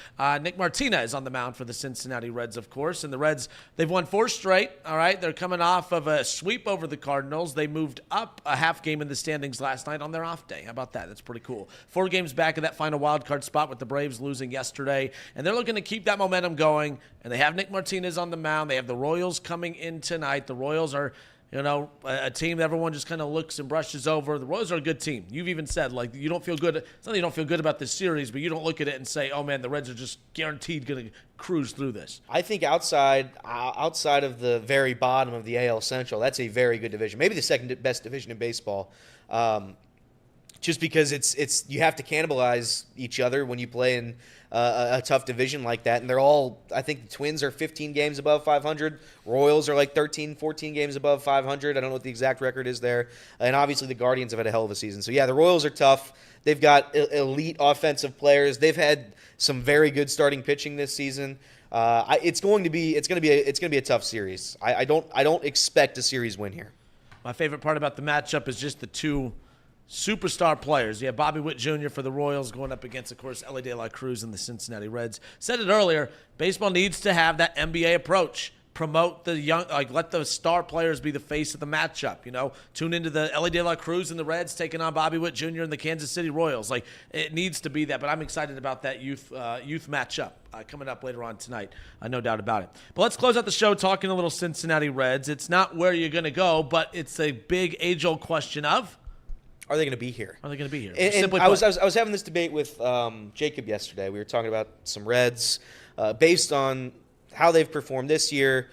Nick Martinez on the mound for the Cincinnati Reds, of course. And the Reds, they've won 4 straight. All right, they're coming off of a sweep over the Cardinals. They moved up a half game in the standings last night on their off day. How about that? That's pretty cool. 4 games back of that final wild card spot with the Braves losing yesterday. And they're looking to keep that momentum going. And they have Nick Martinez on the mound. They have the Royals coming in tonight. The Royals are, a team that everyone just kind of looks and brushes over. The Royals are a good team. You've even said, you don't feel good. It's not that you don't feel good about this series, but you don't look at it and say, oh, man, the Reds are just guaranteed going to cruise through this. I think outside of the very bottom of the AL Central, that's a very good division. Maybe the second best division in baseball. Just because it's you have to cannibalize each other when you play in a tough division like that. And they're all, I think the Twins are 15 games above 500. Royals are like 13, 14 games above 500. I don't know what the exact record is there. And obviously the Guardians have had a hell of a season. So yeah, the Royals are tough. They've got elite offensive players. They've had some very good starting pitching this season. It's going to be a tough series. I don't expect a series win here. My favorite part about the matchup is just the 2 superstar players. You have Bobby Witt Jr. for the Royals going up against, of course, Elly De La Cruz and the Cincinnati Reds. Said it earlier, baseball needs to have that NBA approach. Promote the young, let the star players be the face of the matchup. Tune into the Elly De La Cruz and the Reds taking on Bobby Witt Jr. and the Kansas City Royals. It needs to be that, but I'm excited about that youth matchup coming up later on tonight. No doubt about it. But let's close out the show talking a little Cincinnati Reds. It's not where you're going to go, but it's a big age-old question of, are they going to be here? Are they going to be here? And I was having this debate with Jacob yesterday. We were talking about some Reds based on how they've performed this year.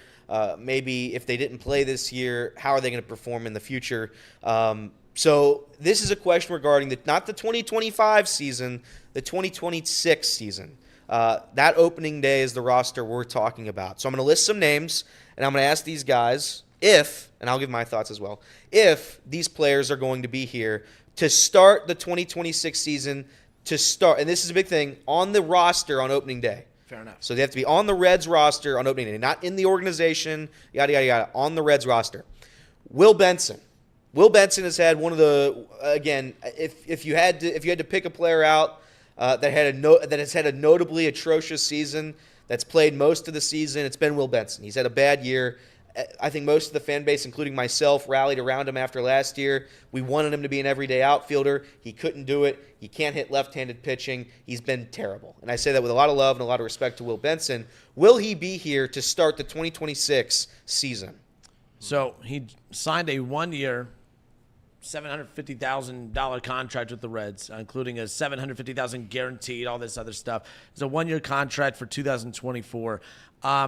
Maybe if they didn't play this year, how are they going to perform in the future? So this is a question regarding not the 2025 season, the 2026 season. That opening day is the roster we're talking about. So I'm going to list some names, and I'm going to ask these guys and I'll give my thoughts as well, if these players are going to be here to start the 2026 season, and this is a big thing, on the roster on opening day. Fair enough. So they have to be on the Reds roster on opening day, not in the organization, yada, yada, yada, on the Reds roster. Will Benson, Will Benson has had one of the, again, if you had to pick a player out that has had a notably atrocious season, that's played most of the season, it's been Will Benson. He's had a bad year. I think most of the fan base, including myself, rallied around him after last year. We wanted him to be an everyday outfielder. He couldn't do it. He can't hit left-handed pitching. He's been terrible. And I say that with a lot of love and a lot of respect to Will Benson. Will he be here to start the 2026 season? So he signed a 1-year, $750,000 contract with the Reds, including a $750,000 guaranteed, all this other stuff. It's a 1-year contract for 2024.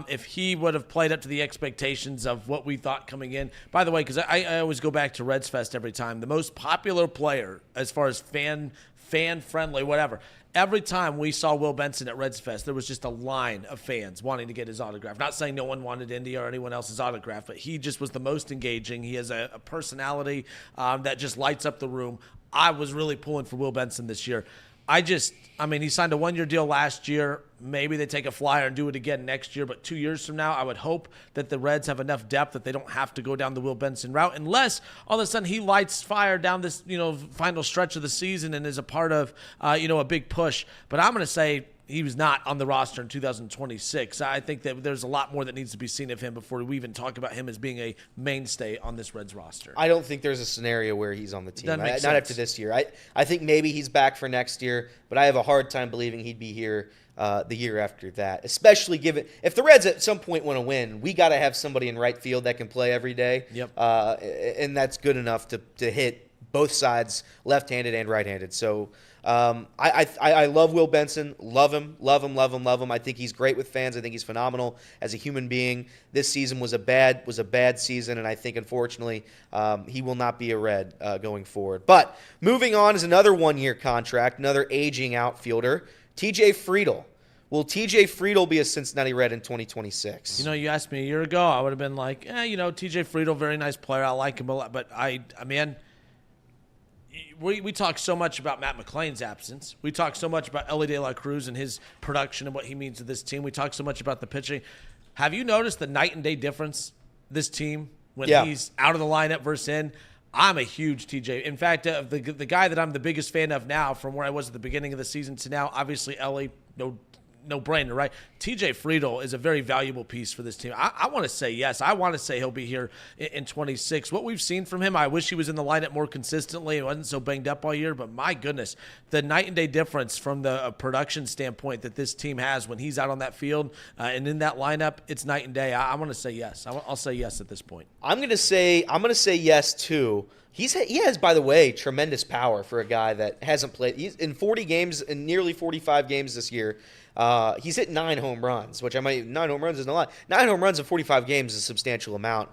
If he would have played up to the expectations of what we thought coming in, by the way, because I always go back to Reds Fest every time, the most popular player as far as fan-friendly, whatever, every time we saw Will Benson at Reds Fest, there was just a line of fans wanting to get his autograph. Not saying no one wanted India or anyone else's autograph, but he just was the most engaging. He has a personality that just lights up the room. I was really pulling for Will Benson this year. He signed a 1-year deal last year. Maybe they take a flyer and do it again next year. But 2 years from now, I would hope that the Reds have enough depth that they don't have to go down the Will Benson route, unless all of a sudden he lights fire down this, final stretch of the season and is a part of, a big push. But I'm going to say he was not on the roster in 2026. I think that there's a lot more that needs to be seen of him before we even talk about him as being a mainstay on this Reds roster. I don't think there's a scenario where he's on the team. Not after this year. I think maybe he's back for next year, but I have a hard time believing he'd be here the year after that, especially given if the Reds at some point want to win, we got to have somebody in right field that can play every day. Yep. And that's good enough to hit both sides, left-handed and right-handed. So I love Will Benson. Love him. I think he's great with fans. I think he's phenomenal as a human being. This season was a bad season, and I think, unfortunately, he will not be a Red going forward. But moving on is another 1-year contract, another aging outfielder, T.J. Friedl. Will T.J. Friedl be a Cincinnati Red in 2026? You asked me a year ago, I would have been like, T.J. Friedl, very nice player. I like him a lot. But we talk so much about Matt McClain's absence. We talk so much about Elly De La Cruz and his production and what he means to this team. We talk so much about the pitching. Have you noticed the night and day difference this team when he's out of the lineup versus in? I'm a huge TJ. In fact, the guy that I'm the biggest fan of now from where I was at the beginning of the season to now, obviously Elly, no brainer, right? TJ Friedl is a very valuable piece for this team. I want to say yes. I want to say he'll be here in 26. What we've seen from him, I wish he was in the lineup more consistently and wasn't so banged up all year, but my goodness, the night and day difference from the production standpoint that this team has when he's out on that field and in that lineup, it's night and day. I want to say yes. I'll say yes at this point. I'm going to say yes too. He has, by the way, tremendous power for a guy that hasn't played. He's in 40 games, in nearly 45 games this year. He's hit 9 home runs, 9 home runs isn't a lot. 9 home runs in 45 games is a substantial amount,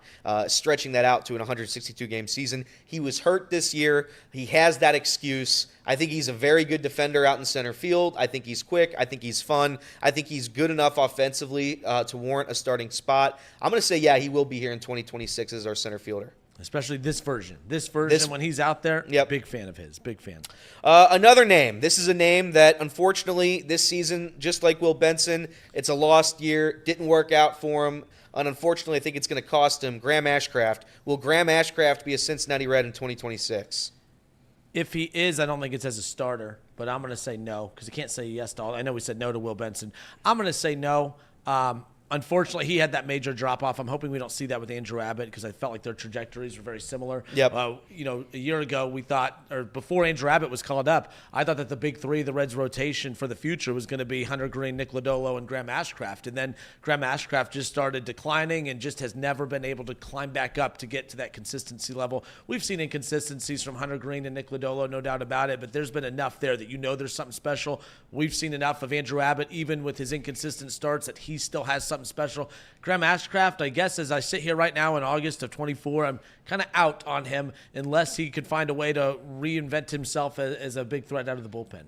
stretching that out to an 162-game season. He was hurt this year. He has that excuse. I think he's a very good defender out in center field. I think he's quick. I think he's fun. I think he's good enough offensively to warrant a starting spot. I'm going to say, yeah, he will be here in 2026 as our center fielder. Especially this version when he's out there. Yep. Big fan of his. Big fan. Another name. This is a name that, unfortunately, this season, just like Will Benson, it's a lost year. Didn't work out for him. And unfortunately, I think it's going to cost him. Graham Ashcraft. Will Graham Ashcraft be a Cincinnati Red in 2026? If he is, I don't think it's as a starter. But I'm going to say no because I can't say yes to all. I know we said no to Will Benson. I'm going to say no. Unfortunately, he had that major drop-off. I'm hoping we don't see that with Andrew Abbott because I felt like their trajectories were very similar. Yep. A year ago, we thought, or before Andrew Abbott was called up, I thought that the big three of the Reds' rotation for the future was going to be Hunter Green, Nick Lodolo, and Graham Ashcraft. And then Graham Ashcraft just started declining and just has never been able to climb back up to get to that consistency level. We've seen inconsistencies from Hunter Green and Nick Lodolo, no doubt about it, but there's been enough there that there's something special. We've seen enough of Andrew Abbott, even with his inconsistent starts, that he still has something special. Graham Ashcraft, I guess, as I sit here right now in August of 24, I'm kind of out on him unless he could find a way to reinvent himself as a big threat out of the bullpen.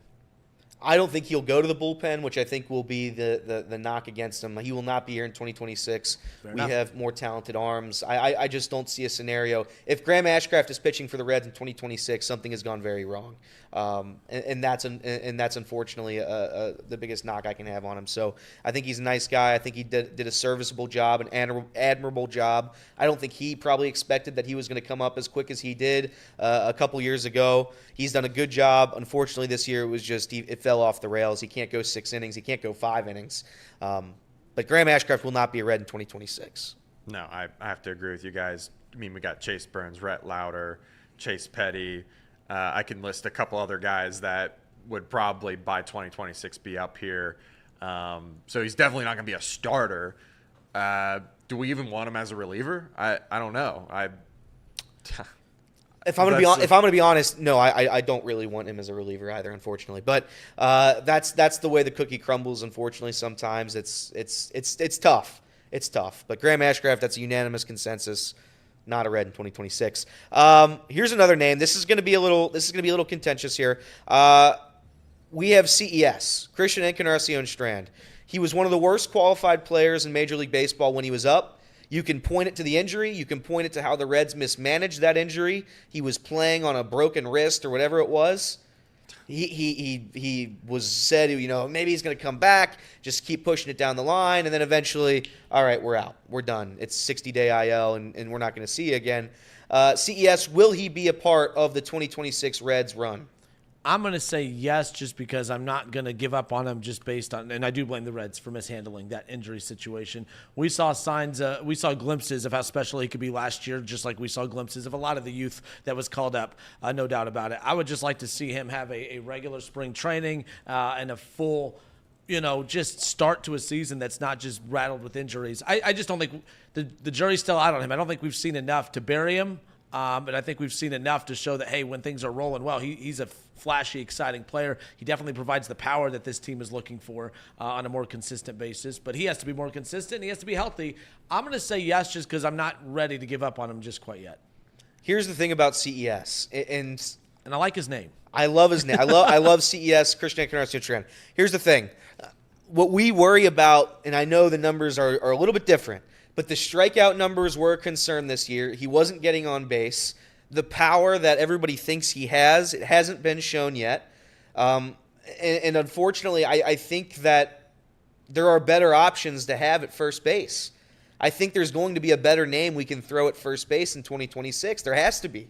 I don't think he'll go to the bullpen, which I think will be the knock against him. He will not be here in 2026. We have more talented arms. I just don't see a scenario. If Graham Ashcraft is pitching for the Reds in 2026, something has gone very wrong. And that's unfortunately the biggest knock I can have on him. So I think he's a nice guy. I think he did a serviceable job, an admirable job. I don't think he probably expected that he was going to come up as quick as he did a couple years ago. He's done a good job. Unfortunately, this year it fell off the rails. He can't go 6 innings. He can't go 5 innings. But Graham Ashcraft will not be a Red in 2026. No, I have to agree with you guys. I mean, we got Chase Burns, Rhett Lauder, Chase Petty. I can list a couple other guys that would probably by 2026 be up here. So he's definitely not going to be a starter. Do we even want him as a reliever? I don't know. If I'm gonna be honest, no, I don't really want him as a reliever either, unfortunately. But that's the way the cookie crumbles. Unfortunately, sometimes it's tough. It's tough. But Graham Ashcraft, that's a unanimous consensus. Not a Red in 2026. Here's another name. This is gonna be a little contentious here. We have CES, Christian Encarnacion Strand. He was one of the worst qualified players in Major League Baseball when he was up. You can point it to the injury. You can point it to how the Reds mismanaged that injury. He was playing on a broken wrist or whatever it was. He was said, maybe he's going to come back, just keep pushing it down the line, and then eventually, all right, we're out. We're done. It's 60-day IL, and we're not going to see you again. CES, will he be a part of the 2026 Reds run? I'm going to say yes, just because I'm not going to give up on him just based on, and I do blame the Reds for mishandling that injury situation. We saw glimpses of how special he could be last year, just like we saw glimpses of a lot of the youth that was called up, no doubt about it. I would just like to see him have a regular spring training and a full, just start to a season that's not just rattled with injuries. I just don't think the jury's still out on him. I don't think we've seen enough to bury him. But I think we've seen enough to show that, hey, when things are rolling well, he's a flashy, exciting player. He definitely provides the power that this team is looking for on a more consistent basis. But he has to be more consistent. He has to be healthy. I'm going to say yes, just because I'm not ready to give up on him just quite yet. Here's the thing about CES, and I like his name. I love his name. I love CES, Christian Encarnacion Strand. Here's the thing. What we worry about, and I know the numbers are a little bit different, but the strikeout numbers were a concern this year. He wasn't getting on base. The power that everybody thinks he has, it hasn't been shown yet. And unfortunately, I think that there are better options to have at first base. I think there's going to be a better name we can throw at first base in 2026. There has to be.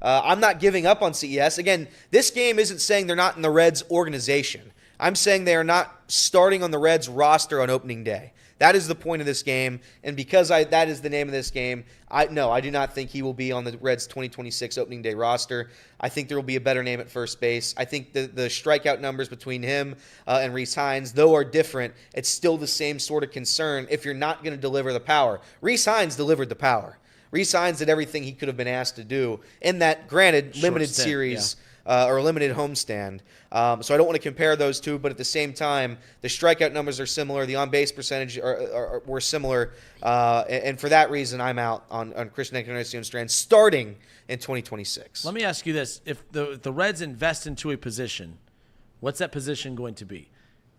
I'm not giving up on CES. Again, this game isn't saying they're not in the Reds organization. I'm saying they are not starting on the Reds roster on opening day. That is the point of this game, and because that is the name of this game, I do not think he will be on the Reds 2026 opening day roster. I think there will be a better name at first base. I think the strikeout numbers between him and Rhys Hines, though are different, it's still the same sort of concern if you're not going to deliver the power. Rhys Hines delivered the power. Rhys Hines did everything he could have been asked to do in that, granted, limited series. Yeah. Or limited homestand. So I don't want to compare those two, but at the same time, the strikeout numbers are similar. The on-base percentage were similar. And for that reason, I'm out on Christian Encarnacion Strand starting in 2026. Let me ask you this. If the Reds invest into a position, what's that position going to be?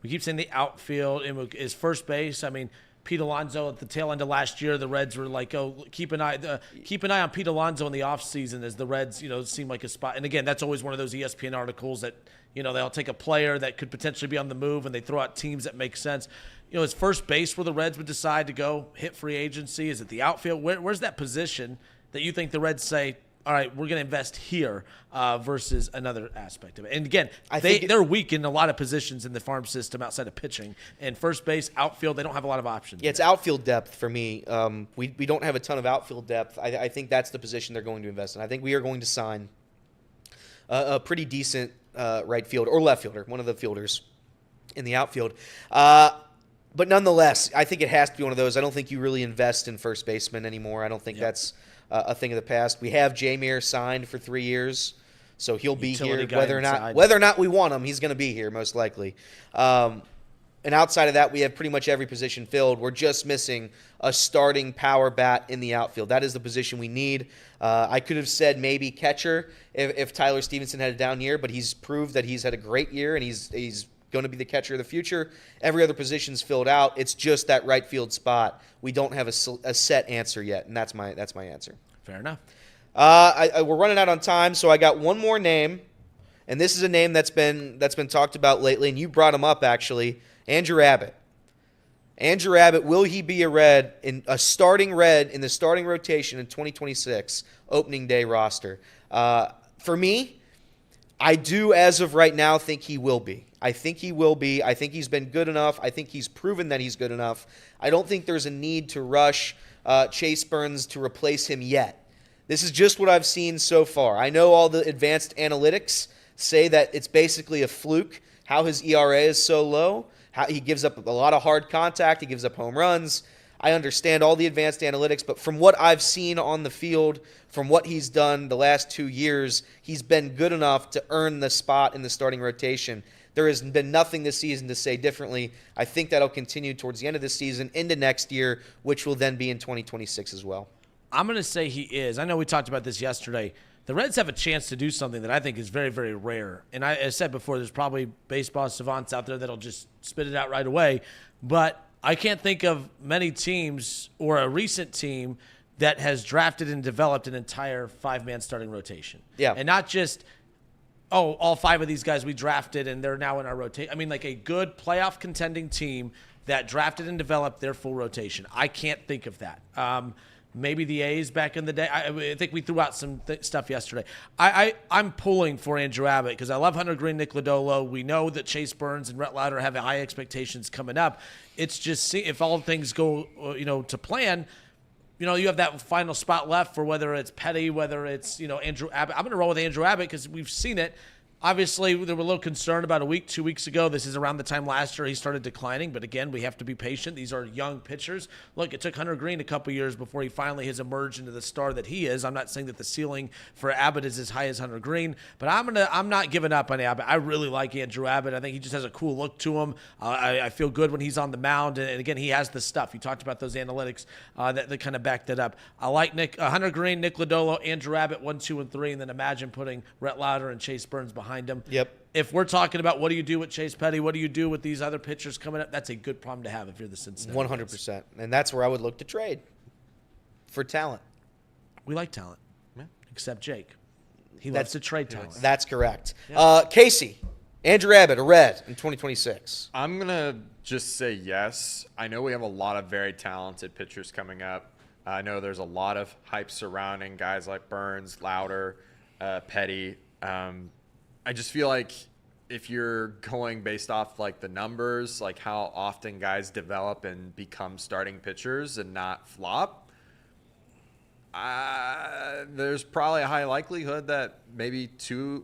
We keep saying the outfield. Is first base? I mean, Pete Alonso at the tail end of last year, the Reds were like, "Oh, keep an eye on Pete Alonso in the offseason," as the Reds, seem like a spot. And again, that's always one of those ESPN articles that they'll take a player that could potentially be on the move and they throw out teams that make sense. Is first base where the Reds would decide to go hit free agency? Is it the outfield? Where's that position that you think the Reds say, all right, we're going to invest here versus another aspect of it? And again, they're weak in a lot of positions in the farm system outside of pitching. And first base, outfield, they don't have a lot of options. Yeah, it's outfield depth for me. We don't have a ton of outfield depth. I think that's the position they're going to invest in. I think we are going to sign a pretty decent right fielder or left fielder, one of the fielders in the outfield. But nonetheless, I think it has to be one of those. I don't think you really invest in first baseman anymore. I don't think that's a thing of the past. We have Jameer signed for 3 years, so he'll be here whether or not we want him. He's going to be here most likely. And outside of that, we have pretty much every position filled. We're just missing a starting power bat in the outfield. That is the position we need. I could have said maybe catcher if Tyler Stevenson had a down year, but he's proved that he's had a great year, and he's going to be the catcher of the future. Every other position's filled out. It's just that right field spot. We don't have a set answer yet, and that's my answer. Fair enough. We're running out on time, so I got one more name, and this is a name that's been talked about lately, and you brought him up actually. Andrew Abbott. Andrew Abbott, will he be a starting Red in the starting rotation in 2026 opening day roster? For me, I do as of right now think he will be. I think he will be. I think he's been good enough. I think he's proven that he's good enough. I don't think there's a need to rush Chase Burns to replace him yet. This is just what I've seen so far. I know all the advanced analytics say that it's basically a fluke how his ERA is so low. How he gives up a lot of hard contact. He gives up home runs. I understand all the advanced analytics, but from what I've seen on the field, from what he's done the last 2 years, he's been good enough to earn the spot in the starting rotation. There has been nothing this season to say differently. I think that'll continue towards the end of the season into next year, which will then be in 2026 as well. I'm going to say he is. I know we talked about this yesterday. The Reds have a chance to do something that I think is very, very rare. And I said before, there's probably baseball savants out there that'll just spit it out right away. But I can't think of many teams or a recent team that has drafted and developed an entire five-man starting rotation. Yeah. And not just, all five of these guys we drafted and they're now in our rotation. I mean, like a good playoff contending team that drafted and developed their full rotation. I can't think of that. Maybe the A's back in the day. I think we threw out some stuff yesterday. I'm pulling for Andrew Abbott because I love Hunter Green, Nick Lodolo. We know that Chase Burns and Rhett Lauder have high expectations coming up. It's just if all things go to plan, you have that final spot left for whether it's Petty, whether it's Andrew Abbott. I'm going to roll with Andrew Abbott because we've seen it. Obviously, they were a little concerned about 2 weeks ago. This is around the time last year he started declining. But again, we have to be patient. These are young pitchers. Look, it took Hunter Green a couple years before he finally has emerged into the star that he is. I'm not saying that the ceiling for Abbott is as high as Hunter Green, but I'm not giving up on Abbott. I really like Andrew Abbott. I think he just has a cool look to him. I feel good when he's on the mound. And again, he has the stuff. You talked about those analytics that kind of back that up. I like Hunter Green, Nick Lodolo, Andrew Abbott, 1, 2, and 3, and then imagine putting Rhett Lauder and Chase Burns behind him. Yep. If we're talking about what do you do with Chase Petty, what do you do with these other pitchers coming up, that's a good problem to have if you're the Cincinnati. 100%. And that's where I would look to trade for talent. We like talent, except Jake. He loves to trade talent. That's correct. Yeah. Casey, Andrew Abbott, a Red in 2026. I'm going to just say yes. I know we have a lot of very talented pitchers coming up. I know there's a lot of hype surrounding guys like Burns, Lauder, Petty. I just feel like if you're going based off like the numbers, like how often guys develop and become starting pitchers and not flop, there's probably a high likelihood that maybe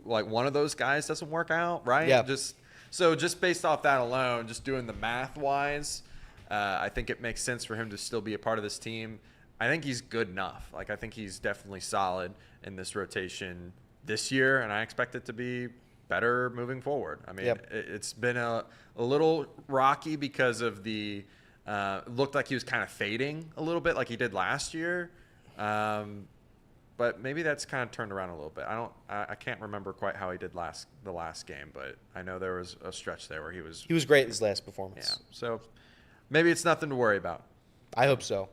one of those guys doesn't work out, right? Yeah. Just based off that alone, just doing the math wise, I think it makes sense for him to still be a part of this team. I think he's good enough. Like I think he's definitely solid in this rotation this year, and I expect it to be better moving forward. I mean, it's been a little rocky because of the looked like he was kind of fading a little bit like he did last year. But maybe that's kind of turned around a little bit. I can't remember quite how he did the last game, but I know there was a stretch there where he was great in his last performance. Yeah. So maybe it's nothing to worry about. I hope so.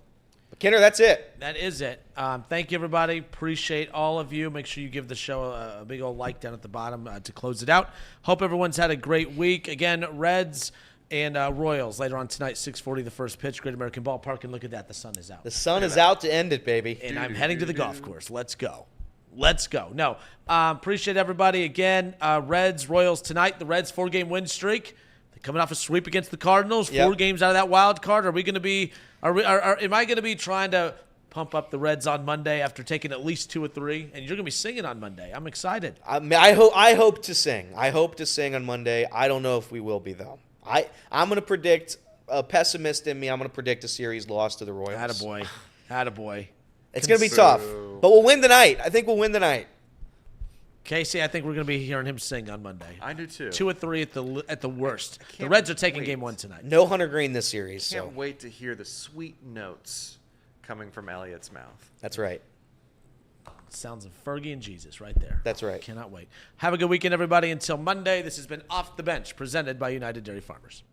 Kenner, that's it. That is it. Thank you, everybody. Appreciate all of you. Make sure you give the show a big old like down at the bottom to close it out. Hope everyone's had a great week. Again, Reds and Royals later on tonight, 6:40, the first pitch, Great American Ballpark. And look at that, the sun is out. The sun is out to end it, baby. And I'm heading to the golf course. Let's go. Let's go. No, appreciate everybody. Again, Reds, Royals tonight. The Reds 4-game win streak. They're coming off a sweep against the Cardinals. 4 games out of that wild card. Are we going to be? Am I going to be trying to pump up the Reds on Monday after taking at least 2 or 3? And you're going to be singing on Monday. I'm excited. I hope to sing. I hope to sing on Monday. I don't know if we will be, though. I'm going to predict, a pessimist in me, I'm going to predict a series loss to the Royals. Attaboy. It's going to be tough. But we'll win tonight. I think we'll win tonight. Casey, I think we're going to be hearing him sing on Monday. I do too. 2 or 3 at the worst. The Reds are taking game 1 tonight. No Hunter Green this series. Can't wait to hear the sweet notes coming from Elliott's mouth. That's right. Sounds of Fergie and Jesus right there. That's right. Cannot wait. Have a good weekend, everybody. Until Monday, this has been Off the Bench, presented by United Dairy Farmers.